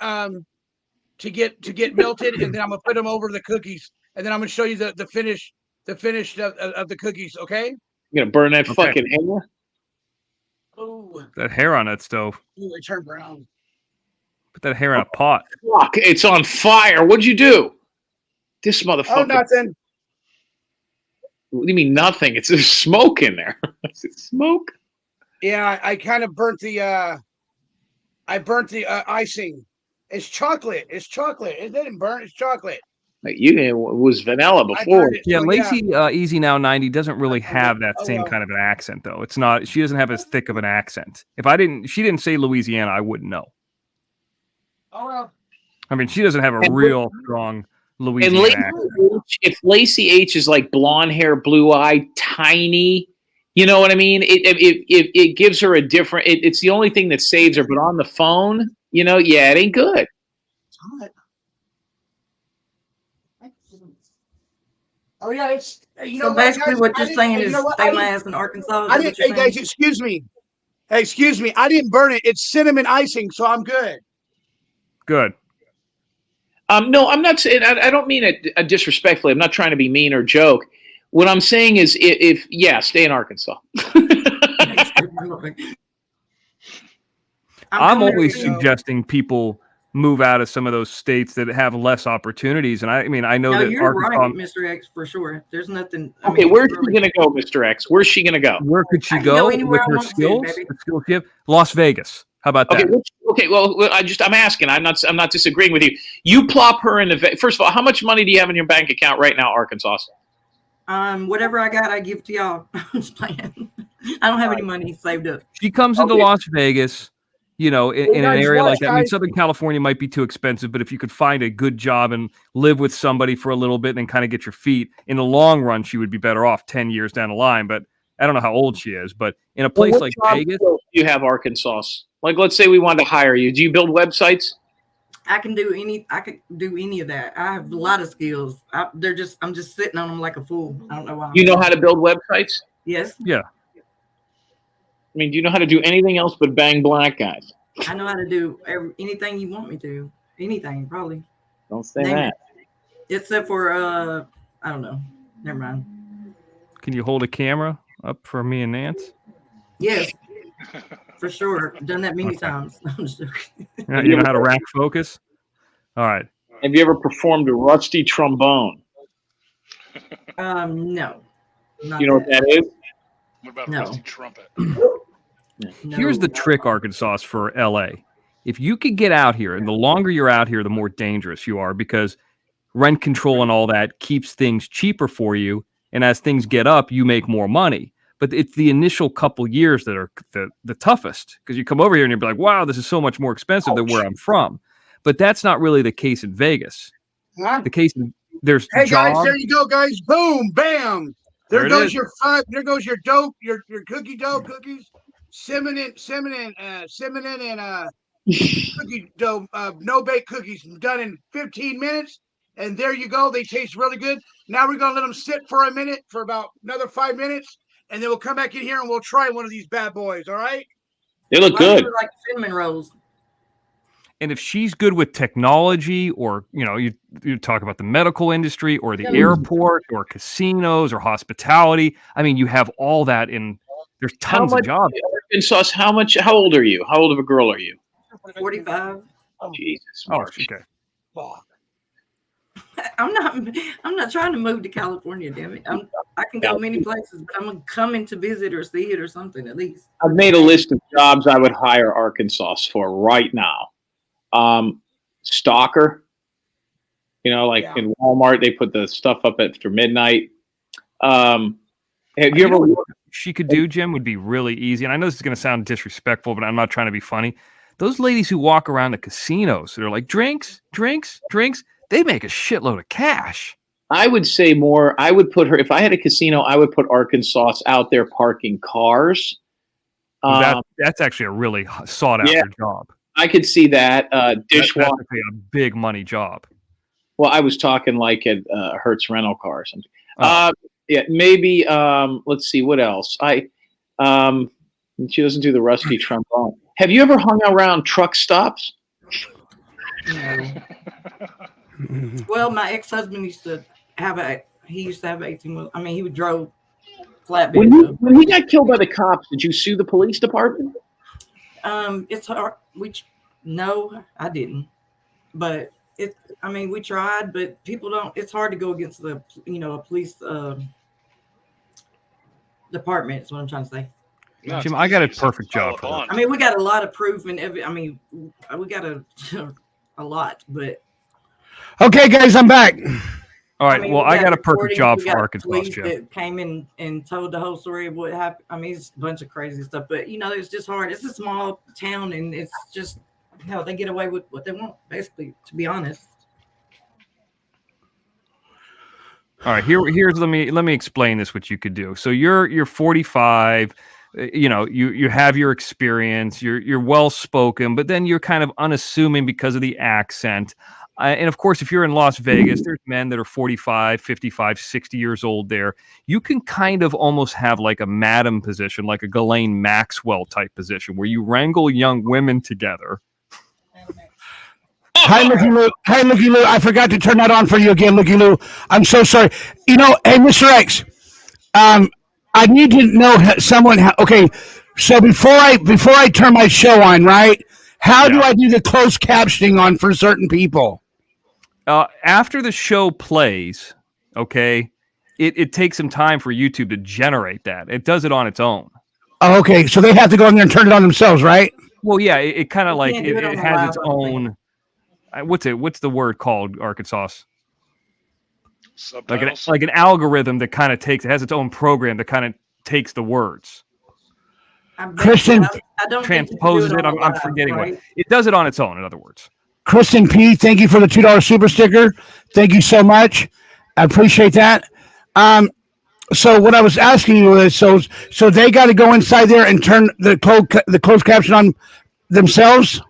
melted, and then I'm gonna put them over the cookies, and then I'm gonna show you the finish of the cookies. Okay? You're gonna burn that fucking hair. Oh, that hair on that stove. Ooh, it turned brown. Put that hair in a pot. Fuck! It's on fire. What'd you do? This motherfucker. Oh, nothing. What do you mean nothing? There's smoke in there. Is it smoke? Yeah, I kind of burnt the icing. It's chocolate. It didn't burn. It's chocolate. It was vanilla before. Yeah, Lacey Easy Now 90 doesn't really have that same kind of an accent, though. It's not. She doesn't have as thick of an accent. She didn't say Louisiana, I wouldn't know. Oh well. I mean, she doesn't have a real strong Louisiana accent. If Lacey H is like blonde hair, blue eye, tiny, you know what I mean? It gives her a different. It's the only thing that saves her. But on the phone, it ain't good. It's hot. Oh yeah, it's so basically what you're saying is stay my ass in Arkansas. Hey guys, excuse me. I didn't burn it. It's cinnamon icing, so I'm good. Good. No, I'm not saying. I don't mean it disrespectfully. I'm not trying to be mean or joke. What I'm saying is, stay in Arkansas. I'm coming always to you. suggesting people move out of some of those states that have less opportunities. And I mean, I know No, that you're Arkansas. right, Mr. X, for sure. There's nothing. Okay, where's she going to go, Mr. X? Where's she going to go? Where could she I can go go anywhere with I her want to, skills? baby. The skills she have? Las Vegas. How about that? Okay. Well, I'm asking. I'm not disagreeing with you. You plop her in the. First of all, how much money do you have in your bank account right now, Arkansas? Whatever I got, I give to y'all. I'm just playing. I don't have any money saved up. She comes into Las Vegas, you know, in an area like that. I mean, Southern California might be too expensive, but if you could find a good job and live with somebody for a little bit and then kind of get your feet, in the long run, she would be better off 10 years down the line. But I don't know how old she is, but in a place like Vegas. You have Arkansas. Like, let's say we wanted to hire you. Do you build websites? I can do any of that. I have a lot of skills. I'm just sitting on them like a fool. I don't know why. You know how to build websites? Yes. Yeah. I mean, do you know how to do anything else but bang black guys? I know how to do anything you want me to. Anything, probably. Don't say that. Except for I don't know. Never mind. Can you hold a camera up for me and Nance? Yes, for sure. Done that many times. I'm just joking. You know how to rack focus? All right. Have you ever performed a rusty trombone? No. You know what that is? What about rusty trumpet? Here's the trick, Arkansas, for LA. If you could get out here, and the longer you're out here, the more dangerous you are, because rent control and all that keeps things cheaper for you. And as things get up, you make more money. But it's the initial couple years that are the toughest, because you come over here and you'll be like, wow, this is so much more expensive than where I'm from. But that's not really the case in Vegas. The case there's Hey jobs. guys, there you go, guys. Boom, bam. There goes your dope, your cookie dough cookies. Cinnamon and cookie dough, no bake cookies done in 15 minutes. And there you go. They taste really good. Now we're gonna let them sit for a minute, for about another 5 minutes, and then we'll come back in here and we'll try one of these bad boys. All right? They look good. Like cinnamon rolls. And if she's good with technology, or you talk about the medical industry or the airport or casinos or hospitality, I mean, you have all that in. There's tons of jobs. Arkansas, how old are you? How old of a girl are you? 45. Oh, Jesus. Oh, okay. I'm not trying to move to California, damn it. I can go many places, but I'm coming to visit or see it or something at least. I've made a list of jobs I would hire Arkansas for right now. Stalker, like in Walmart, they put the stuff up after midnight. Have you ever? What she could do, Jim, would be really easy. And I know this is going to sound disrespectful, but I'm not trying to be funny. Those ladies who walk around the casinos, they're like drinks. They make a shitload of cash. I would say more. I would put her, if I had a casino, I would put Arkansas out there parking cars. That's actually a really sought after job. I could see that. Dishwasher. That's a big money job. Well, I was talking like at Hertz Rental Car or something. Maybe. Let's see what else. She doesn't do the rusty trombone. Have you ever hung around truck stops? No. Well, my ex-husband used to have 18 wheels. I mean, he would drove flatbed. When he got killed by the cops, did you sue the police department? It's hard. No, I didn't. But we tried, but people don't. It's hard to go against the a police department. Is what I'm trying to say. No, Jim, I got a perfect job for that. I mean, we got a lot of proof and we got a lot, but. Okay, guys, I'm back. All right. Well, I got a perfect job for Arkansas. That came in and told the whole story of what happened. I mean, it's a bunch of crazy stuff, but it's just hard. It's a small town, and it's just they get away with what they want, basically. To be honest. All right. Here's let me explain this. What you could do. So you're 45. You have your experience. You're well spoken, but then you're kind of unassuming because of the accent. And of course, if you're in Las Vegas, there's men that are 45, 55, 60 years old there. You can kind of almost have like a madam position, like a Ghislaine Maxwell type position, where you wrangle young women together. Hi, Looky Lou. I forgot to turn that on for you again, Looky Lou. I'm so sorry. Hey, Mr. X, I need to know someone. Okay, so before I turn my show on, right? How do I do the closed captioning on for certain people? After the show plays, okay, it takes some time for YouTube to generate that. It does it on its own. Oh, okay, so they have to go in there and turn it on themselves, right? Well, yeah, it kind of like can't do it it on has the its live own. What's the word called, Arkansas? Subtitles. Like an algorithm that kind of takes. It has its own program that kind of takes the words, Kristen I don't transposes think you it. can do on the I'm live, forgetting right? what it does it on its own. In other words. Kristen P, thank you for the $2 super sticker. Thank you so much. I appreciate that. So what I was asking you is, so they got to go inside there and turn the closed caption on themselves.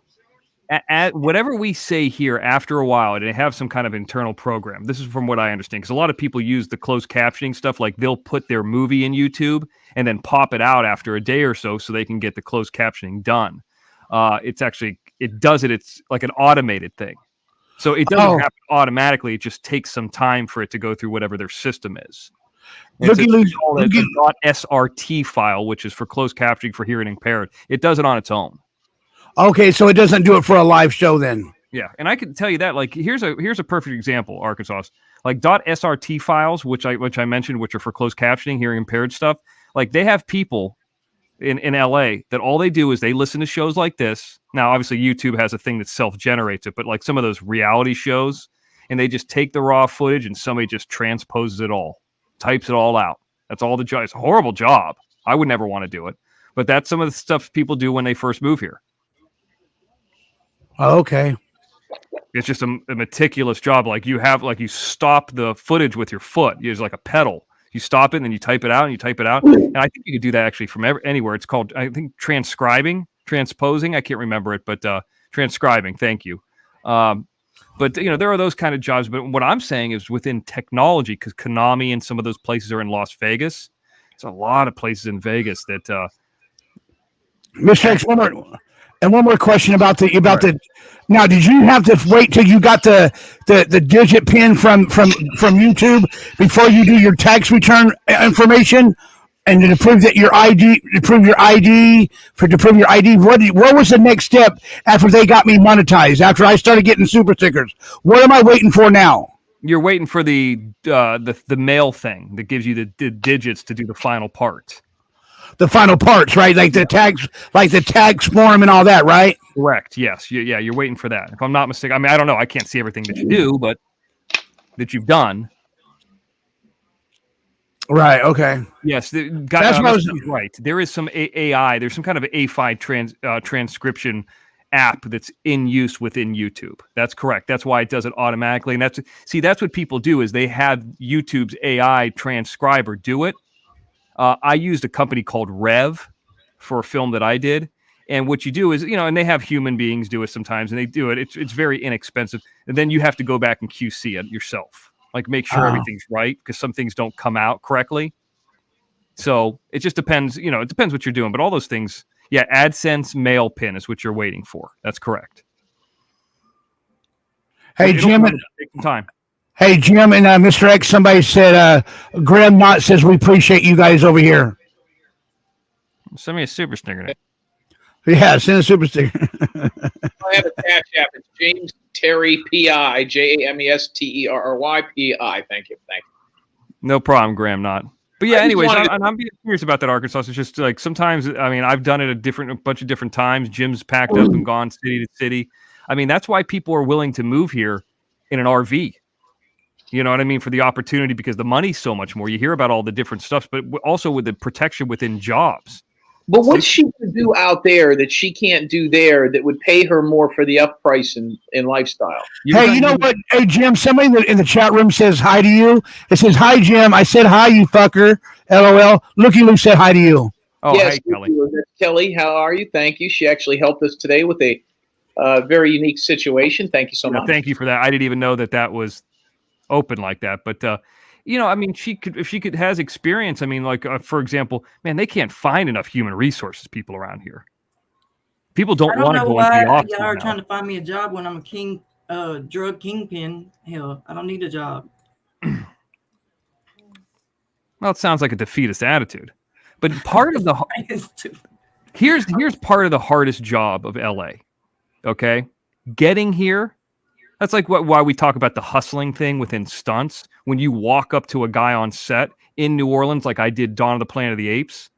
At whatever we say here, after a while, they have some kind of internal program. This is from what I understand, because a lot of people use the closed captioning stuff. Like they'll put their movie in YouTube and then pop it out after a day or so they can get the closed captioning done. It does it. It's like an automated thing. So it doesn't happen automatically. It just takes some time for it to go through whatever their system is. It's called a .srt file, which is for closed captioning for hearing impaired. It does it on its own. Okay, so it doesn't do it for a live show then. Yeah, and I can tell you that. Like, here's a perfect example, Arkansas. Like .srt files, which I mentioned, which are for closed captioning, hearing impaired stuff. Like they have people in LA that all they do is they listen to shows like this. Now, obviously, YouTube has a thing that self-generates it, but like some of those reality shows, and they just take the raw footage and somebody just transposes it all, types it all out. That's all the job. It's a horrible job. I would never want to do it, but that's some of the stuff people do when they first move here. Okay. It's just a meticulous job. Like you stop the footage with your foot. It's like a pedal. You stop it and then you type it out and you type it out. And I think you could do that actually from anywhere. It's called, I think, transposing. I can't remember it, but transcribing. Thank you. But there are those kind of jobs. But what I'm saying is within technology, because Konami and some of those places are in Las Vegas. There's a lot of places in Vegas that. Mr. X, one more question about the. Now, did you have to wait till you got the digit pin from YouTube before you do your tax return information, and to prove that your ID, to prove your ID? What was the next step after they got me monetized? After I started getting super stickers, what am I waiting for now? You're waiting for the mail thing that gives you the digits to do the final part. The final parts, right? Like the tax form and all that, right? Correct. Yes. You're waiting for that. If I'm not mistaken, I mean, I don't know. I can't see everything that you do, but that you've done. Right. Okay. Yes. That's what I was right. There is some AI. There's some kind of A5 transcription app that's in use within YouTube. That's correct. That's why it does it automatically. And that's what people do is they have YouTube's AI transcriber do it. I used a company called Rev for a film that I did. And what you do is, and they have human beings do it sometimes, and they do it. It's very inexpensive. And then you have to go back and QC it yourself. Like make sure everything's right, because some things don't come out correctly. So it just depends, it depends what you're doing. But all those things, yeah, AdSense mail pin is what you're waiting for. That's correct. Hey, Jim. Take some time. Hey, Jim and Mr. X, somebody said, Graham Knott says, we appreciate you guys over here. Send me a super sticker. Yeah, send a super sticker. I have a cash app. It's James Terry P.I. JAMESTERRY P.I. Thank you. No problem, Graham Knott. But yeah, anyways, I'm being curious about that, Arkansas. It's just like sometimes, I mean, I've done it a bunch of different times. Jim's packed up and gone city to city. I mean, that's why people are willing to move here in an RV. You know what I mean? For the opportunity, because the money's so much more. You hear about all the different stuff, but also with the protection within jobs. But what she could do out there that she can't do there that would pay her more for the up price in lifestyle? Hey, you know what? Hey, Jim, somebody in the chat room says hi to you. It says, hi, Jim. I said hi, you fucker. LOL. Looky Lou said hi to you. Oh, yes, hi, Kelly. Kelly, how are you? Thank you. She actually helped us today with a very unique situation. Thank you so much. Thank you for that. I didn't even know that was open like that. But, I mean, if she has experience, I mean, like, for example, man, they can't find enough human resources people around here. People don't want to go into the office. Y'all are trying to find me a job when I'm a drug kingpin. Hell, I don't need a job. Well, it sounds like a defeatist attitude. But part of the here's part of the hardest job of LA. Okay. Getting here, that's like why we talk about the hustling thing within stunts. When you walk up to a guy on set in New Orleans, like I did Dawn of the Planet of the Apes,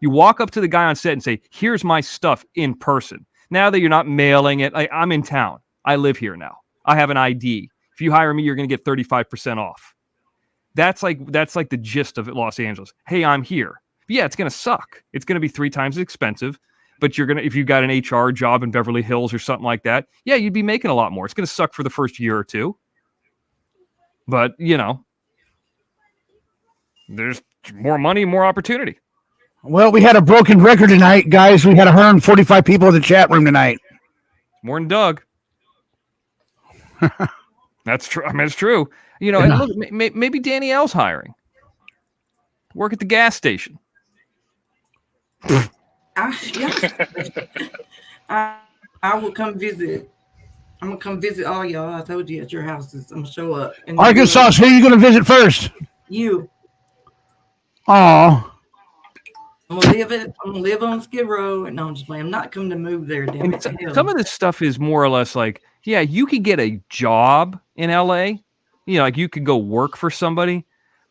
you walk up to the guy on set and say, here's my stuff in person. Now that you're not mailing it, like, I'm in town. I live here now. I have an ID. If you hire me, you're going to get 35% off. That's like the gist of Los Angeles. Hey, I'm here. But yeah, it's going to suck. It's going to be 3 times as expensive. But if you got an HR job in Beverly Hills or something like that, yeah, you'd be making a lot more. It's going to suck for the first year or two. But, there's more money, more opportunity. Well, we had a broken record tonight, guys. We had 145 people in the chat room tonight. More than Doug. That's true. I mean, it's true. And look, maybe Danielle's hiring. Work at the gas station. I will come visit. I'm gonna come visit all y'all. I told you at your houses. I'm gonna show up. Arkansas, who are you gonna visit first? You. Oh. I'm gonna live on Skid Row, and no, I'm just playing. I'm not coming to move there. Damn it. Some of this stuff is more or less like, yeah, you could get a job in LA. Like you could go work for somebody.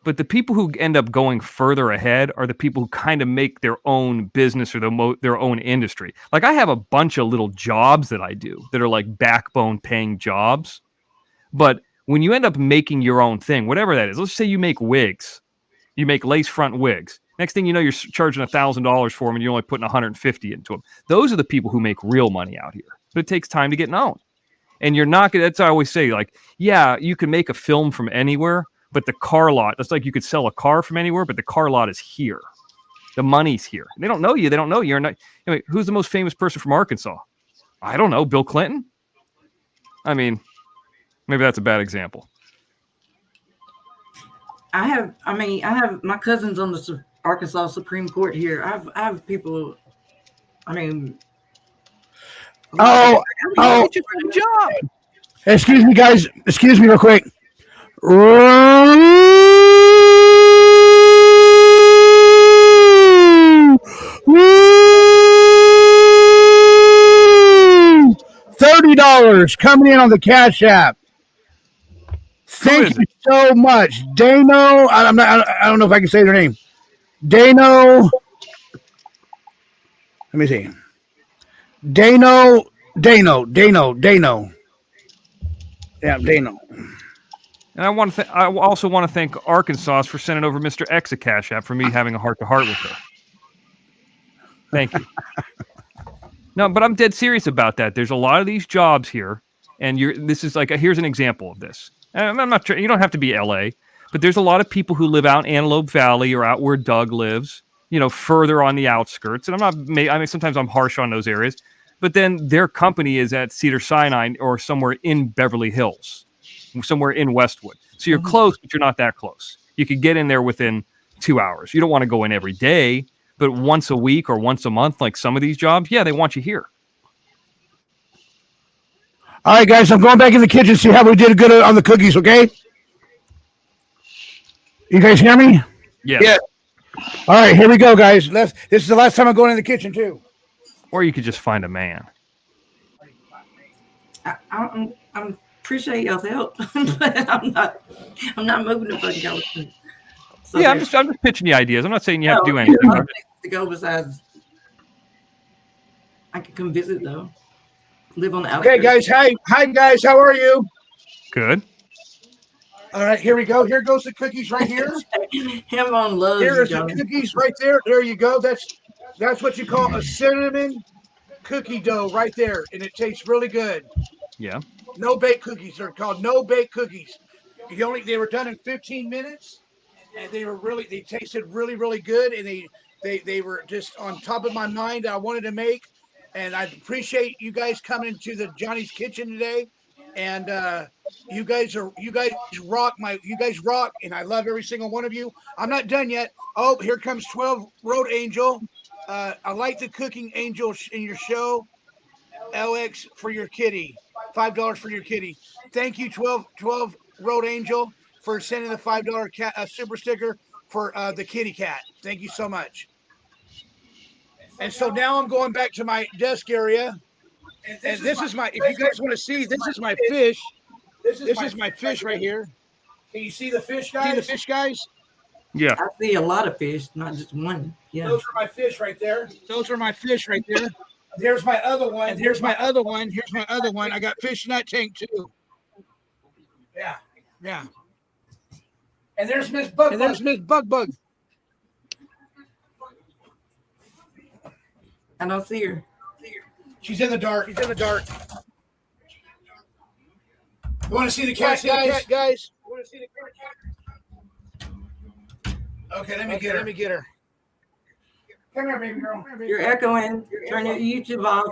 But the people who end up going further ahead are the people who kind of make their own business or their own industry. Like I have a bunch of little jobs that I do that are like backbone paying jobs. But when you end up making your own thing, whatever that is, let's say you make wigs, you make lace front wigs. Next thing you know, you're charging $1,000 for them and you're only putting $150 into them. Those are the people who make real money out here. But it takes time to get known. And you're not going to, that's what I always say, like, yeah, you can make a film from anywhere. But the car lot, that's like you could sell a car from anywhere, but the car lot is here. The money's here. They don't know you. They don't know you. You're not, who's the most famous person from Arkansas? I don't know. Bill Clinton? I mean, maybe that's a bad example. I have my cousins on the Arkansas Supreme Court here. I have people, Oh, get you a job. Excuse me, guys. Excuse me real quick. $30 coming in on the Cash App. Thank you so much, Dano. I don't know if I can say their name. Dano. Let me see. Dano. Yeah, Dano. And I also want to thank Arkansas for sending over Mr. X a Cash App for me having a heart-to-heart with her. Thank you. No, but I'm dead serious about that. There's a lot of these jobs here, and this is like here's an example of this. And I'm not sure you don't have to be LA, but there's a lot of people who live out in Antelope Valley or out where Doug lives, further on the outskirts. And sometimes I'm harsh on those areas, but then their company is at Cedars-Sinai or somewhere in Beverly Hills. Somewhere in Westwood. So you're close, but you're not that close. You could get in there within 2 hours. You don't want to go in every day, but once a week or once a month, like some of these jobs, yeah, they want you here. All right, guys, I'm going back in the kitchen to see how we did good on the cookies, okay? You guys hear me? Yeah. All right, here we go, guys. This is the last time I'm going in the kitchen, too. Or you could just find a man. I'm appreciate y'all's help, but I'm not moving to fucking California. So yeah, I'm just pitching you ideas. I'm not saying you have to do anything. To go besides, I could come visit though. Live on the outskirts. Okay, guys. Hi, guys. How are you? Good. All right, here we go. Here goes the cookies right here. Him on love. Here's the cookies right there. There you go. That's what you call a cinnamon cookie dough right there, and it tastes really good. Yeah. No bake cookies. They're called no bake cookies. They were done in 15 minutes, and they tasted really, really good, and they were just on top of my mind. I wanted to make, and I appreciate you guys coming to the Johnny's Kitchen today, and you guys rock, and I love every single one of you. I'm not done yet. Oh, here comes 12 Road Angel. I like the cooking angel in your show. LX for your kitty. $5 for your kitty. Thank you, 12 Road Angel, for sending the $5 super sticker for the kitty cat. Thank you so much. And so now I'm going back to my desk area, And this is my, if you guys want to see, this is my fish. This is my fish right here. Can you see the fish, guys? See the fish, guys? Yeah. I see a lot of fish, not just one. Yeah. Those are my fish right there. Those are my fish right there. Here's my other one. And here's my other one. Here's my other one. I got fish in that tank too. Yeah. Yeah. And there's Miss Bug. And there's Miss Bug. I don't see her. She's in the dark. She's in the dark. You want to see the cat, guys? You want to see the cat? Okay, let me get her. Let me get her. Come here, baby girl. You're echoing. Turn your YouTube off.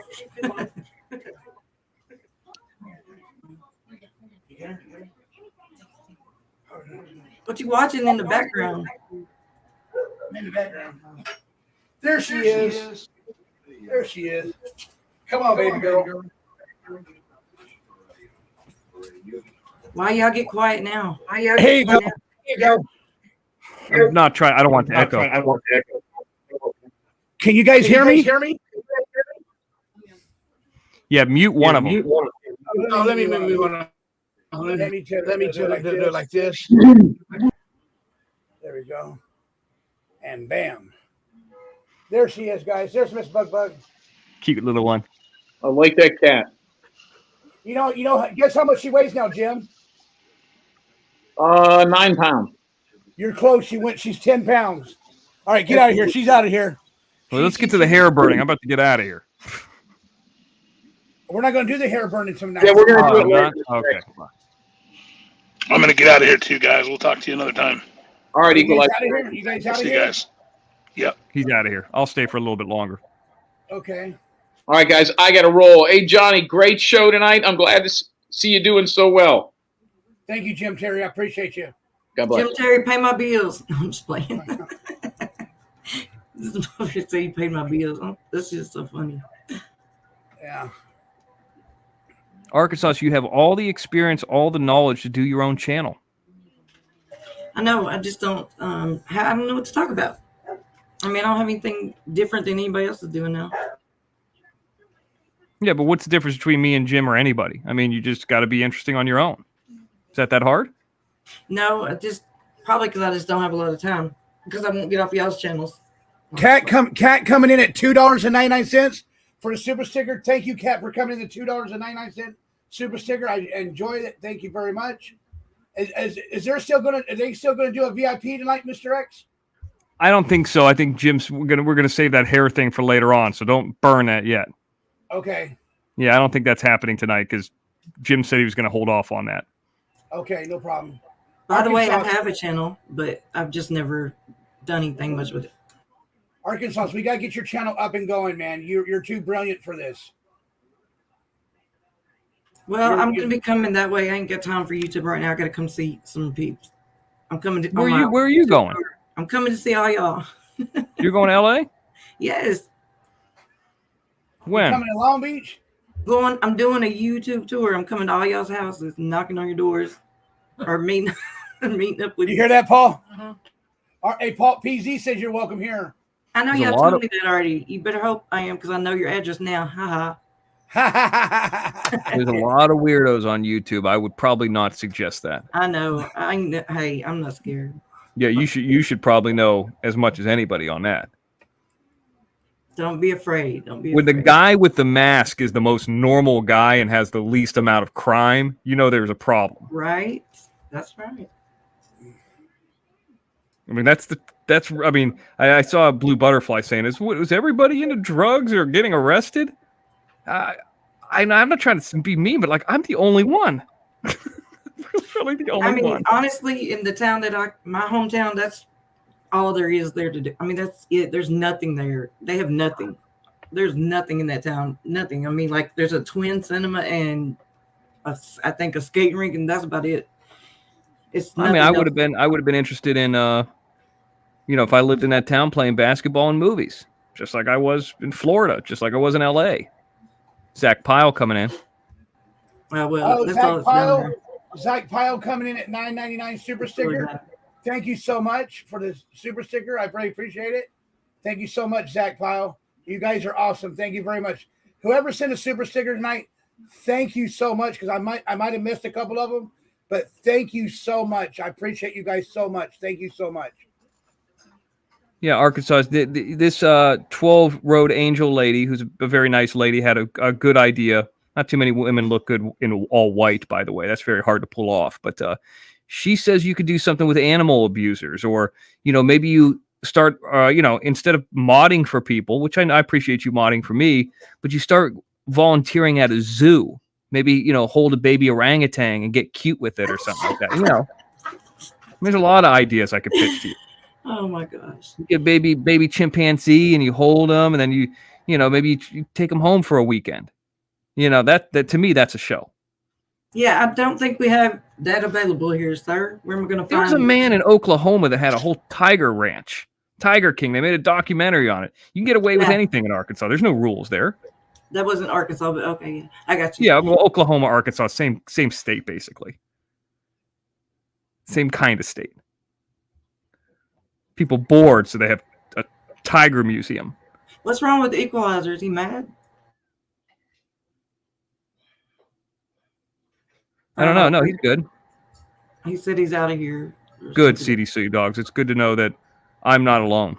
What you watching in the background? In the background. There she is. There she is. Come on, baby girl. Why y'all get quiet now? Here you go. Here you go. I'm not trying. I don't want to echo. I want to echo. Can you guys hear me? Yeah, mute one of them. Oh, let me mute one of them. Let me do it like this. There we go. And bam. There she is, guys. There's Miss Bug. Cute little one. I like that cat. You know, guess how much she weighs now, Jim? 9 pounds. You're close. She's 10 pounds. All right, get out of here. She's out of here. Well, let's get to the hair burning. I'm about to get out of here. We're not going to do the hair burning tonight. Yeah, we're going to do it later. Okay. I'm going to get out of here too, guys. We'll talk to you another time. All right, Eagle. You guys out of See here? you guys. Yep. He's out of here. I'll stay for a little bit longer. Okay. All right, guys, I got to roll. Hey, Johnny, great show tonight. I'm glad to see you doing so well. Thank you, Jim Terry. I appreciate you. God bless. Jim Terry, pay my bills. I'm just playing. This is what you say. You paid my bills. Oh, this is so funny. Yeah. Arkansas, you have all the experience, all the knowledge to do your own channel. I know. I just don't. I don't know what to talk about. I mean, I don't have anything different than anybody else is doing now. Yeah, but what's the difference between me and Jim or anybody? I mean, you just got to be interesting on your own. Is that hard? No, I just probably because I just don't have a lot of time because I won't get off y'all's channels. Cat coming in at $2.99 for the super sticker. Thank you, Cat, for coming in at $2.99 super sticker. I enjoyed it. Thank you very much. Is there still gonna? Are they still gonna do a VIP tonight, Mr. X? I don't think so. I think we're gonna save that hair thing for later on. So don't burn that yet. Okay. Yeah, I don't think that's happening tonight because Jim said he was gonna hold off on that. Okay, no problem. By the way, I have a channel, but I've just never done anything much with it. Arkansas, we gotta get your channel up and going, man. You're too brilliant for this. Well, I'm gonna be coming that way. I ain't got time for YouTube right now. I gotta come see some peeps. I'm coming to. Where are you going? I'm coming to see all y'all. You're going to LA? Yes. When? You're coming to Long Beach? I'm doing a YouTube tour. I'm coming to all y'all's houses, knocking on your doors, or meeting up with you. You hear that, Paul? Hey, Paul PZ says you're welcome here. I know y'all told me that already. You better hope I am because I know your address now. Ha ha. There's a lot of weirdos on YouTube. I would probably not suggest that. I know. Hey, I'm not scared. Yeah, you should probably know as much as anybody on that. Don't be afraid. When the guy with the mask is the most normal guy and has the least amount of crime, you know there's a problem. Right. That's right. I mean, I saw a Blue Butterfly saying, "Was everybody into drugs or getting arrested?" I'm not trying to be mean, but I'm the only one. Really the only one. Honestly, in the town my hometown, that's all there is there to do. I mean, that's it. There's nothing there. They have nothing. There's nothing in that town. Nothing. I mean, there's a twin cinema and I think a skating rink, and that's about it. I would have been interested in, if I lived in that town playing basketball and movies, just like I was in Florida, just like I was in LA. Zach Pyle coming in. Zach Pyle coming in at $9.99 super sticker. Thank you so much for the super sticker. I really appreciate it. Thank you so much, Zach Pyle. You guys are awesome. Thank you very much. whoever sent a super sticker tonight, thank you so much, because I might have missed a couple of them, but thank you so much. I appreciate you guys so much. Thank you so much. Yeah, Arkansas. This 12 Road Angel lady, who's a very nice lady, had a good idea. Not too many women look good in all white, by the way. That's very hard to pull off. But she says you could do something with animal abusers, or maybe you start instead of modding for people, which I appreciate you modding for me, but you start volunteering at a zoo. Maybe hold a baby orangutan and get cute with it or something like that. There's a lot of ideas I could pitch to you. Oh my gosh! You get baby chimpanzee and you hold them, and then you maybe you take them home for a weekend. That to me that's a show. Yeah, I don't think we have that available here, sir. Where am I going to find? There was a man in Oklahoma that had a whole tiger ranch, Tiger King. They made a documentary on it. You can get away with anything in Arkansas. There's no rules there. That wasn't Arkansas, but okay, yeah. I got you. Yeah, well, Oklahoma, Arkansas, same state basically. Same kind of state. People bored, so they have a tiger museum. What's wrong with the Equalizer? Is he mad? I don't know. No, he's good. He said he's out of here. Good, CDC dogs. It's good to know that I'm not alone.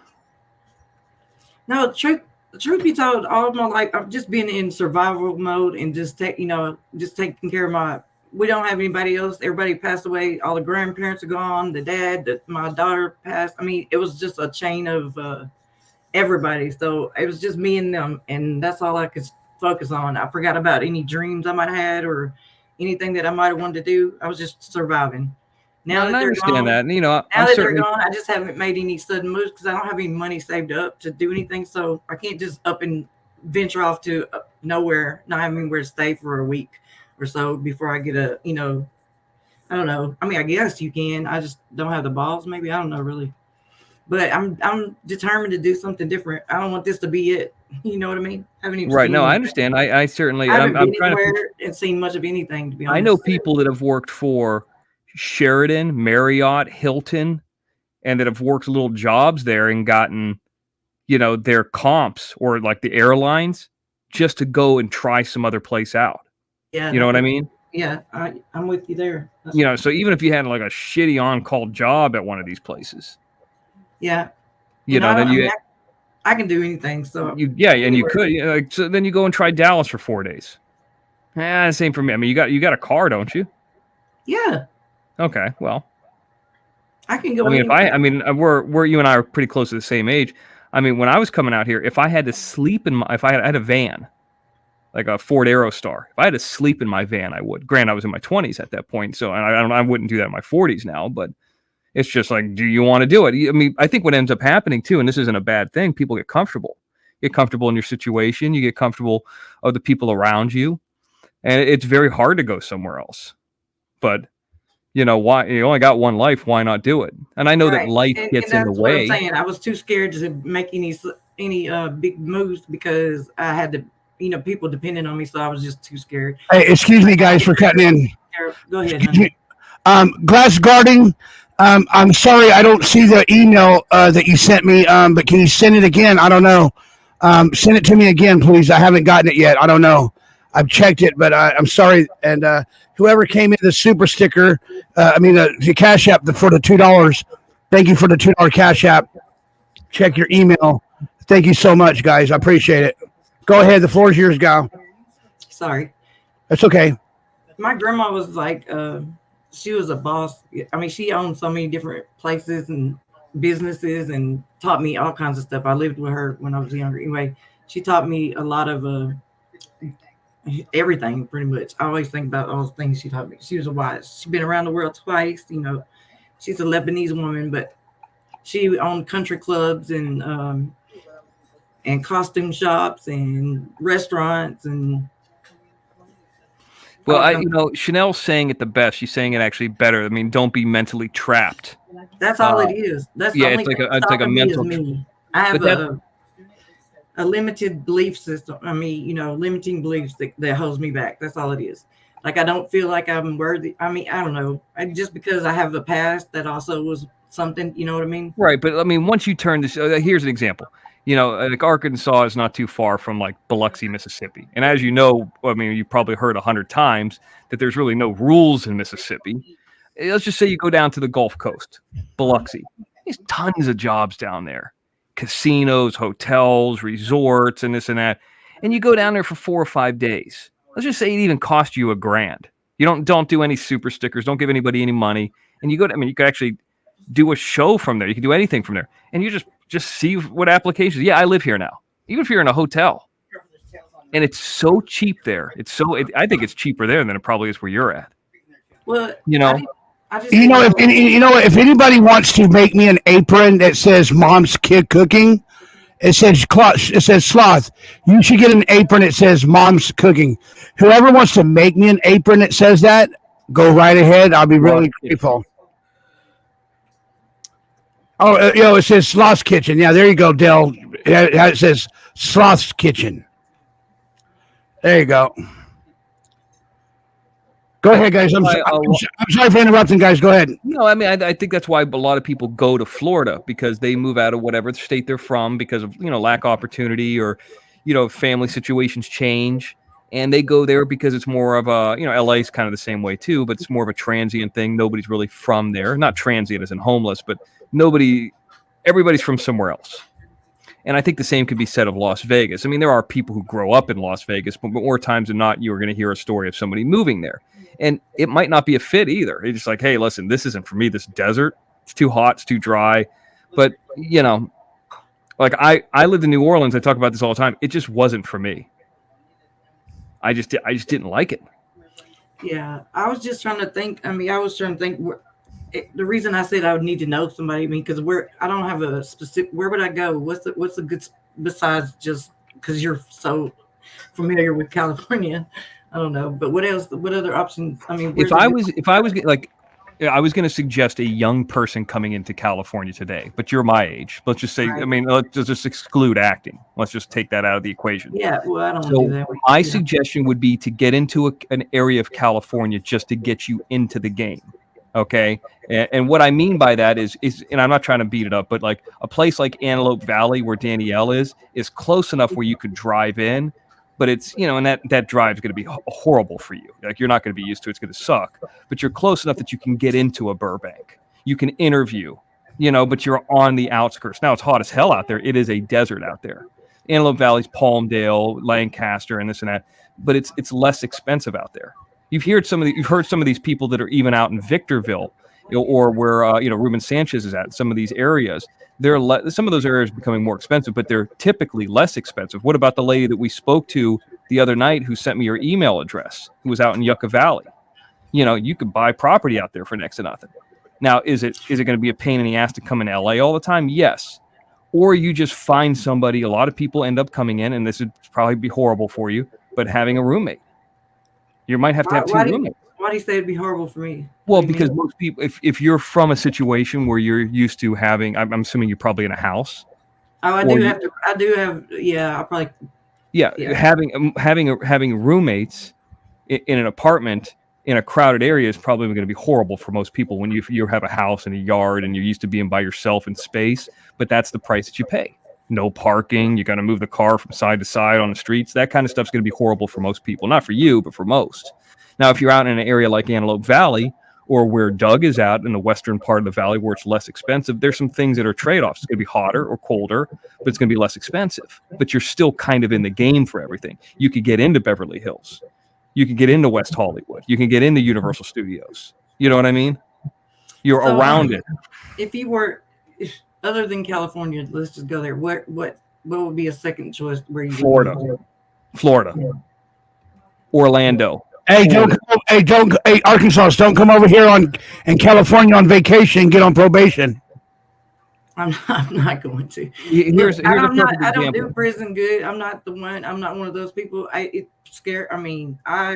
No, truth be told, all of my life I've just been in survival mode and just taking care of my. We don't have anybody else. Everybody passed away. All the grandparents are gone. The dad, my daughter passed. I mean, it was just a chain of everybody. So it was just me and them, and that's all I could focus on. I forgot about any dreams I might have had or anything that I might have wanted to do. I was just surviving. Now that I they're understand gone, that. now that they're gone, I just haven't made any sudden moves because I don't have any money saved up to do anything. So I can't just up and venture off to nowhere, not having anywhere to stay for a week or so before I get I don't know. I mean, I guess you can. I just don't have the balls. Maybe I don't know really. But I'm determined to do something different. I don't want this to be it. You know what I mean? I haven't even right. No, I understand. I certainly. I haven't been trying anywhere to and seen much of anything, to be honest. I know people that have worked for Sheridan, Marriott, Hilton, and that have worked little jobs there and gotten, their comps or like the airlines just to go and try some other place out. Yeah. You know what I mean? Yeah, I'm with you there. So even if you had like a shitty on-call job at one of these plays. Yeah. Then I can do anything. So and you could. So then you go and try Dallas for 4 days. Same for me. I mean, you got a car, don't you? Yeah. Okay. Well, I can go. We're you and I are pretty close to the same age. I mean, when I was coming out here, if I had to sleep if I had a van, like a Ford Aerostar, if I had to sleep in my van, I would. Granted, I was in my 20s at that point, so I wouldn't do that in my 40s now, but. It's just like, do you want to do it? I mean, I think what ends up happening too, and this isn't a bad thing, people get comfortable. You get comfortable in your situation. You get comfortable of the people around you. And it's very hard to go somewhere else. But, why you only got one life, why not do it? And I know that life gets in the way. What I'm saying. I was too scared to make any big moves because I had to, people depending on me. So I was just too scared. Hey, excuse me, guys, for cutting in. Go ahead, honey. Glass guarding. I'm sorry, I don't see the email that you sent me, but can you send it again? I don't know. Send it to me again, please. I haven't gotten it yet. I don't know. I've checked it, but I'm sorry. And whoever came in the super sticker, the Cash App for the $2, thank you for the $2 Cash App. Check your email. Thank you so much, guys. I appreciate it. Go ahead. The floor is yours, Gal. Sorry. That's okay. My grandma was like... she was a boss. I mean, she owned so many different places and businesses and taught me all kinds of stuff. I lived with her when I was younger. Anyway, she taught me a lot of everything, pretty much. I always think about all the things she taught me. She was wise. She's been around the world twice. She's a Lebanese woman, but she owned country clubs and costume shops and restaurants and. Well, Chanel's saying it the best. She's saying it actually better. I mean, don't be mentally trapped. That's all it is. That's the only it's like a mental. I have a limited belief system. I mean, limiting beliefs that holds me back. That's all it is. Like I don't feel like I'm worthy. I mean, I don't know. Just because I have a past that also was something. You know what I mean? Right, but I mean, once you turn this, here's an example. You know, like Arkansas is not too far from like Biloxi, Mississippi. And as you know, I mean, you probably heard 100 times that there's really no rules in Mississippi. Let's just say you go down to the Gulf Coast, Biloxi. There's tons of jobs down there. Casinos, hotels, resorts, and this and that. And you go down there for 4 or 5 days. Let's just say it even cost you $1,000. You don't do any super stickers, don't give anybody any money. And you go to, I mean, you could actually do a show from there. You can do anything from there. And you just see what applications. Yeah, I live here now. Even if you're in a hotel. And it's so cheap there. I think it's cheaper there than it probably is where you're at. Well, you know, if anybody wants to make me an apron that says "Mom's Kid Cooking," it says Sloth. You should get an apron that says "Mom's Cooking." Whoever wants to make me an apron that says that, go right ahead. I'll be really grateful. Oh, it says Sloth's Kitchen. Yeah, there you go, Dell. It says Sloth's Kitchen. There you go. Go ahead, guys. I'm sorry for interrupting, guys. Go ahead. No, I mean, I think that's why a lot of people go to Florida, because they move out of whatever state they're from because of, lack of opportunity, or, family situations change. And they go there because it's more of a, LA is kind of the same way too, but it's more of a transient thing. Nobody's really from there. Not transient as in homeless, but everybody's from somewhere else. And I think the same could be said of Las Vegas. I mean, there are people who grow up in Las Vegas, but more times than not, you are going to hear a story of somebody moving there. And it might not be a fit either. It's just like, hey, listen, this isn't for me, this desert. It's too hot, it's too dry. But, like I lived in New Orleans. I talk about this all the time. It just wasn't for me. I just didn't like it. Yeah, I was just trying to think. I mean, I was trying to think. The reason I said I would need to know somebody, I mean, because I don't have a specific. Where would I go? What's the good besides just because you're so familiar with California? I don't know, but what else? What other options? I mean, if I was like, I was going to suggest a young person coming into California today, but you're my age. Let's just say, right. I mean, let's just exclude acting. Let's just take that out of the equation. Yeah, well, I don't do that. My suggestion would be to get into an area of California just to get you into the game. Okay. And what I mean by that is, and I'm not trying to beat it up, but like a place like Antelope Valley where Danielle is close enough where you could drive in, but it's, and that drive is going to be horrible for you. Like you're not going to be used to it. It's going to suck, but you're close enough that you can get into a Burbank. You can interview, but you're on the outskirts. Now it's hot as hell out there. It is a desert out there. Antelope Valley's Palmdale, Lancaster, and this and that, but it's less expensive out there. You've heard some of these people that are even out in Victorville, or where Ruben Sanchez is at. Some of these areas, some of those areas are becoming more expensive, but they're typically less expensive. What about the lady that we spoke to the other night who sent me her email address, who was out in Yucca Valley? You could buy property out there for next to nothing. Now, is it going to be a pain in the ass to come in LA all the time? Yes. Or you just find somebody. A lot of people end up coming in, and this would probably be horrible for you, but having a roommate. You might have to have two roommates. Why do you say it'd be horrible for me? Well, because most people, if you're from a situation where you're used to having, I'm assuming you're probably in a house. Oh, I do have. Yeah, I probably. Yeah, having roommates in an apartment in a crowded area is probably going to be horrible for most people when you have a house and a yard and you're used to being by yourself in space. But that's the price that you pay. No parking. You got to move the car from side to side on the streets. That kind of stuff's going to be horrible for most people. Not for you, but for most. Now, if you're out in an area like Antelope Valley or where Doug is out in the western part of the valley where it's less expensive, there's some things that are trade-offs. It's going to be hotter or colder, but it's going to be less expensive. But you're still kind of in the game for everything. You could get into Beverly Hills. You could get into West Hollywood. You can get into Universal Studios. You know what I mean? You're around it. If you were... Other than California, let's just go there. What would be a second choice? Where you Florida, Orlando. Hey, Arkansas, don't come over here in California on vacation and get on probation. I'm not going to. I don't do prison good. I'm not one of those people. It's scary. I mean, I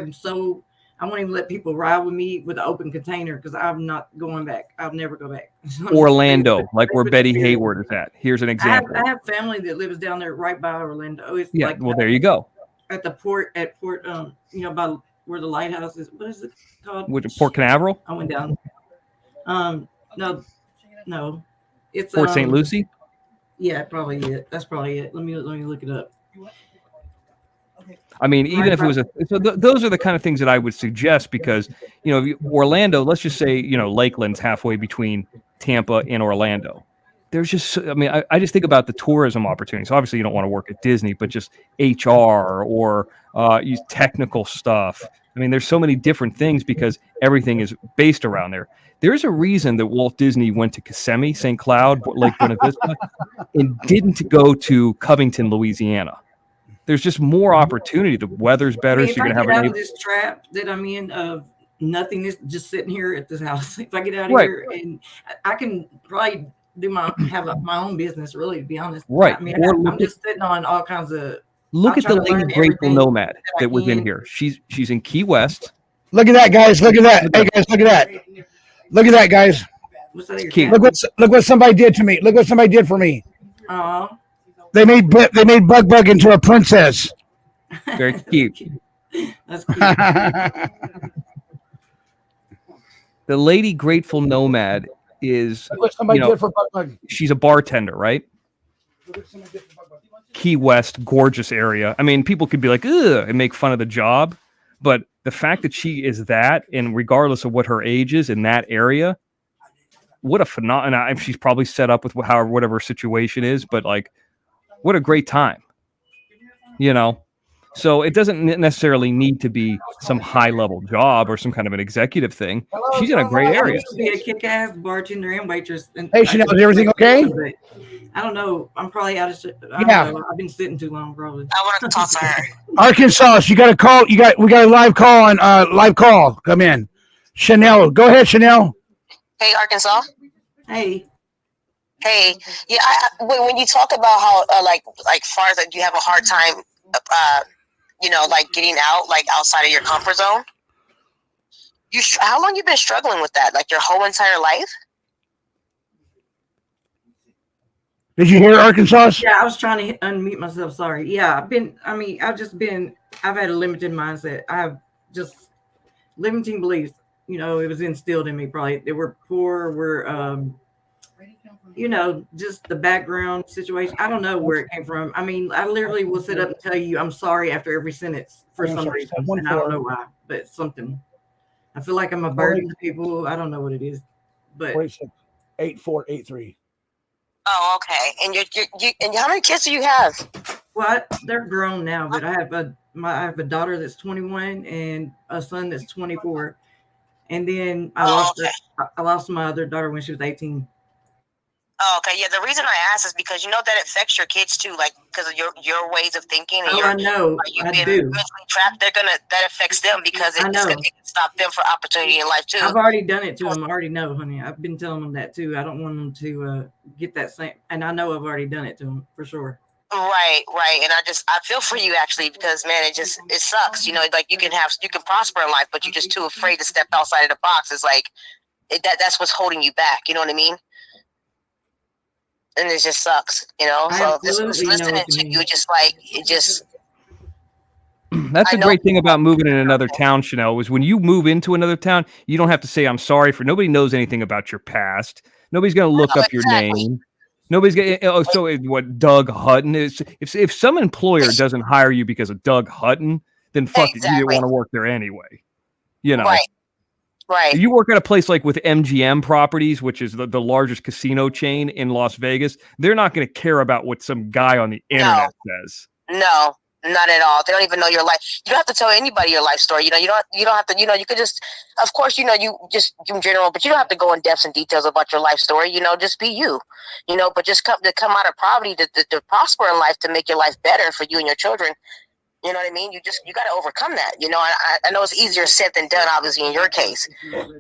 won't even let people ride with me with an open container because I'm not going back. I'll never go back. Orlando, like where Betty Hayward is at. Here's an example. I have family that lives down there right by Orlando. It's there you go. At the port, by where the lighthouse is. What is it called? Port Canaveral? I went down. No. It's Port St. Lucie? Yeah, probably it. That's probably it. Let me look it up. I mean, even if it was those are the kind of things that I would suggest because, Orlando, let's just say, Lakeland's halfway between Tampa and Orlando. There's just, I just think about the tourism opportunities. Obviously, you don't want to work at Disney, but just HR or use technical stuff. I mean, there's so many different things because everything is based around there. There's a reason that Walt Disney went to Kissimmee, St. Cloud, Lake Buena Vista, and didn't go to Covington, Louisiana. There's just more opportunity. The weather's better. So you're going to have out of this trap that I'm in of nothingness, just sitting here at this house. If I get out of here, and I can probably have my own business, really, to be honest. Right. I mean, I'm just sitting on all kinds of. Look at the lady Grateful Nomad that was in here. She's in Key West. Look at that, guys. Look at that. Hey, guys, look at that. Look at that, guys. Look what somebody did to me. Look what somebody did for me. They made Bug into a princess. Very cute. That's cute. The lady Grateful Nomad is, what somebody did for Bug. She's a bartender, right? Key West, gorgeous area. I mean, people could be like, ugh, and make fun of the job, but the fact that she is that, and regardless of what her age is in that area, what a phenomenon. She's probably set up with whatever situation is, but like, what a great time, So it doesn't necessarily need to be some high-level job or some kind of an executive thing. She's in a great area. I used to be a kick-ass bartender and waitress. And hey, Chanel, is everything okay? I don't know. I'm probably out of shit. Yeah. I've been sitting too long, probably. I want to talk to her. Arkansas, you got a call. We got a live call on live call. Come in. Chanel, go ahead, Chanel. Hey, Arkansas. Hey. Hey, yeah. When you talk about how like far that you have a hard time, like getting out, like outside of your comfort zone. How long you been struggling with that? Like your whole entire life? Did you hear Arkansas? Yeah, I was trying to unmute myself. Sorry. Yeah, I've had a limited mindset. I have just limiting beliefs. It was instilled in me probably. They were poor, just the background situation. I don't know where it came from. I mean, I literally will sit up and tell you I'm sorry after every sentence for some reason. And I don't know why, but something. I feel like I'm a burden to people. I don't know what it is. But 8483. Oh, okay. And and how many kids do you have? Well, they're grown now, but I have a daughter that's 21 and a son that's 24. And then I lost my other daughter when she was 18. Oh, okay. Yeah, the reason I ask is because that affects your kids too, like because of your ways of thinking. And I know. You've been mentally trapped. That affects them because it can stop them for opportunity in life too. I've already done it to them. I already know, honey. I've been telling them that too. I don't want them to get that same. And I know I've already done it to them for sure. Right. And I feel for you actually because man, it sucks. Like you can prosper in life, but you're just too afraid to step outside of the box. It's like that's what's holding you back. You know what I mean? And it just sucks, So just listening to you, That's the great thing about moving in another town, Chanel, is when you move into another town, you don't have to say I'm sorry for. Nobody knows anything about your past. Nobody's going to look up your name. Nobody's going to. So what Doug Hutton is? If some employer doesn't hire you because of Doug Hutton, then fuck it, you didn't want to work there anyway. Right. You work at a place like with MGM Properties, which is the largest casino chain in Las Vegas. They're not going to care about what some guy on the internet says. No, not at all. They don't even know your life. You don't have to tell anybody your life story. You don't have to. You could just, of course, you just in general, but you don't have to go in depth and details about your life story. Just be you. But just come out of poverty to prosper in life, to make your life better for you and your children. You know what I mean? You got to overcome that. I know it's easier said than done, obviously, in your case.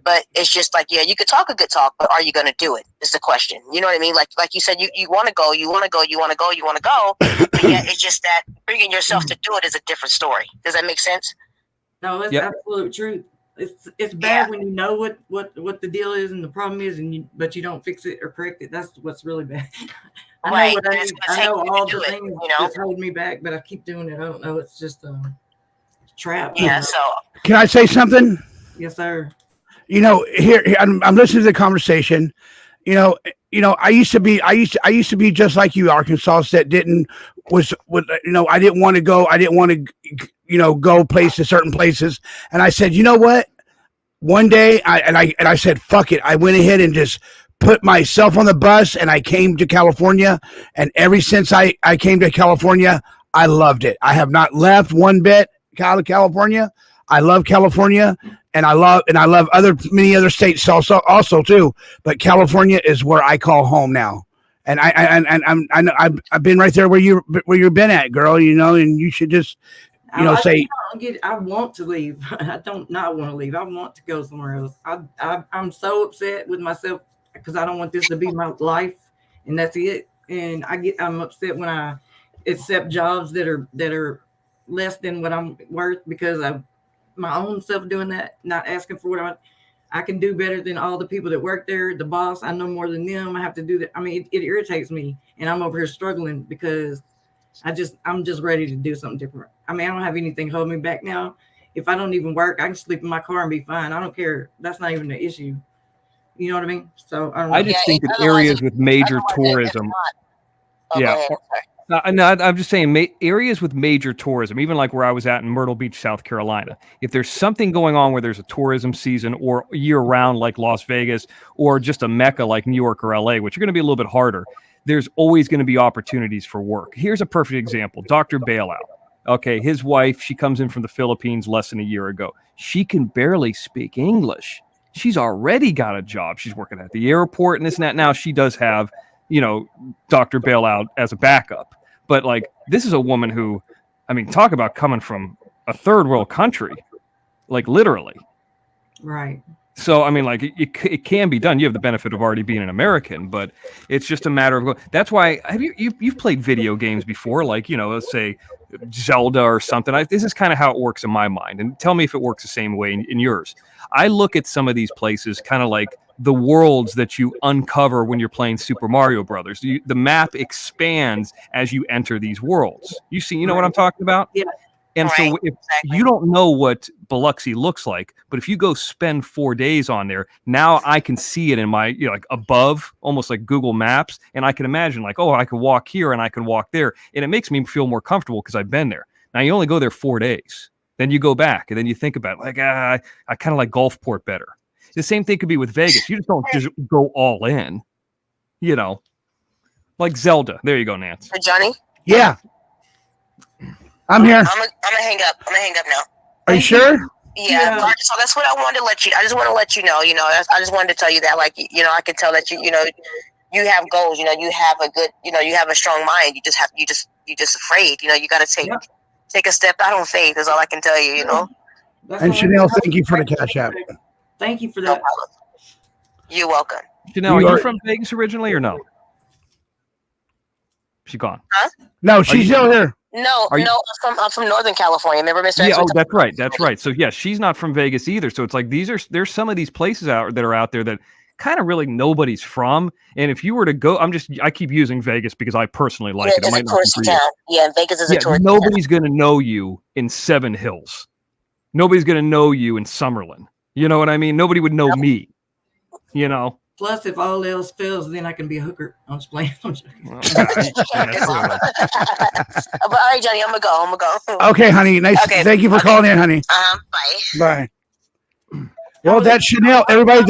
But it's just like, yeah, you could talk a good talk, but are you going to do it is the question. You know what I mean? Like you said, you want to go, you want to go. But yeah, it's just that bringing yourself to do it is a different story. Does that make sense? No, it's absolute truth. It's bad when you know what the deal is and the problem is, but you don't fix it or correct it. That's what's really bad. I know all the things that's holding me back, but I keep doing it. I don't know. It's just a trap. Yeah. So can I say something? Yes, sir. Here I'm listening to the conversation. I used to be just like you, Arkansas, that I didn't want to go. I didn't want to, go certain places. And I said, you know what? One day I said, fuck it. I went ahead and just put myself on the bus and I came to California. And ever since I came to California, I loved it. I have not left one bit out of California. I love California, and I love many other states also too. But California is where I call home now. And I've been right there where you've been at, girl. And you should just say, I want to leave. I don't not want to leave. I want to go somewhere else. I'm so upset with myself because I don't want this to be my life, and that's it. And I'm upset when I accept jobs that are less than what I'm worth because of my own self doing that, not asking for what I can do better than all the people that work there. The boss, I know more than them. I have to do that. I mean, it irritates me, and I'm over here struggling because I'm just ready to do something different. I mean, I don't have anything holding me back now. If I don't even work, I can sleep in my car and be fine. I don't care. That's not even the issue. You know what I mean? So I just think that areas with major tourism. Yeah. No, I'm just saying areas with major tourism, even like where I was at in Myrtle Beach, South Carolina. If there's something going on where there's a tourism season or year round like Las Vegas or just a Mecca like New York or LA, which are going to be a little bit harder, there's always going to be opportunities for work. Here's a perfect example. Dr. Bailout. Okay, his wife, she comes in from the Philippines less than a year ago. She can barely speak English. She's already got a job. She's working at the airport and this and that. Now she does have, Dr. Bailout as a backup. But this is a woman who, I mean, talk about coming from a third world country, literally. Right. So, I mean, it can be done. You have the benefit of already being an American, but it's just a matter of that's why you've played video games before, let's say Zelda or something. This is kind of how it works in my mind. And tell me if it works the same way in yours. I look at some of these places kind of like the worlds that you uncover when you're playing Super Mario Brothers. The map expands as you enter these worlds. You know what I'm talking about? Yeah. And so if you don't know what Biloxi looks like, but if you go spend 4 days on there, now I can see it in my, above, almost like Google Maps. And I can imagine I can walk here and I can walk there. And it makes me feel more comfortable because I've been there. Now you only go there 4 days. Then you go back and then you think about I kind of like Gulfport better. The same thing could be with Vegas. You just don't just go all in, like Zelda. There you go, Nance. Hey, Johnny? Yeah. I'm here. I'm gonna hang up. I'm gonna hang up now. Are you sure? Yeah. So that's what I wanted to let you. I just want to let you know. I just wanted to tell you that, I can tell that you you have goals. You have a good. You have a strong mind. You just afraid. You got to take a step out on faith. Is all I can tell you. And Chanel, thank you for the cash app. Thank you for that. No, you're welcome. Chanel, are you from Vegas originally or no? She gone. Huh? No, she's still here. No, I'm from Northern California. Remember, Mr. Yeah, that's right. So yeah, she's not from Vegas either. So it's like there's some of these places that are out there that kind of really nobody's from. And if you were to go, I keep using Vegas because I personally like it. It's a touristy town. Yeah, Vegas is a touristy town. Nobody's going to know you in Seven Hills. Nobody's going to know you in Summerlin. You know what I mean? Nobody would know me. Plus, if all else fails, then I can be a hooker. I'm just playing. I'm joking. All right, Johnny, I'm gonna go. Okay, honey. Nice. Okay. Thank you for calling in, honey. Bye. Well, that's Chanel. Everybody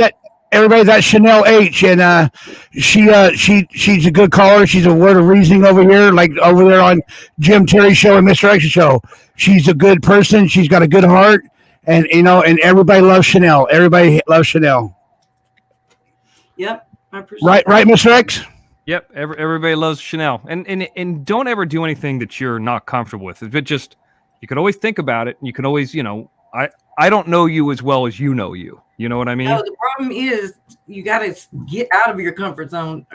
that Chanel H, and she's a good caller. She's a word of reasoning over here, like over there on Jim Terry show and Mr. X show. She's a good person. She's got a good heart. And and everybody loves Chanel. Everybody loves Chanel. Yep, I appreciate right, Mr. X. Yep, everybody loves Chanel. And don't ever do anything that you're not comfortable with. If it just, you can always think about it. You can always, I don't know you as well as you know you. You know what I mean? No, the problem is you got to get out of your comfort zone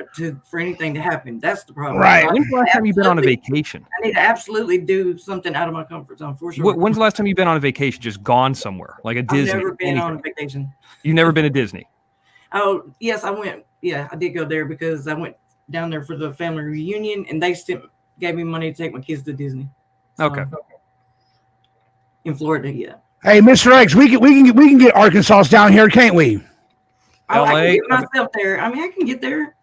for anything to happen. That's the problem. Right. When's the last time you've been on a vacation? I need to absolutely do something out of my comfort zone for sure. When's the last time you've been on a vacation, just gone somewhere, like a Disney? I've never been on a vacation. You've never been to Disney? Oh, yes, I went. Yeah, I did go there because I went down there for the family reunion, and they gave me money to take my kids to Disney. So, okay. In Florida, yeah. Hey, Mr. X, we can get Arkansas down here, can't we? I can get myself there. I mean, I can get there.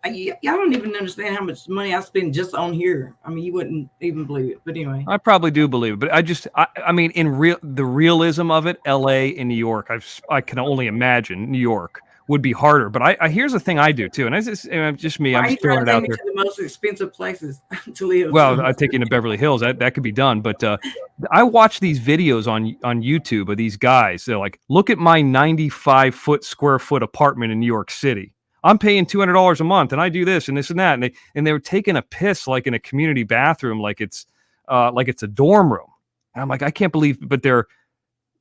Y'all don't even understand how much money I spend just on here. I mean, you wouldn't even believe it. But anyway, I probably do believe it, but I mean, the realism of it, L.A. and New York, I can only imagine New York would be harder. But here's the thing I do too, and it's just me. I'm just throwing it out there. To the most expensive places to live. Well, I take you to Beverly Hills. That could be done. But I watch these videos on YouTube of these guys. They're like, look at my 95 square foot apartment in New York City. I'm paying $200 a month, and I do this and this and that, and they were taking a piss like in a community bathroom, like it's a dorm room. And I'm like, I can't believe, but they're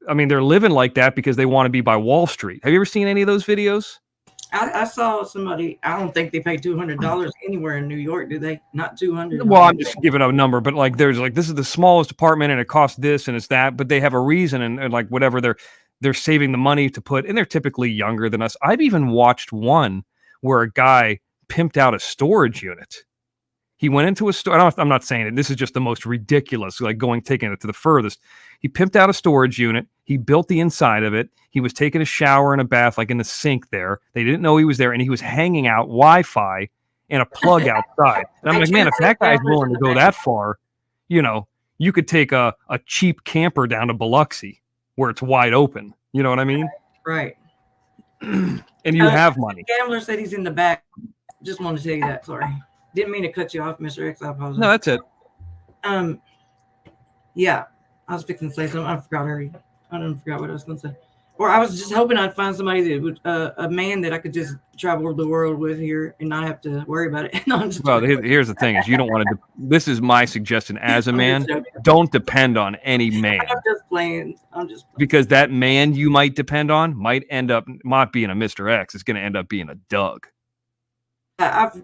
living like that because they want to be by Wall Street. Have you ever seen any of those videos? I saw somebody. I don't think they pay $200 anywhere in New York, do they? Not $200. Well, I'm just giving a number, but like, there's like, this is the smallest apartment, and it costs this and it's that, but they have a reason, and like whatever they're saving the money to put, and they're typically younger than us. I've even watched one where a guy pimped out a storage unit. He went into a store. I'm not saying it. This is just the most ridiculous, like taking it to the furthest. He pimped out a storage unit. He built the inside of it. He was taking a shower and a bath, like in the sink there. They didn't know he was there, and he was hanging out Wi-Fi and a plug outside. And I'm like, man, if that guy's willing to go that far, you could take a cheap camper down to Biloxi where it's wide open. You know what I mean? Right. And you have money. Gambler said he's in the back. Just wanted to tell you that. Sorry. Didn't mean to cut you off, Mr. X. I apologize. No, that's it. Yeah. I was fixing to say something. I forgot what I was going to say. Or I was just hoping I'd find somebody that would, a man that I could just travel the world with here and not have to worry about it. No, here's the thing: is you don't want to. This is my suggestion as a man. Don't depend on any man. I'm just playing. Because that man you might depend on might end up not being a Mr. X. It's going to end up being a Doug. I've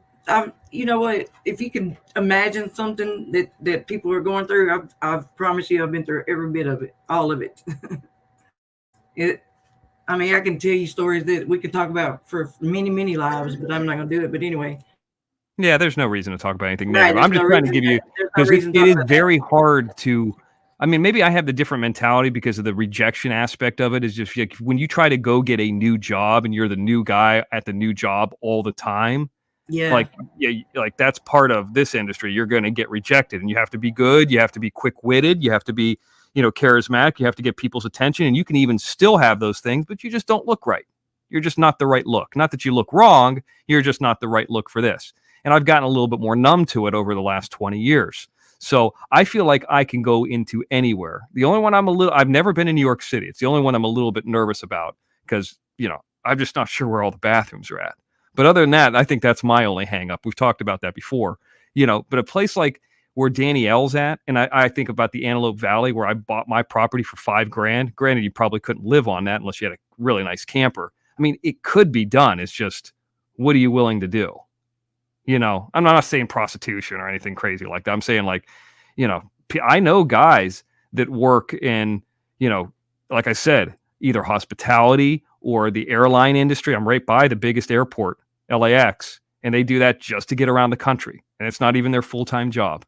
you know what? If you can imagine something that people are going through, I promise you, I've been through every bit of it, all of it. I mean, I can tell you stories that we could talk about for many, many lives, but I'm not going to do it. But anyway. Yeah, there's no reason to talk about anything negative. I'm just trying to give you, because it is very hard to, I mean, maybe I have the different mentality because of the rejection aspect of it. Is just like when you try to go get a new job and you're the new guy at the new job all the time. Yeah. Like that's part of this industry. You're going to get rejected, and you have to be good. You have to be quick-witted. You have to be, charismatic. You have to get people's attention, and you can even still have those things, but you just don't look right. You're just not the right look. Not that you look wrong. You're just not the right look for this. And I've gotten a little bit more numb to it over the last 20 years. So I feel like I can go into anywhere. The only one I've never been in New York City. It's the only one I'm a little bit nervous about because, I'm just not sure where all the bathrooms are at. But other than that, I think that's my only hang up. We've talked about that before, but a place like where Danny L's at, and I think about the Antelope Valley where I bought my property for $5,000. Granted, you probably couldn't live on that unless you had a really nice camper. I mean, it could be done. It's just, what are you willing to do? I'm not saying prostitution or anything crazy like that. I'm saying I know guys that work in, like I said, either hospitality or the airline industry. I'm right by the biggest airport, LAX, and they do that just to get around the country. And it's not even their full-time job.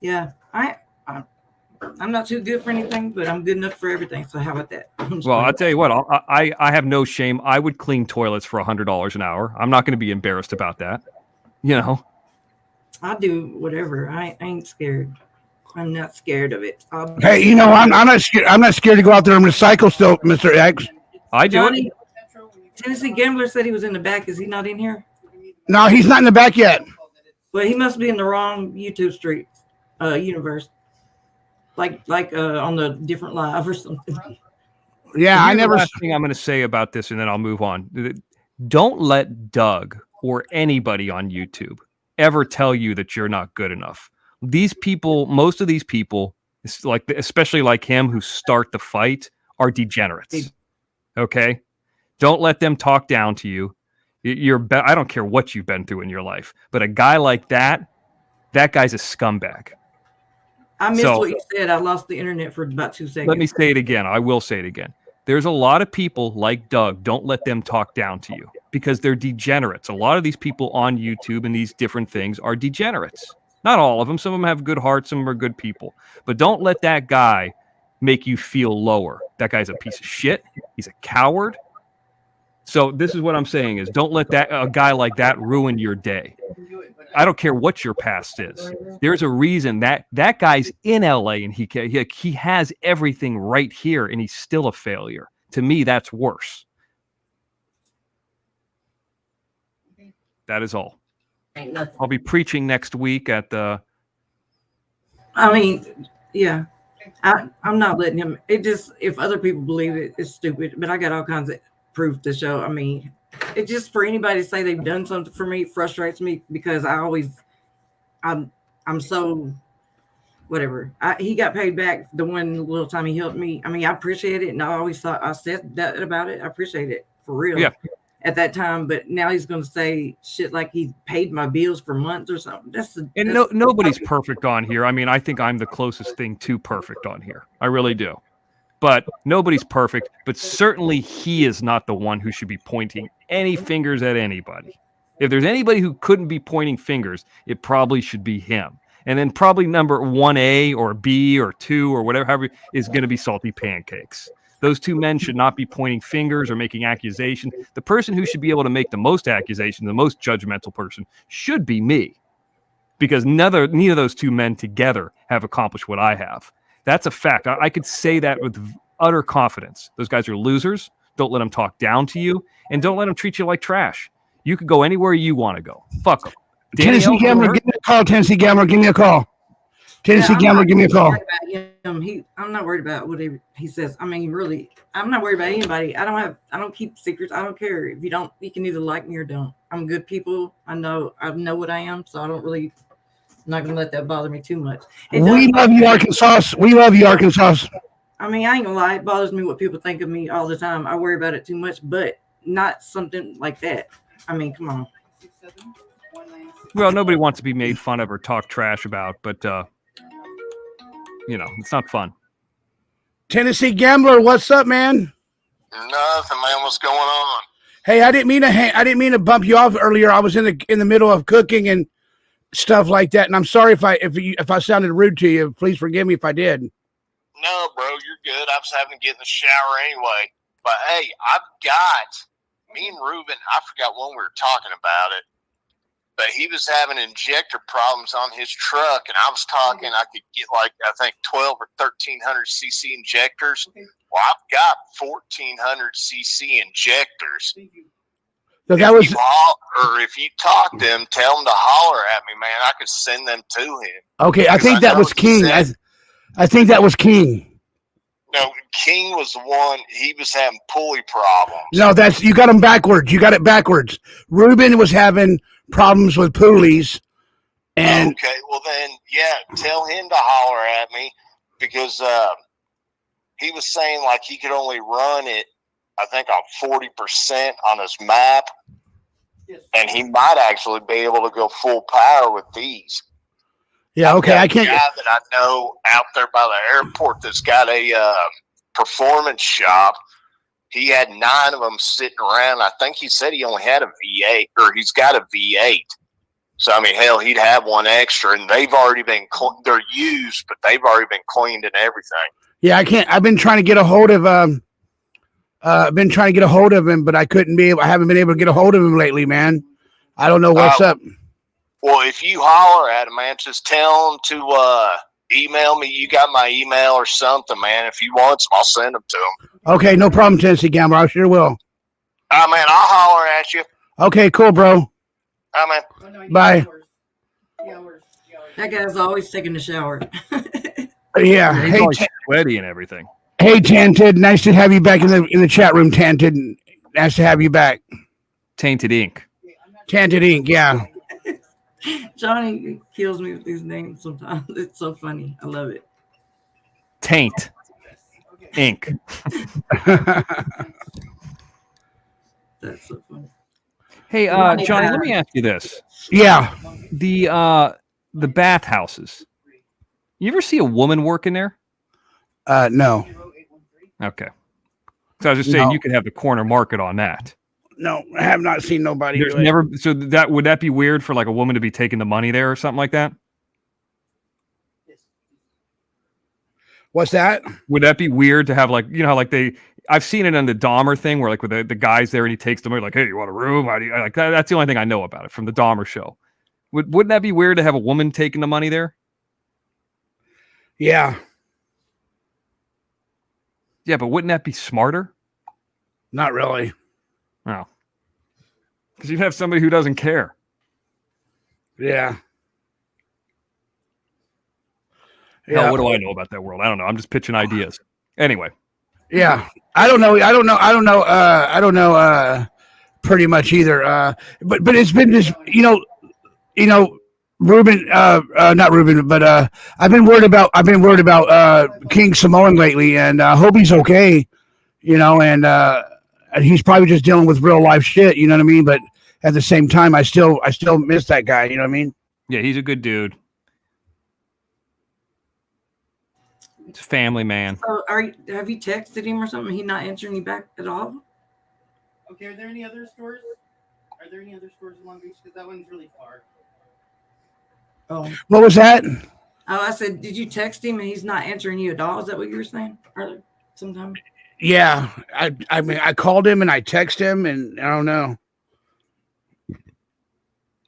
Yeah, I'm not too good for anything, but I'm good enough for everything. So how about that? Well, I'll tell you what, I have no shame. I would clean toilets for $100 an hour. I'm not going to be embarrassed about that. I do whatever. I ain't scared. I'm not scared of it. Hey, I'm not scared. I'm not scared to go out there and recycle still, Mr. X. I do it. Tennessee Gambler said he was in the back. Is he not in here? No, he's not in the back yet. Well, he must be in the wrong YouTube street, universe. Like on the different live or something. Yeah, I never. Last thing I'm going to say about this, and then I'll move on. Don't let Doug or anybody on YouTube ever tell you that you're not good enough. These people, most of these people, especially like him, who start the fight, are degenerates. Okay, don't let them talk down to you. I don't care what you've been through in your life, but a guy like that guy's a scumbag. I missed what you said. I lost the internet for about 2 seconds. Let me say it again. I will say it again. There's a lot of people like Doug. Don't let them talk down to you because they're degenerates. A lot of these people on YouTube and these different things are degenerates. Not all of them. Some of them have good hearts. Some of them are good people. But don't let that guy make you feel lower. That guy's a piece of shit. He's a coward. So this is what I'm saying is don't let a guy like that ruin your day. I don't care what your past is. There's a reason that guy's in LA and he has everything right here and he's still a failure. To me, that's worse. That is all. I'll be preaching next week at the. I mean, yeah, I'm not letting him. It just, if other people believe it, it's stupid. But I got all kinds of proof to show. I mean, it just for anybody to say they've done something for me frustrates me because I'm so whatever. He got paid back the one little time he helped me. I mean, I appreciate it, and I always thought I said that about it. I appreciate it for real. Yeah. At that time, but now he's going to say shit like he paid my bills for months or something. Nobody's perfect on here. I mean, I think I'm the closest thing to perfect on here. I really do. But nobody's perfect. But certainly he is not the one who should be pointing any fingers at anybody. If there's anybody who couldn't be pointing fingers, it probably should be him. And then probably number 1A or B or 2 or whatever is going to be Salty Pancakes. Those two men should not be pointing fingers or making accusations. The person who should be able to make the most accusations, the most judgmental person, should be me. Because neither of those two men together have accomplished what I have. That's a fact. I could say that with utter confidence. Those guys are losers. Don't let them talk down to you. And don't let them treat you like trash. You could go anywhere you want to go. Fuck them. Tennessee Gambler, give me a call. Tennessee Gambler, give me a call. Tennessee Gambler, give me a call. I'm not worried about what he says. I mean, really, I'm not worried about anybody. I don't keep secrets. I don't care. If you don't, you can either like me or don't. I'm good people. I know what I am, so I don't really, I'm not going to let that bother me too much. We love you, Arkansas. We love you, Arkansas. I mean, I ain't gonna lie. It bothers me what people think of me all the time. I worry about it too much, but not something like that. I mean, come on. Well, nobody wants to be made fun of or talk trash about, but it's not fun. Tennessee Gambler, what's up, man? Nothing, man. What's going on? Hey, I didn't mean to bump you off earlier. I was in the middle of cooking and stuff like that, and I'm sorry if I sounded rude to you. Please forgive me if I did. No, bro, you're good. I was having to get in the shower anyway. But hey, I've got me and Ruben. I forgot when we were talking about it. But he was having injector problems on his truck, and I was talking I could get like, I think 12 or 1,300 cc injectors. Well, I've got 1,400 cc injectors. So that was, or if you talk to him, tell him to holler at me, man. I could send them to him. Okay, I think that was King. I think that was King. No, King was the one. He was having pulley problems. No, you got them backwards. You got it backwards. Ruben was having problems with pulleys. And okay, well then, yeah, tell him to holler at me because he was saying like he could only run it, I think, on 40% on his map, and he might actually be able to go full power with these. Yeah, okay, I can't. A guy that I know out there by the airport that's got a performance shop. He had 9 of them sitting around. I think he said he only had a V8, or he's got a V8. So, I mean, hell, he'd have one extra, and they've already been they're used, but they've already been cleaned and everything. Yeah, I can't. I've been trying to get a hold of him, but I haven't been able to get a hold of him lately, man. I don't know what's up. Well, if you holler at him, man, just tell him to email me. You got my email or something, man. If he wants them, I'll send them to him. Okay, no problem, Tennessee Gambler. I sure will. Man, I'll holler at you. Okay, cool, bro. Man. Bye. That guy's always taking a shower. Yeah. He's always sweaty and everything. Hey, Tanted. Nice to have you back in the chat room, Tanted. Nice to have you back. Tainted Ink. Tanted Ink, yeah. Johnny kills me with these names sometimes. It's so funny. I love it. Taint Ink. That's so funny. Hey, Johnny, let me ask you this. Yeah. The bathhouses. You ever see a woman working there? No. Okay. So I was just saying you could have the corner market on that. No, I have not seen nobody. There's never. So would that be weird for like a woman to be taking the money there or something like that? What's that? Would that be weird to have like how like they I've seen it on the Dahmer thing where like with the guys there and he takes them like, hey, you want a room? How do you, like that's the only thing I know about it from the Dahmer show. Wouldn't that be weird to have a woman taking the money there? Yeah. Yeah, but wouldn't that be smarter? Not really. No. Because you'd have somebody who doesn't care. Yeah. Hell, what do I know about that world? I don't know. I'm just pitching ideas. Anyway. Yeah. I don't know. Pretty much either. But it's been just, Ruben, not Ruben, but I've been worried about King Samoan lately, and I hope he's okay, and he's probably just dealing with real life shit, you know what I mean? But at the same time, I still miss that guy, you know what I mean? Yeah, he's a good dude. It's a family man. So have you texted him or something? He not answering you back at all? Okay, are there any other stores? Are there any other stores in Long Beach? Because that one's really far. Oh. What was that? Oh, I said, did you text him and he's not answering you at all? Is that what you were saying earlier? Sometime? Yeah, I mean, I called him and I texted him, and I don't know.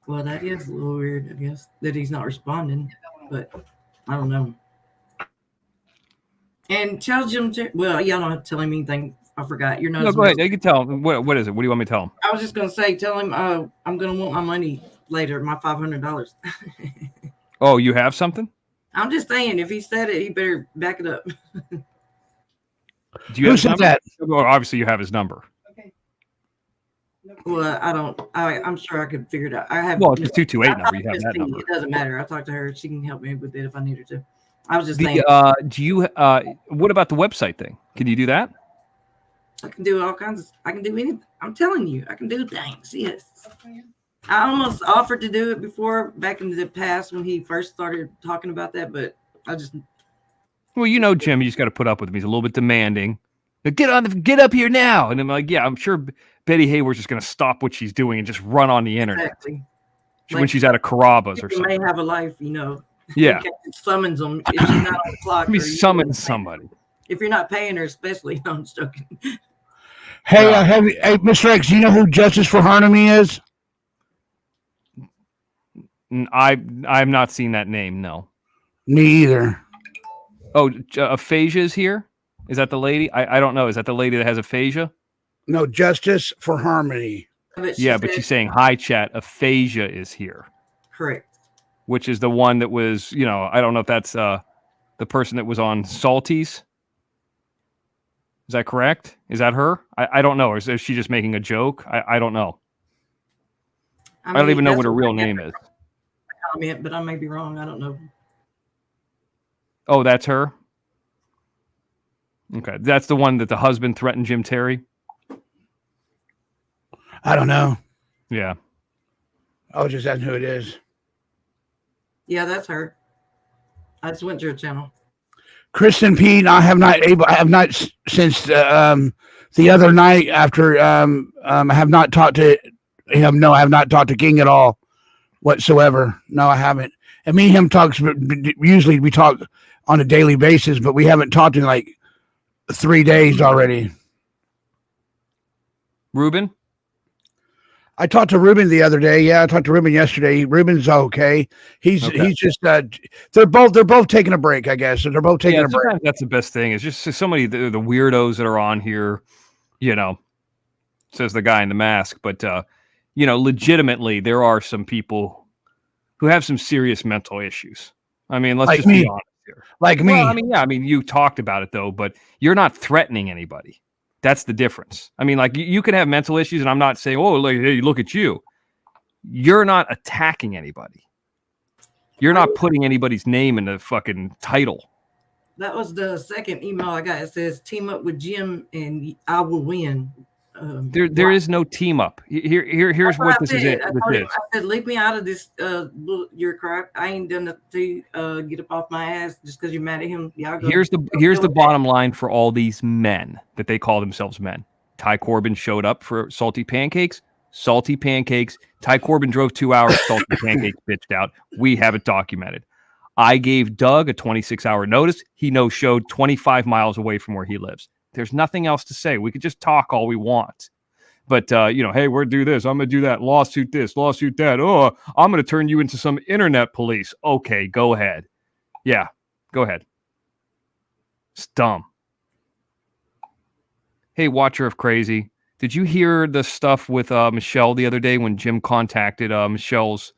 Well, that is a little weird, I guess, that he's not responding, but I don't know. And tell Jim, well, y'all don't have to tell him anything. I forgot. You're not. No, go ahead. You can tell him. What is it? What do you want me to tell him? I was just going to say, tell him I'm going to want my money later, my $500. Oh, you have something? I'm just saying, if he said it, he better back it up. Do you have his that? Well, obviously, you have his number. Okay. Well, I don't. I'm sure I could figure it out. I have. Well, it's a 228 number. You have that it number. It doesn't matter. I talked to her. She can help me with it if I need her to. I was just saying. Do you? What about the website thing? Can you do that? I can do all kinds of. I can do anything. I'm telling you, I can do things. Yes. I almost offered to do it before, back in the past when he first started talking about that, but I just. Well, Jim, you just got to put up with him. He's a little bit demanding. Get up here now, and I'm like, yeah, I'm sure Betty Hayward's just going to stop what she's doing and just run on the internet. Exactly. When she's at a Carrabba's or something. May have a life, Yeah. Summons them if she's not on the clock. He summons somebody. If you're not paying her, especially. No, I'm just joking. Hey, Mr. X, do you know who Justice for Harmony is? I've not seen that name. No. Me either. Oh, aphasia is here. Is that the lady? I don't know. Is that the lady that has aphasia? No, Justice for Harmony. But but she's saying, hi, chat. Aphasia is here. Correct. Which is the one that was, I don't know if that's the person that was on Salties. Is that correct? Is that her? I don't know. Is she just making a joke? I don't know. I don't even know what her real name is. Comment, but I may be wrong. I don't know. Oh, that's her? Okay. That's the one that the husband threatened Jim Terry? I don't know. Yeah. I was just asking who it is. Yeah, that's her. I just went to her channel. Kristen Pete, I have not since the other night after I have not talked to him. No, I have not talked to King at all whatsoever. No, I haven't. And me and him talks. Usually we talk on a daily basis, but we haven't talked in like 3 days already. Ruben? I talked to Ruben the other day. Yeah, I talked to Ruben yesterday. Ruben's okay. He's just they're both taking a break, I guess. So they're both taking a break. That's the best thing. It's just so many the weirdos that are on here, says the guy in the mask. But legitimately, there are some people who have some serious mental issues. I mean, let's just be honest here. Like me. Well, you talked about it though, but you're not threatening anybody. That's the difference. I mean, like you can have mental issues, and I'm not saying, oh, like, hey, look at you. You're not attacking anybody. You're not putting anybody's name in the fucking title. That was the second email I got. It says, team up with Jim and I will win. There is no team up. Here's what this is. I said, leave me out of this. Your crap. I ain't done nothing to get up off my ass just because you're mad at him. Here's the bottom line for all these men that they call themselves men. Ty Corbin showed up for salty pancakes. Salty pancakes. Ty Corbin drove 2 hours. Salty pancakes bitched out. We have it documented. I gave Doug a 26-hour notice. He no-showed 25 miles away from where he lives. There's nothing else to say. We could just talk all we want. But, hey, we're do this. I'm going to do that. Lawsuit this, lawsuit that. Oh, I'm going to turn you into some internet police. Okay, go ahead. Yeah, go ahead. It's dumb. Hey, watcher of crazy. Did you hear the stuff with Michelle the other day when Jim contacted Michelle's,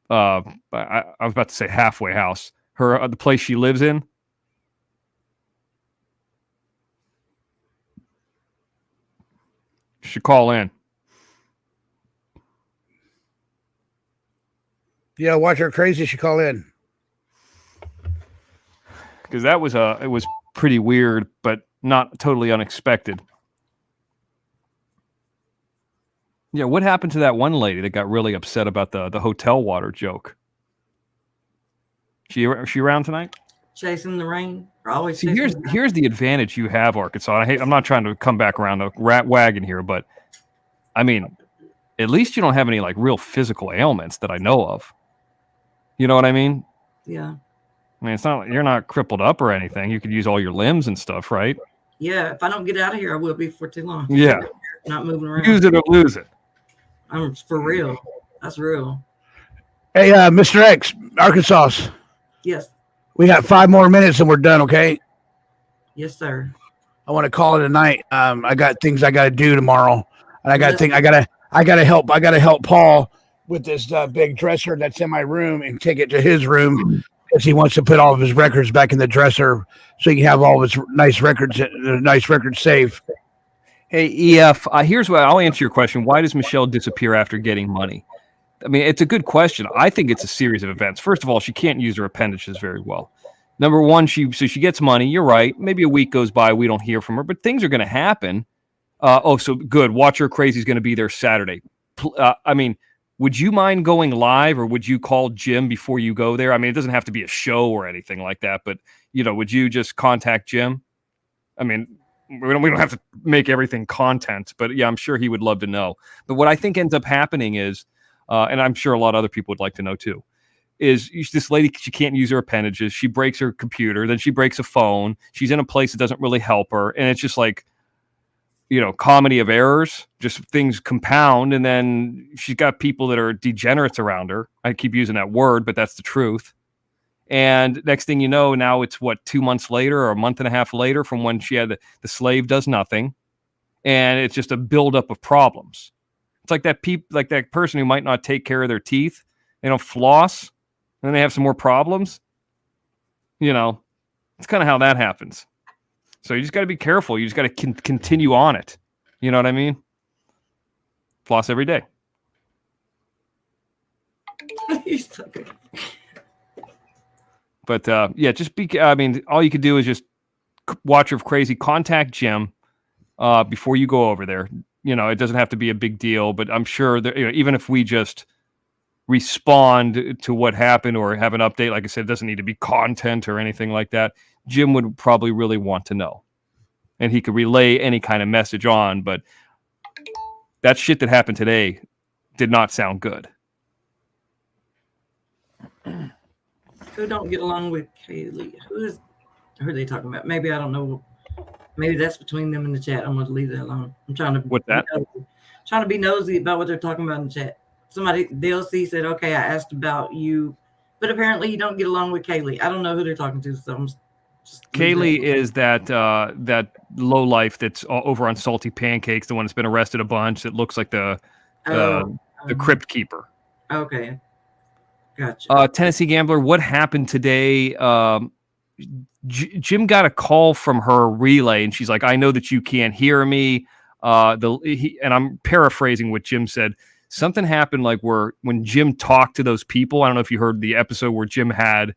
I was about to say halfway house, the place she lives in? Should call in. Yeah, watcher crazy should call in. Because that was it was pretty weird, but not totally unexpected. Yeah, what happened to that one lady that got really upset about the hotel water joke? She around tonight? Chasing the rain. Always. See, here's the advantage you have, Arkansas. I'm not trying to come back around the rat wagon here, but I mean, at least you don't have any like real physical ailments that I know of. You know what I mean? Yeah. I mean, it's not you're not crippled up or anything. You could use all your limbs and stuff, right? Yeah. If I don't get out of here, I will be for too long. Yeah. Not moving around. Use it or lose it. I'm for real. That's real. Hey, Mr. X, Arkansas. Yes. We got 5 more minutes and we're done, okay? Yes, sir. I want to call it a night. I got things I got to do tomorrow, and I gotta help Paul with this big dresser that's in my room and take it to his room because he wants to put all of his records back in the dresser so he can have all of his nice records safe. Hey, EF, here's what I'll answer your question. Why does Michelle disappear after getting money? I mean, it's a good question. I think it's a series of events. First of all, she can't use her appendages very well. Number one, she gets money. You're right. Maybe a week goes by, we don't hear from her, but things are going to happen. So good. Watcher Crazy is going to be there Saturday. I mean, would you mind going live, or would you call Jim before you go there? I mean, it doesn't have to be a show or anything like that, but would you just contact Jim? I mean, we don't have to make everything content, but yeah, I'm sure he would love to know. But what I think ends up happening is, and I'm sure a lot of other people would like to know too, is this lady, she can't use her appendages. She breaks her computer, then she breaks a phone. She's in a place that doesn't really help her. And it's just like, comedy of errors, just things compound. And then she's got people that are degenerates around her. I keep using that word, but that's the truth. And next thing you know, now it's 2 months later or a month and a half later from when she had the slave does nothing. And it's just a buildup of problems. It's like that person who might not take care of their teeth. They don't floss, and then they have some more problems. It's kind of how that happens. So you just got to be careful. You just got to continue on it. You know what I mean? Floss every day. But just be. I mean, all you could do is just watch of crazy. Contact Jim before you go over there. It doesn't have to be a big deal, but I'm sure that even if we just respond to what happened or have an update, like I said, it doesn't need to be content or anything like that. Jim would probably really want to know, and he could relay any kind of message on. But that shit that happened today did not sound good. Who don't get along with Kaylee? Who are they talking about? Maybe I don't know. Maybe that's between them in the chat. I'm going to leave that alone. I'm trying to. What's that? Trying to be nosy about what they're talking about in the chat. Somebody, DLC said, okay, I asked about you, but apparently you don't get along with Kaylee. I don't know who they're talking to. So Kaylee is that low life that's over on Salty Pancakes, the one that's been arrested a bunch. That looks like the crypt keeper. Okay, gotcha. Tennessee Gambler, what happened today? Jim got a call from her relay, and she's like, "I know that you can't hear me." And I'm paraphrasing what Jim said. Something happened like when Jim talked to those people. I don't know if you heard the episode where Jim had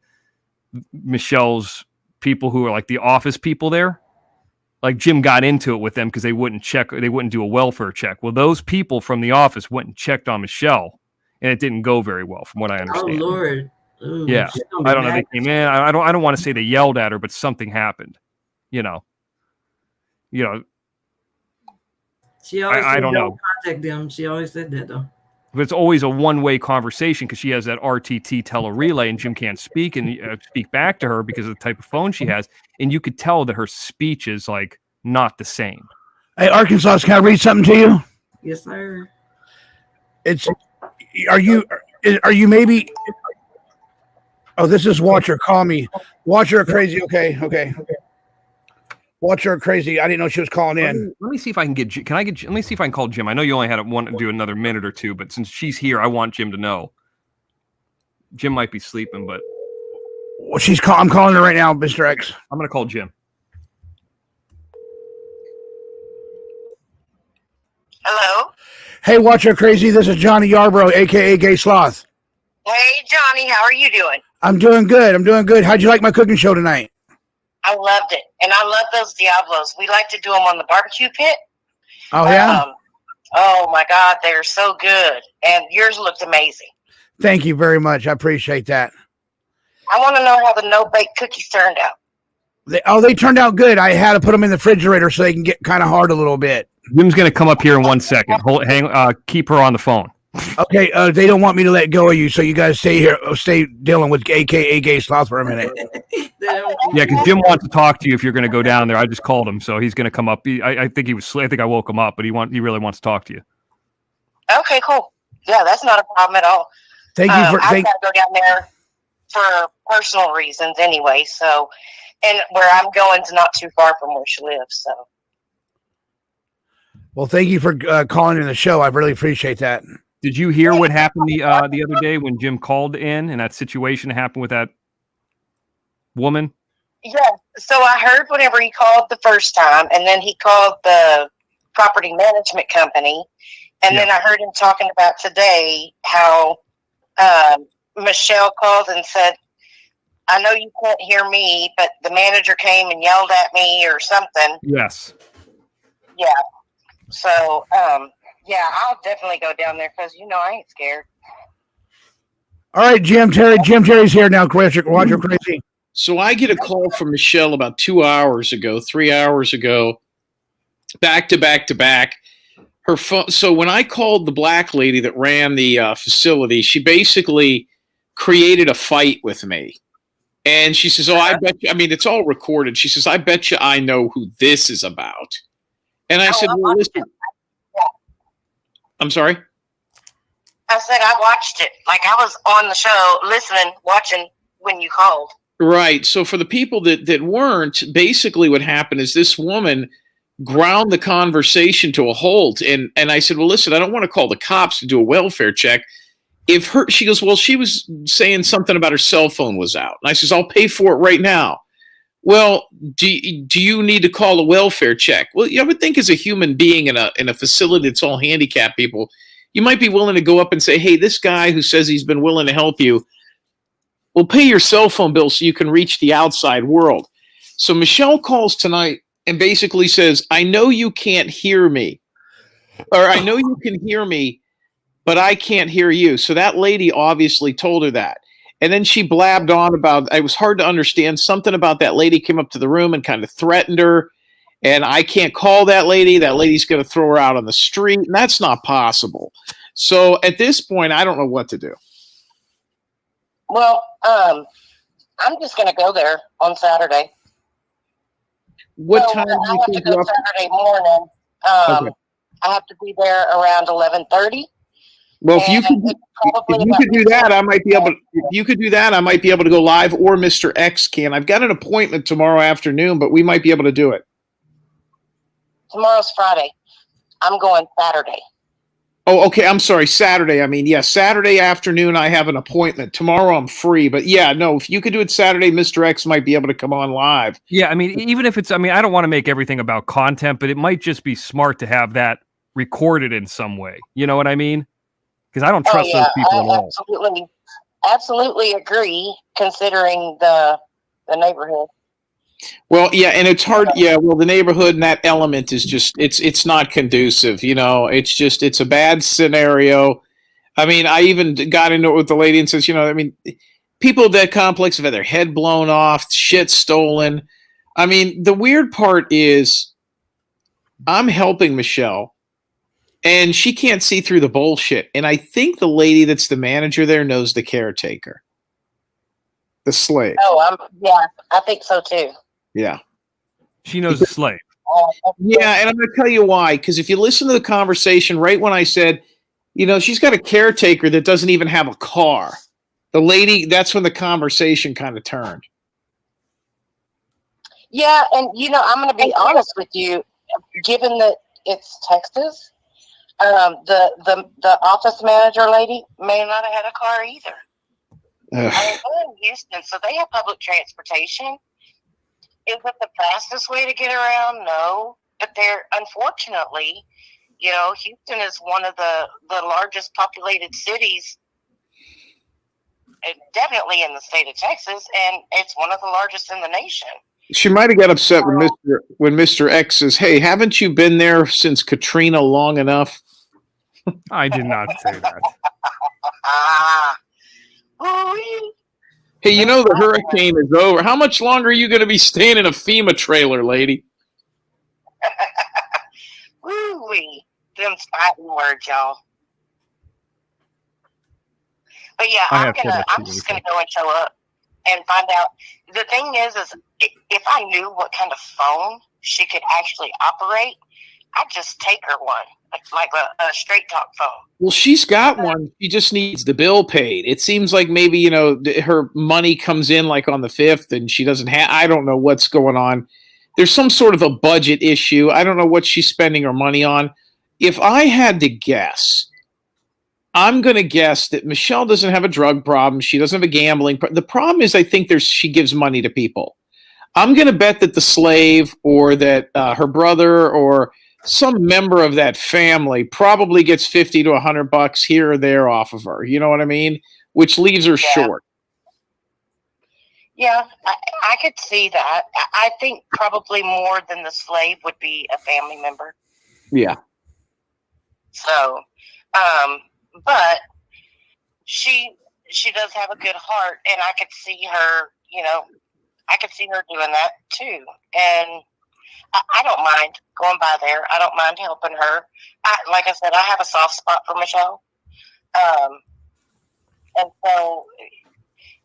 Michelle's people who are like the office people there. Like Jim got into it with them because they wouldn't do a welfare check. Well, those people from the office went and checked on Michelle, and it didn't go very well, from what I understand. Oh Lord. Ooh, yeah, I don't know. They came in. I don't want to say they yelled at her, but something happened. She always I don't know. Contact them. She always said that though. But it's always a one-way conversation because she has that RTT tele-relay, and Jim can't speak and speak back to her because of the type of phone she has. And you could tell that her speech is like not the same. Hey, Arkansas, can I read something to you? Yes, sir. Are you maybe? Oh, this is Watcher. Call me. Watcher crazy. Okay. Watcher crazy. I didn't know she was calling in. Let me see if I can get. Let me see if I can call Jim. I know you only had want to do another minute or two, but since she's here, I want Jim to know. Jim might be sleeping, but Well, I'm calling her right now, Mr. X. I'm gonna call Jim. Hello. Hey, Watcher crazy. This is Johnny Yarbrough, aka Gay Sloth. Hey, Johnny. How are you doing? I'm doing good. How'd you like my cooking show tonight? I loved it, and I love those Diablos. We like to do them on the barbecue pit. Oh yeah. Oh my God, they're so good, and yours looked amazing. Thank you very much. I appreciate that. I want to know how the no-bake cookies turned out. They turned out good. I had to put them in the refrigerator so they can get kind of hard a little bit. Jim's gonna come up here in 1 second. Keep her on the phone. Okay, they don't want me to let go of you, so you guys stay dealing with AKA Gay Sloth for a minute. Yeah, because Jim wants to talk to you if you're going to go down there. I just called him, so he's going to come up. I think I think I woke him up, but he really wants to talk to you. Okay, cool. Yeah, that's not a problem at all. Thank you for. I've got to go down there for personal reasons anyway. So, and where I'm going is not too far from where she lives. So. Well, thank you for calling in the show. I really appreciate that. Did you hear what happened the other day when Jim called in and that situation happened with that woman? Yeah. So I heard whenever he called the first time, and then he called the property management company, and then I heard him talking about today how Michelle called and said, "I know you can't hear me, but the manager came and yelled at me or something." Yes. Yeah. So, yeah, I'll definitely go down there because, I ain't scared. All right, Jim Terry's here now. Watch her crazy. So I get a call from Michelle about 3 hours ago, back to back. Her phone. So when I called the black lady that ran the facility, she basically created a fight with me. And she says, I bet you, it's all recorded. She says, I bet you I know who this is about. And I said, well, listen. I'm sorry? I said I watched it. Like I was on the show, listening, watching when you called. Right. So for the people that weren't, basically what happened is this woman ground the conversation to a halt. And I said, well, listen, I don't want to call the cops to do a welfare check. She goes, well, she was saying something about her cell phone was out. And I says, I'll pay for it right now. Well, do you need to call a welfare check? Well, I would think as a human being in a facility that's all handicapped people, you might be willing to go up and say, hey, this guy who says he's been willing to help you, will pay your cell phone bill so you can reach the outside world. So Michelle calls tonight and basically says, I know you can't hear me, or I know you can hear me, but I can't hear you. So that lady obviously told her that. And then she blabbed on about, it was hard to understand, something about that lady came up to the room and kind of threatened her. And I can't call that lady. That lady's going to throw her out on the street. And that's not possible. So at this point, I don't know what to do. Well, I'm just going to go there on Saturday. What time do you think you're up? Saturday morning. Okay. I have to be there around 11:30. Well, if you could do that, I might be able to. If you could do that, I might be able to go live, or Mr. X can. I've got an appointment tomorrow afternoon, but we might be able to do it. Tomorrow's Friday. I'm going Saturday. Oh, okay. I'm sorry. Saturday. Saturday afternoon, I have an appointment. Tomorrow, I'm free. But yeah, no, if you could do it Saturday, Mr. X might be able to come on live. Yeah, even if it's, I don't want to make everything about content, but it might just be smart to have that recorded in some way. You know what I mean? Because I don't trust those people at all. Absolutely agree, considering the neighborhood. Well, yeah, and it's hard. Yeah, well, the neighborhood and that element is just, it's not conducive. It's a bad scenario. I even got into it with the lady and says, people at that complex have had their head blown off, shit stolen. The weird part is I'm helping Michelle. And she can't see through the bullshit. And I think the lady that's the manager there knows the caretaker. The slave. Oh, I think so too. Yeah. She knows the slave. Yeah, and I'm going to tell you why. Because if you listen to the conversation, right when I said, she's got a caretaker that doesn't even have a car, the lady, that's when the conversation kind of turned. Yeah, and I'm going to be honest with you. Given that it's Texas, the office manager lady may not have had a car either. I mean, they're in Houston, so they have public transportation. Is it the fastest way to get around? No, but unfortunately, Houston is one of the largest populated cities, definitely in the state of Texas, and it's one of the largest in the nation. She might have got upset when Mr. X says, "Hey, haven't you been there since Katrina long enough?" I did not say that. Hey, the hurricane is over. How much longer are you going to be staying in a FEMA trailer, lady? Woo-wee. Them fighting words, y'all. But yeah, I'm just gonna go and show up and find out. The thing is if I knew what kind of phone she could actually operate, I'd just take her one, like a straight talk phone. Well, she's got one. She just needs the bill paid. It seems like maybe, her money comes in like on the 5th and she doesn't have, I don't know what's going on. There's some sort of a budget issue. I don't know what she's spending her money on. If I had to guess, I'm going to guess that Michelle doesn't have a drug problem. She doesn't have a gambling problem. The problem is I think she gives money to people. I'm going to bet that the slave or that her brother or some member of that family probably gets $50 to $100 here or there off of her. You know what I mean? Which leaves her short. Yeah, I could see that. I think probably more than the slave would be a family member. Yeah. So, but she does have a good heart, and I could see her, I could see her doing that too. And I don't mind going by there. I don't mind helping her. Like I said, I have a soft spot for Michelle. And so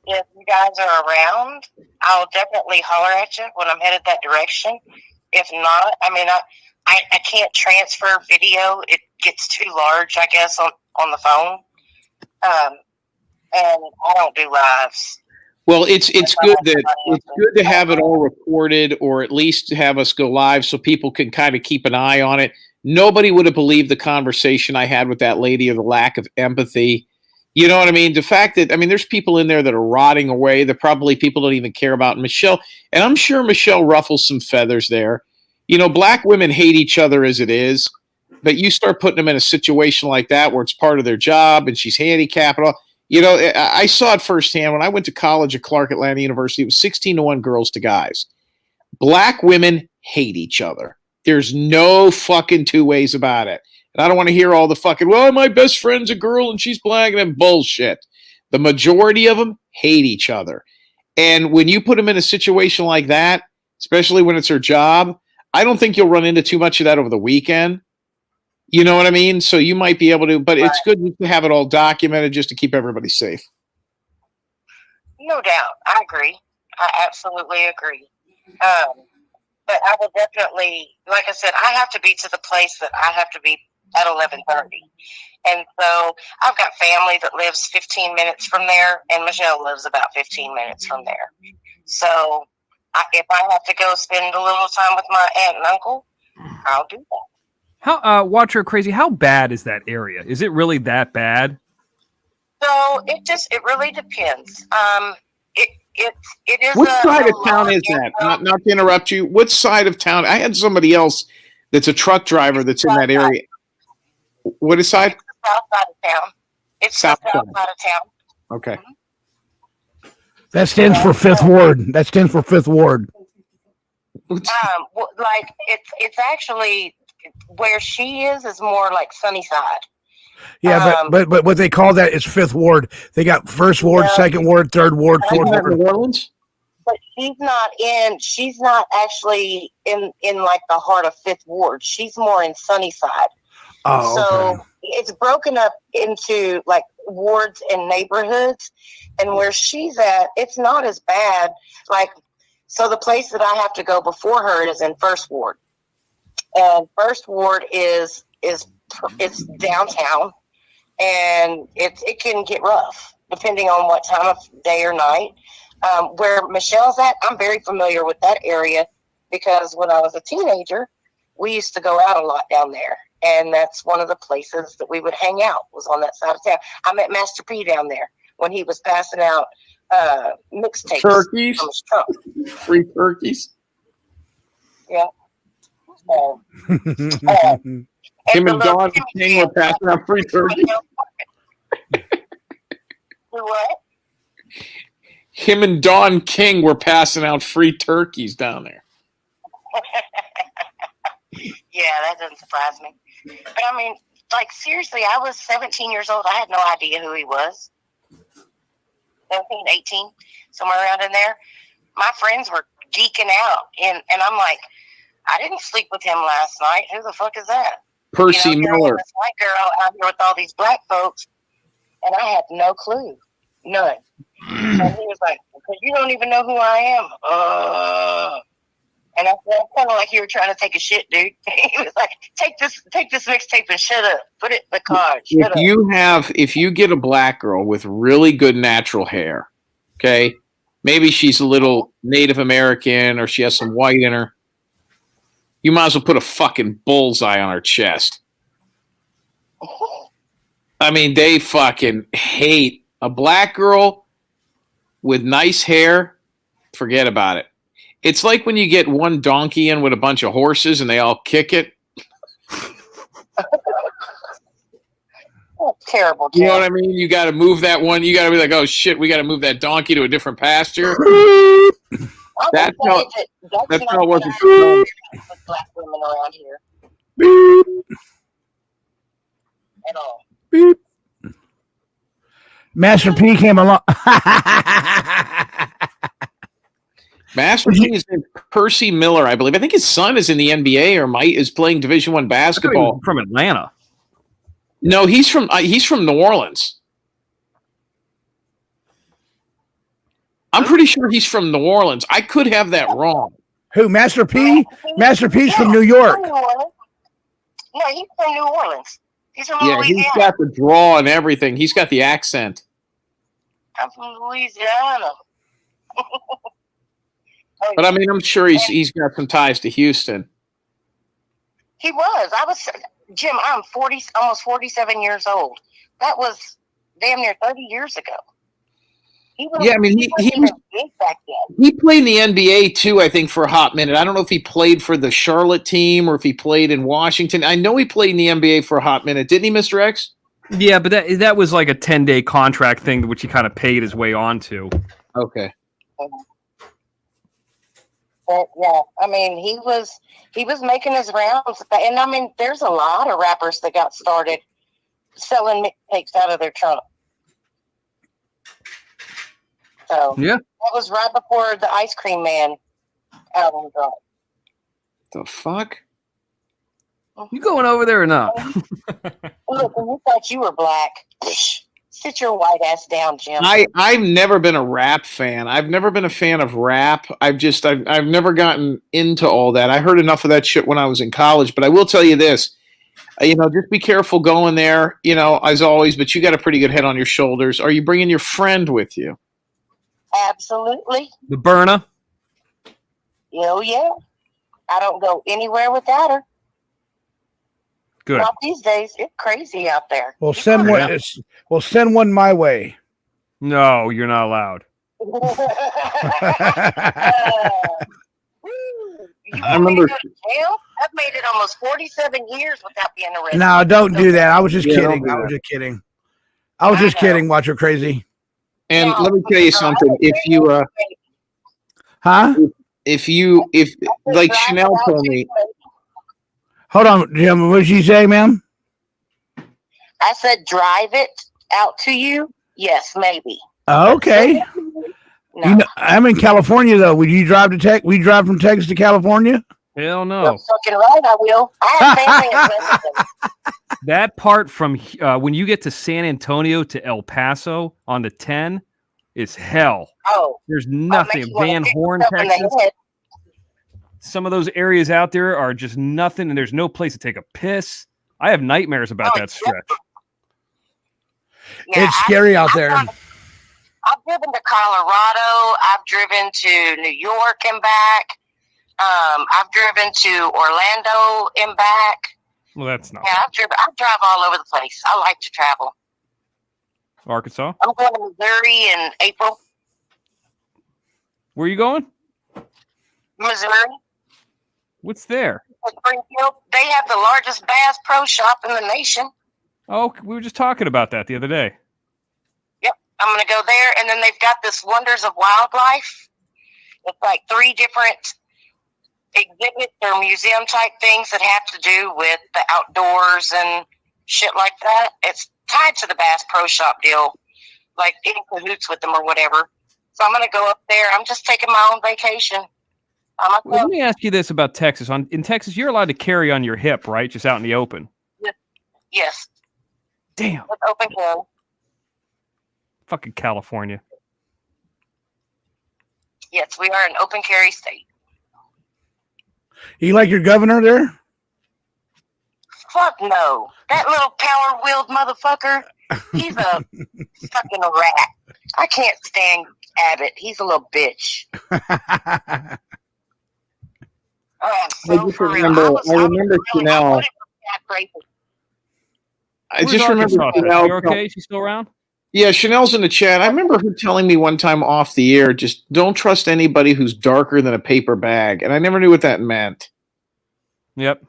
if you guys are around, I'll definitely holler at you when I'm headed that direction. If not, I mean, I can't transfer video. It gets too large, I guess, on the phone. And I don't do lives. Well, it's good to have it all recorded, or at least to have us go live so people can kind of keep an eye on it. Nobody would have believed the conversation I had with that lady or the lack of empathy. You know what I mean? The fact that, there's people in there that are rotting away that probably people don't even care about. Michelle, and I'm sure Michelle ruffles some feathers there. Black women hate each other as it is, but you start putting them in a situation like that where it's part of their job and she's handicapped and all. I saw it firsthand when I went to college at Clark Atlanta University. It was 16-1 girls to guys. Black women hate each other. There's no fucking two ways about it. And I don't want to hear all the fucking, well, my best friend's a girl and she's black, and bullshit. The majority of them hate each other. And when you put them in a situation like that, especially when it's her job, I don't think you'll run into too much of that over the weekend. You know what I mean? So you might be able to, but it's good to have it all documented just to keep everybody safe. No doubt. I agree. I absolutely agree. But I will definitely, like I said, I have to be to the place that I have to be at 11:30. And so I've got family that lives 15 minutes from there, and Michelle lives about 15 minutes from there. So if I have to go spend a little time with my aunt and uncle, I'll do that. How Watcher Crazy? How bad is that area? Is it really that bad? So it really depends. It is. What side of town is that? Not to interrupt you. What side of town? I had somebody else that's a truck driver that's in that area. What is side? It's the south side of town. It's the south side of town. Okay. Mm-hmm. That stands for Fifth Ward. That stands for Fifth Ward. Like it's actually where she is more like Sunnyside. Yeah, but what they call that is Fifth Ward. They got First Ward, Second Ward, Third Ward, Fourth Ward. New Orleans? But she's not actually in like the heart of Fifth Ward. She's more in Sunnyside. Oh, so okay. It's broken up into like wards and neighborhoods, and where she's at, it's not as bad. Like, so the place that I have to go before her is in First Ward. And First Ward is it's downtown, and it can get rough depending on what time of day or night. Where Michelle's at, I'm very familiar with that area because when I was a teenager, we used to go out a lot down there. And that's one of the places that we would hang out, was on that side of town. I met Master P down there when he was passing out mixtapes. Turkeys? From his trunk. Free turkeys? Yeah. Him and Don King were passing out free turkeys? What? Him and Don King were passing out free turkeys down there. Yeah, that doesn't surprise me. But I mean, like, seriously, I was 17 years old. I had no idea who he was. 17, 18, somewhere around in there. My friends were geeking out. And I'm like, I didn't sleep with him last night. Who the fuck is that? Percy Miller. This white girl out here with all these black folks. And I had no clue. None. And he was like, because you don't even know who I am. And I felt kind of like you were trying to take a shit, dude. He was like, take this mixtape and shut up. Put it in the car. If you get a black girl with really good natural hair, okay, maybe she's a little Native American or she has some white in her, you might as well put a fucking bullseye on her chest. I mean, they fucking hate a black girl with nice hair. Forget about it. It's like when you get one donkey in with a bunch of horses and they all kick it. Oh, terrible. You know what I mean? You got to move that one. You got to be like, oh, shit, we got to move that donkey to a different pasture. That's how it was. With black women around here. At all. Beep. Master P came along. Master P is Percy Miller, I believe. I think his son is in the NBA or is playing Division I basketball. From Atlanta. No, he's from New Orleans. I'm pretty sure he's from New Orleans. I could have that wrong. Who, Master P? Master P's from New York. No, he's from New Orleans. He's from Louisiana. He's got the draw and everything. He's got the accent. I'm from Louisiana. But I mean, I'm sure he's got some ties to Houston. He was. Jim, I'm almost 47 years old. That was damn near 30 years ago. He was big back then. He played in the NBA too, I think, for a hot minute. I don't know if he played for the Charlotte team or if he played in Washington. I know he played in the NBA for a hot minute. Didn't he, Mr. X? Yeah, but that was like a 10-day contract thing, which he kind of paid his way onto. Okay. But yeah, I mean, he was making his rounds, and I mean, there's a lot of rappers that got started selling mixtapes out of their trunk. So yeah, that was right before the Ice Cream Man album dropped. The fuck? You going over there or not? Look, when you thought you were black, sit your white ass down, Jim. I've never been a rap fan. I've never been a fan of rap. I've never gotten into all that. I heard enough of that shit when I was in college. But I will tell you this, just be careful going there, as always. But you got a pretty good head on your shoulders. Are you bringing your friend with you? Absolutely. The Burna? Oh, yeah. I don't go anywhere without her. Good. Not these days. It's crazy out there. We'll send one. We'll send one my way. No, you're not allowed. I remember. I've made it almost 47 years without being arrested. No, don't do that. I was just kidding. I was just kidding. Watch her crazy. And let me tell you something. If you, if like Chanel told me. Hold on, Jim. What did she say, ma'am? I said, drive it out to you. Yes, maybe. Okay. No. I'm in California, though. Would you drive to Texas? We drive from Texas to California? Hell no. You're fucking right, I will. I have family in Washington. That part from when you get to San Antonio to El Paso on the 10 is hell. Oh. There's nothing. Van Horn, Texas. some of those areas out there are just nothing, and there's no place to take a piss. I have nightmares about that stretch. Yeah, It's scary out there. I've driven to Colorado. I've driven to New York and back. I've driven to Orlando and back. Well, that's not. Yeah, I drive all over the place. I like to travel. Arkansas? I'm going to Missouri in April. Where are you going? Missouri. What's there? Springfield. They have the largest Bass Pro Shop in the nation. Oh, we were just talking about that the other day. Yep, I'm going to go there, and then they've got this Wonders of Wildlife. It's like 3 different exhibits or museum type things that have to do with the outdoors and shit like that. It's tied to the Bass Pro Shop deal, like in cahoots with them or whatever. So I'm going to go up there. I'm just taking my own vacation. Well, let me ask you this about Texas. In Texas, you're allowed to carry on your hip, right? Just out in the open. Yes. Damn. With open carry. Fucking California. Yes, we are an open carry state. You like your governor there? Fuck no. That little power-wheeled motherfucker, he's a fucking rat. I can't stand Abbott. He's a little bitch. I just remember Chanel. I just remember Chanel. You okay? She's still around? Yeah, Chanel's in the chat. I remember her telling me one time off the air, just don't trust anybody who's darker than a paper bag. And I never knew what that meant. Yep.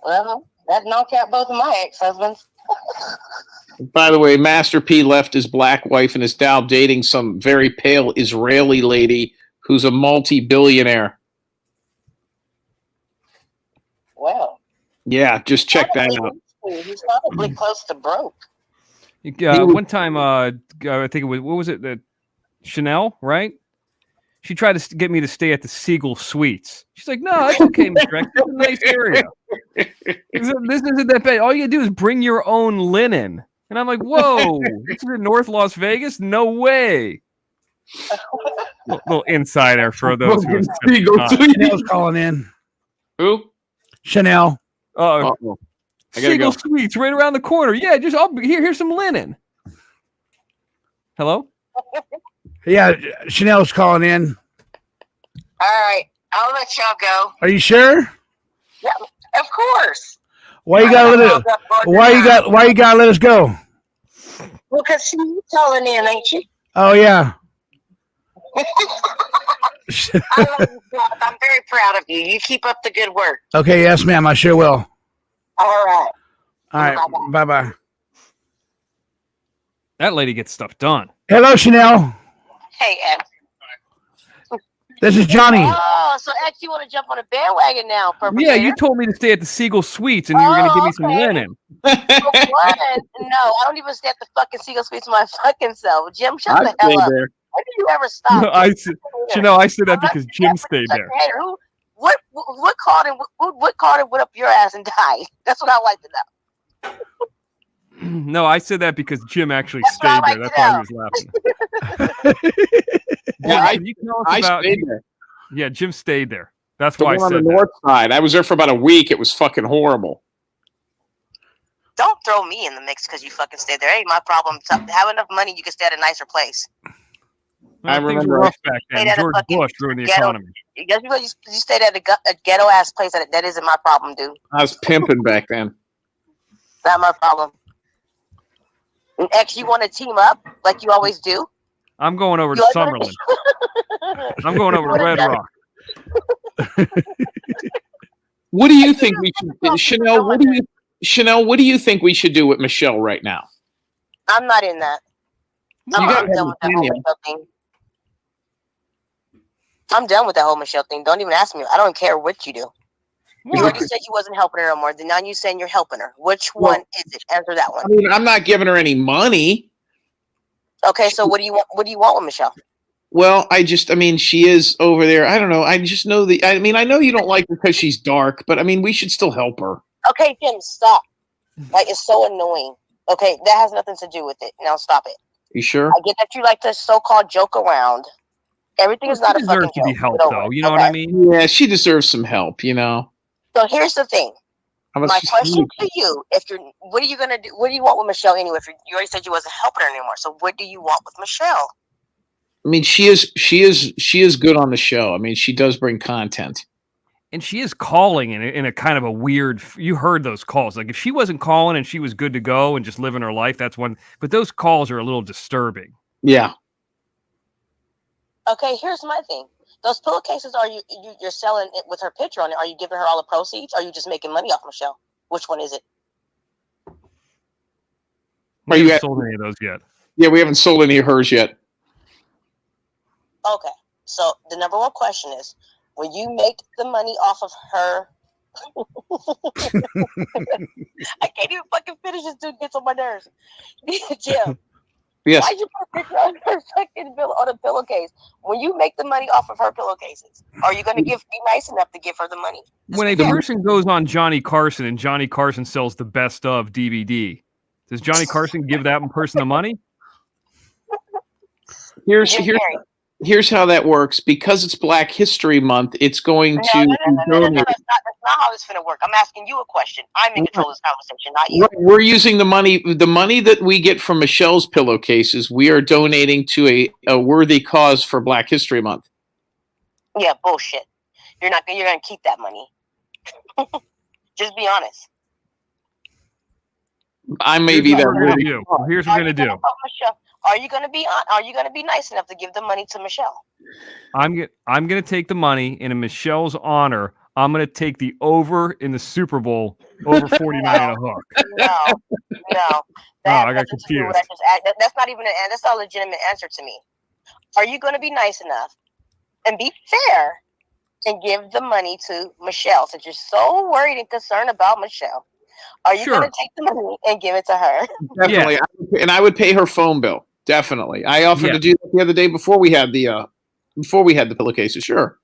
Well, that knocked out both of my ex-husbands. By the way, Master P left his black wife and is now dating some very pale Israeli lady who's a multi-billionaire. Well. Yeah, just check that out. He's probably close to broke. One time, I think it was, what was it? Chanel, right? She tried to get me to stay at the Siegel Suites. She's like, no, it's okay, Mr. Rex. It's a nice area. This isn't that bad. All you do is bring your own linen. And I'm like, whoa, this is in North Las Vegas? No way. Little insider for those who Chanel's calling in. Who? Chanel. Siegel Suites right around the corner. Yeah, just here's some linen. Hello? Yeah, Chanel's calling in. All right, I'll let y'all go. Are you sure? Yeah, of course. Why you gotta let us go? Well, because she's calling in, ain't she? Oh yeah. I love you, Bob. I'm very proud of you. You keep up the good work. Okay, yes, ma'am. I sure will. All right. All right. Bye-bye. That lady gets stuff done. Hello, Chanel. Hey, Ed. This is Johnny. Oh, so X, you want to jump on a bandwagon now? Yeah, you told me to stay at the Siegel Suites, and you were going to give me some linen. What? No, I don't even stay at the fucking Siegel Suites my fucking self. Jim, shut the hell up. There. When did you ever stop? No, I said that because Jim stayed there. What called and went up your ass and died? That's what I like to know. No, I said that because Jim actually stayed there. That's why he was laughing. Yeah, I stayed there. Yeah, Jim stayed there. That's the why one I said on the north side. I was there for about a week. It was fucking horrible. Don't throw me in the mix because you fucking stayed there. Ain't my problem. Have enough money, you can stay at a nicer place. I remember rough back then. George Bush ruined the economy. Just because you stayed at a ghetto ass place, that isn't my problem, dude. I was pimping back then. Not my problem. And X, you want to team up like you always do? I'm going over to Summerlin. I'm going over to Red Rock. What do you think we should do? Chanel, what do you think we should do with Michelle right now? I'm not in that. I'm done with that whole Michelle thing. I'm done with that whole Michelle thing. Don't even ask me. I don't care what you do. You already said you wasn't helping her no more. Then now you saying you're helping her. Which one is it? Answer that one. I mean, I'm not giving her any money. Okay, so what do you want? What do you want with Michelle? Well, she is over there. I don't know. I just know I know you don't like her because she's dark, but I mean, we should still help her. Okay, Jim, stop. Like, it's so annoying. Okay, that has nothing to do with it. Now stop it. You sure? I get that you like to so-called joke around. Everything is not a She fucking deserves to be joke. helped, Get over though. it, You know what I okay? mean? Yeah, she deserves some help. You know. So here's the thing. How about My she- question to you: what are you gonna do? What do you want with Michelle anyway? If you already said you wasn't helping her anymore, so what do you want with Michelle? I mean, she is good on the show. I mean, she does bring content. And she is calling in a kind of a weird. You heard those calls. Like if she wasn't calling and she was good to go and just living her life, that's one. But those calls are a little disturbing. Yeah. Okay, here's my thing. Those pillowcases, you're selling it with her picture on it? Are you giving her all the proceeds? Or are you just making money off Michelle? Which one is it? We haven't sold any of those yet. Yeah, we haven't sold any of hers yet. Okay, so the number one question is: when you make the money off of her, I can't even fucking finish. This dude gets on my nerves. Jim, Yes. why'd you put a picture on her fucking on a pillowcase? When you make the money off of her pillowcases, are you going to be nice enough to give her the money? When a person goes on Johnny Carson and Johnny Carson sells the best of DVD, does Johnny Carson give that person the money? Here's how that works. Because it's Black History Month, it's going to No, that's not how it's going to work. I'm asking you a question. I'm in control of this conversation, not you. We're using the money that we get from Michelle's pillowcases. We are donating to a worthy cause for Black History Month. Yeah, bullshit. You're going to keep that money. Just be honest. I may be that worthy. Here's what we're going to do. Are you going to be nice enough to give the money to Michelle? I'm going to take the money in Michelle's honor. I'm going to take the over in the Super Bowl over 49 and a hook. No. I got confused. That's not even that's not a legitimate answer to me. Are you going to be nice enough and be fair and give the money to Michelle since you're so worried and concerned about Michelle? Are you going to take the money and give it to her? Definitely. Yeah. And I would pay her phone bill. Definitely. I offered to do that the other day before we had the pillowcases. Sure.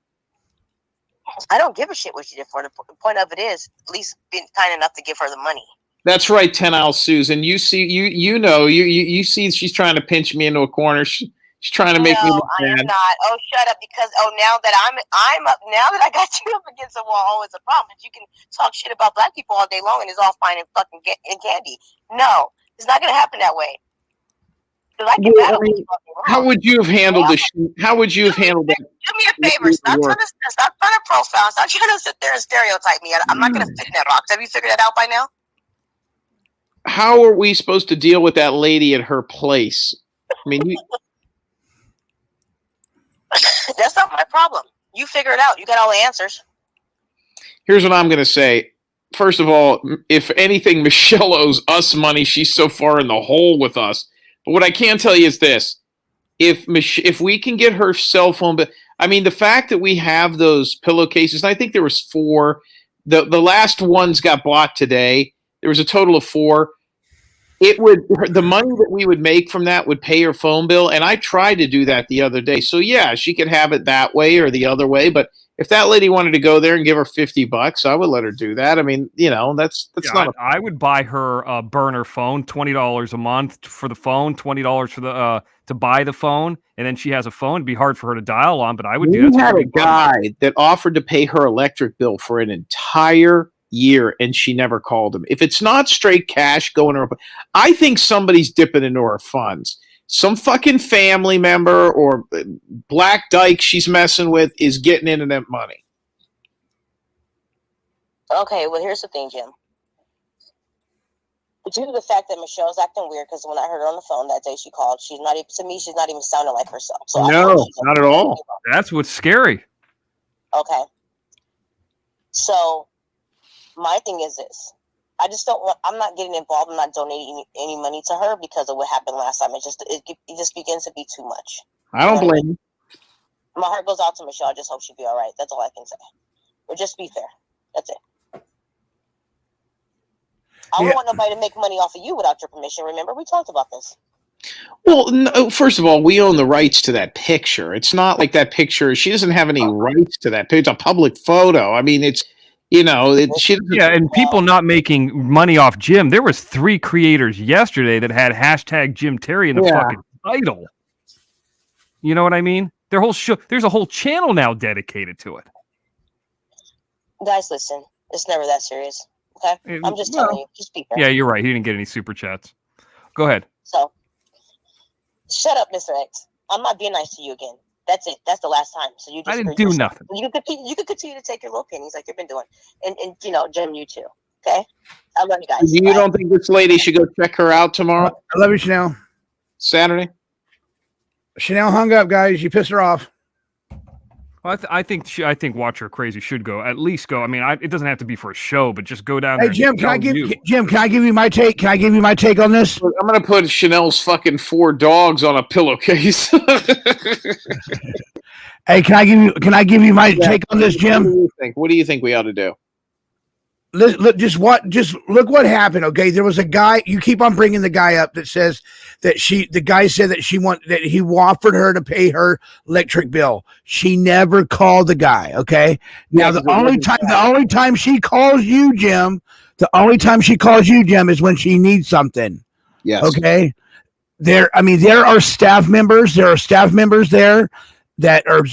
I don't give a shit what you did for. The point of it is at least being kind enough to give her the money. That's right, 10 Owl Susan. You see, you see, she's trying to pinch me into a corner. She's trying to make me look bad. I am not. Oh, shut up! Because now that I'm up, now that I got you up against the wall, it's a problem. But you can talk shit about black people all day long, and it's all fine and fucking candy. No, it's not gonna happen that way. How would you have handled this? How would you have handled that? Do me a favor. Stop trying to profile. Stop trying to sit there and stereotype me. I'm not gonna fit in that box. Have you figured that out by now? How are we supposed to deal with that lady at her place? I mean, that's not my problem. You figure it out. You got all the answers. Here's what I'm going to say. First of all, if anything, Michelle owes us money. She's so far in the hole with us. But what I can tell you is this. If we can get her cell phone, but I mean, the fact that we have those pillowcases, and I think there was 4. The last ones got bought today. There was a total of 4. The money that we would make from that would pay her phone bill. And I tried to do that the other day. So yeah, she could have it that way or the other way. But if that lady wanted to go there and give her $50, I would let her do that. I mean, that's not. I would buy her a burner phone, $20 a month for the phone, $20 for the to buy the phone, and then she has a phone. It'd be hard for her to dial on, but I would do that. We had a guy that offered to pay her electric bill for an entire year, and she never called him. If it's not straight cash going to her, I think somebody's dipping into her funds. Some fucking family member or Black Dyke she's messing with is getting into that money. Okay, well, here's the thing, Jim. Due to the fact that Michelle's acting weird, because when I heard her on the phone that day she called, she's not even sounding like herself. So no, not at all. That's what's scary. Okay. So my thing is this. I'm not getting involved. I'm not donating any money to her because of what happened last time. It just begins to be too much. I don't blame you. My heart goes out to Michelle. I just hope she'll be all right. That's all I can say. But just be fair. That's it. I don't want nobody to make money off of you without your permission. Remember, we talked about this. Well, no, first of all, we own the rights to that picture. It's not like that picture. She doesn't have any rights to that picture. It's a public photo. I mean, it's. And people not making money off Jim. There was 3 creators yesterday that had hashtag Jim Terry in the fucking title. You know what I mean? Their whole show. There's a whole channel now dedicated to it. Guys, listen. It's never that serious. Okay, I'm just telling you. Just be fair. Yeah, you're right. He didn't get any super chats. Go ahead. So, shut up, Mr. X. I'm not being nice to you again. That's it. That's the last time. So you just I didn't do nothing. You can continue to take your little pennies like you've been doing, and you know, Jim, you too. Okay, I love you guys. You don't think this lady should go check her out tomorrow? I love you, Chanel. Saturday. Chanel hung up, guys. You pissed her off. Well, I think Watch Her Crazy should go. At least go. I mean, it doesn't have to be for a show, but just go down there. Hey, Jim, can I give you my take? Can I give you my take on this? I'm gonna put Chanel's fucking 4 dogs on a pillowcase. Hey, can I give you my take on this, Jim? What do you think we ought to do? Look, just look what happened. Okay, there was a guy. You keep on bringing the guy up that says that the guy said that that he offered her to pay her electric bill. She never called the guy. Okay, now the only time she calls you, Jim, is when she needs something. Yes. Okay. There are staff members. There are staff members there that are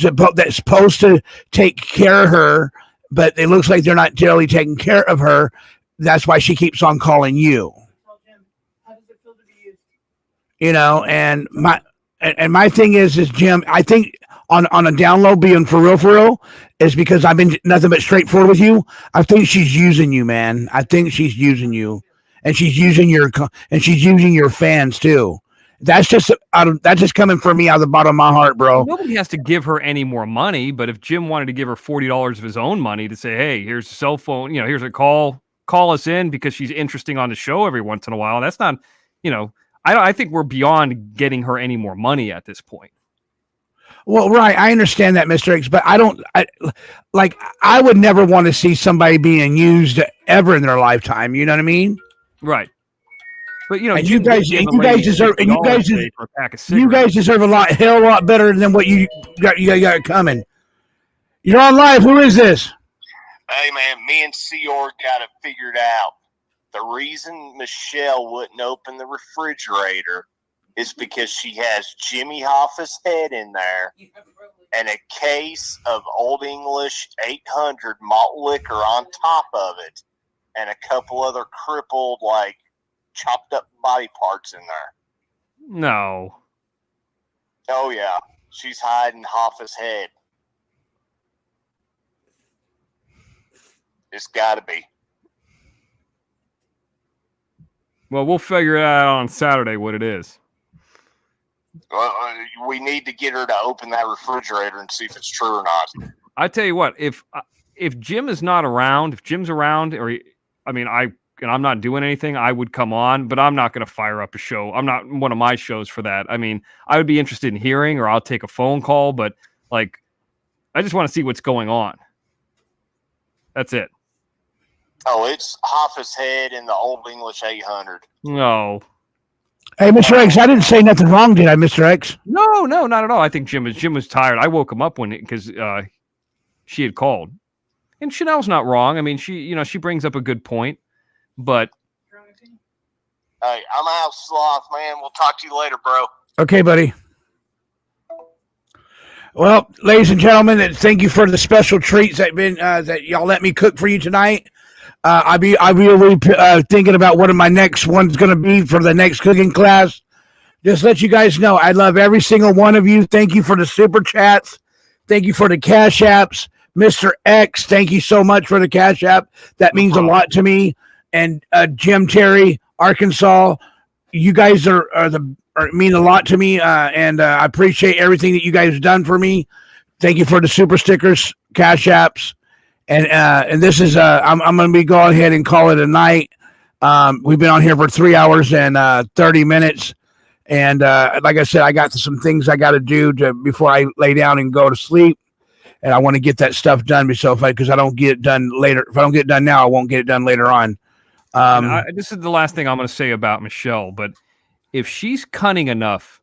supposed to take care of her. But it looks like they're not really taking care of her. That's why she keeps on calling you. You know, and my thing is Jim, I think on a down low, being for real, is because I've been nothing but straightforward with you. I think she's using you, man. I think she's using you, and she's using your fans too. That's just coming from me out of the bottom of my heart, bro. Nobody has to give her any more money, but if Jim wanted to give her $40 of his own money to say, hey, here's a cell phone, here's a call us in because she's interesting on the show every once in a while. That's not, I think we're beyond getting her any more money at this point. Well, right. I understand that, Mr. X, but I would never want to see somebody being used ever in their lifetime. You know what I mean? Right. But you guys deserve a hell lot better than what you got coming. You're on live. Who is this? Hey man, me and Seor got it figured out. The reason Michelle wouldn't open the refrigerator is because she has Jimmy Hoffa's head in there and a case of Old English 800 malt liquor on top of it, and a couple other crippled chopped up body parts in there. No. Oh yeah, she's hiding Hoffa's head. It's got to be. Well, we'll figure it out on Saturday what it is. We need to get her to open that refrigerator and see if it's true or not. I tell you what, if Jim is not around, if Jim's around, I'm not doing anything, I would come on, but I'm not going to fire up a show. I'm not one of my shows for that. I mean, I would be interested in hearing, or I'll take a phone call, but I just want to see what's going on. That's it. Oh, it's Hoffa's head in the Old English 800. No. Hey, Mr. X, I didn't say nothing wrong, did I, Mr. X? No, not at all. I think Jim was tired. I woke him up because she had called. And Chanel's not wrong. I mean, she brings up a good point. But hey, I'm out, Sloth, man. We'll talk to you later, bro. Okay, buddy. Well, ladies and gentlemen, thank you for the special treats that y'all let me cook for you tonight. I'll be really thinking about what my next one's going to be for the next cooking class. Just let you guys know, I love every single one of you. Thank you for the super chats. Thank you for the cash apps. Mr. X, thank you so much for the cash app. That means a lot to me. And Jim Terry, Arkansas, you guys mean a lot to me, and I appreciate everything that you guys have done for me. Thank you for the super stickers, cash apps, and this is I'm going to be going ahead and call it a night. We've been on here for 3 hours and 30 minutes, and like I said, I got some things I got to do before I lay down and go to sleep. And I want to get that stuff done because I don't get it done later. If I don't get it done now, I won't get it done later on. This is the last thing I'm going to say about Michelle, but if she's cunning enough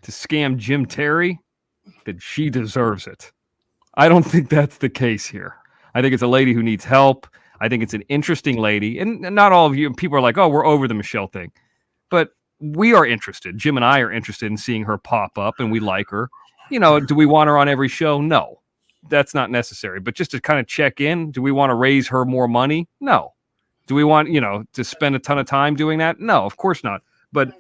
to scam Jim Terry, then she deserves it. I don't think that's the case here. I think it's a lady who needs help. I think it's an interesting lady. And not all of you people are like, oh, we're over the Michelle thing. But we are interested. Jim and I are interested in seeing her pop up, and we like her. Do we want her on every show? No, that's not necessary. But just to kind of check in, do we want to raise her more money? No. Do we want, to spend a ton of time doing that? No, of course not. But,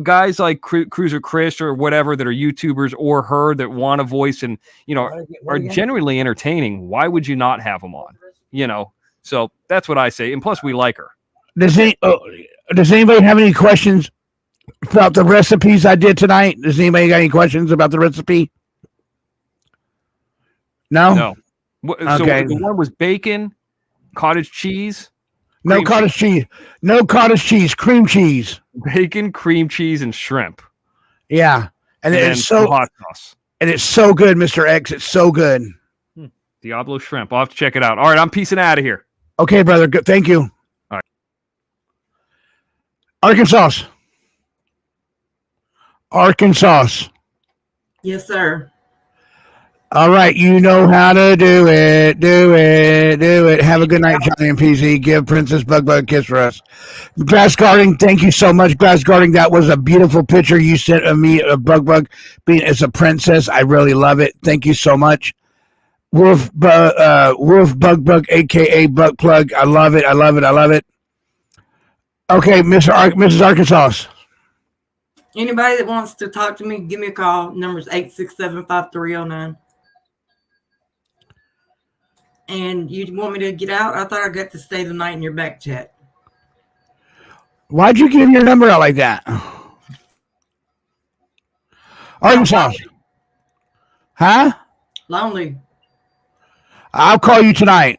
guys like Cruiser Chris or whatever that are YouTubers or her that want a voice and, are genuinely entertaining, why would you not have them on? So that's what I say. And plus, we like her. Does anybody have any questions about the recipes I did tonight? Does anybody got any questions about the recipe? No? So Okay. the one was bacon, cottage cheese. No cottage cheese. No cottage cheese. Cream cheese. Bacon, cream cheese, and shrimp. Yeah. And it's so hot sauce. And it's so good, Mr. X. It's so good. Diablo shrimp. I'll have to check it out. All right, I'm peacing out of here. Okay, brother. Good. Thank you. All right. Arkansas. Yes, sir. All right, you know how to do it. Do it. Have a good night, Johnny and PZ. Give Princess Bug a kiss for us. Grass Guarding, thank you so much, Grass Guarding. That was a beautiful picture you sent of me, of Bug being as a princess. I really love it. Thank you so much. Wolf Bug, a.k.a. Buck Plug. I love it. Okay, Mrs. Arkansas. Anybody that wants to talk to me, give me a call. Number's 867-5309. And you want me to get out? I thought I got to stay the night in your back chat. Why'd you give your number out like that? Arkansas. Huh? Lonely. I'll call you tonight.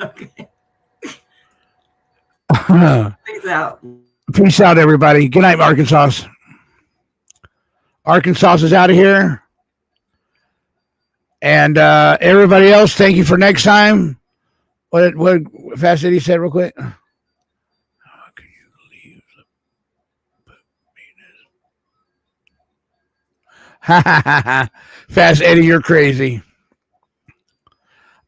Okay. Peace out. Peace out, everybody. Good night, Arkansas. Arkansas is out of here. And everybody else, thank you for next time. What Fast Eddie said real quick? How can you leave the Fast Eddie, you're crazy.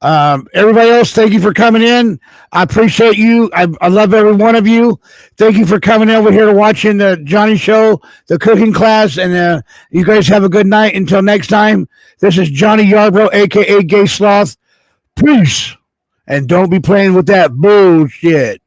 Everybody else, thank you for coming in. I appreciate you. I love every one of you. Thank you for coming over here to watching the Johnny Show, the cooking class, and you guys have a good night. Until next time, this is Johnny Yarbrough, aka Gay Sloth. Peace, and don't be playing with that bullshit.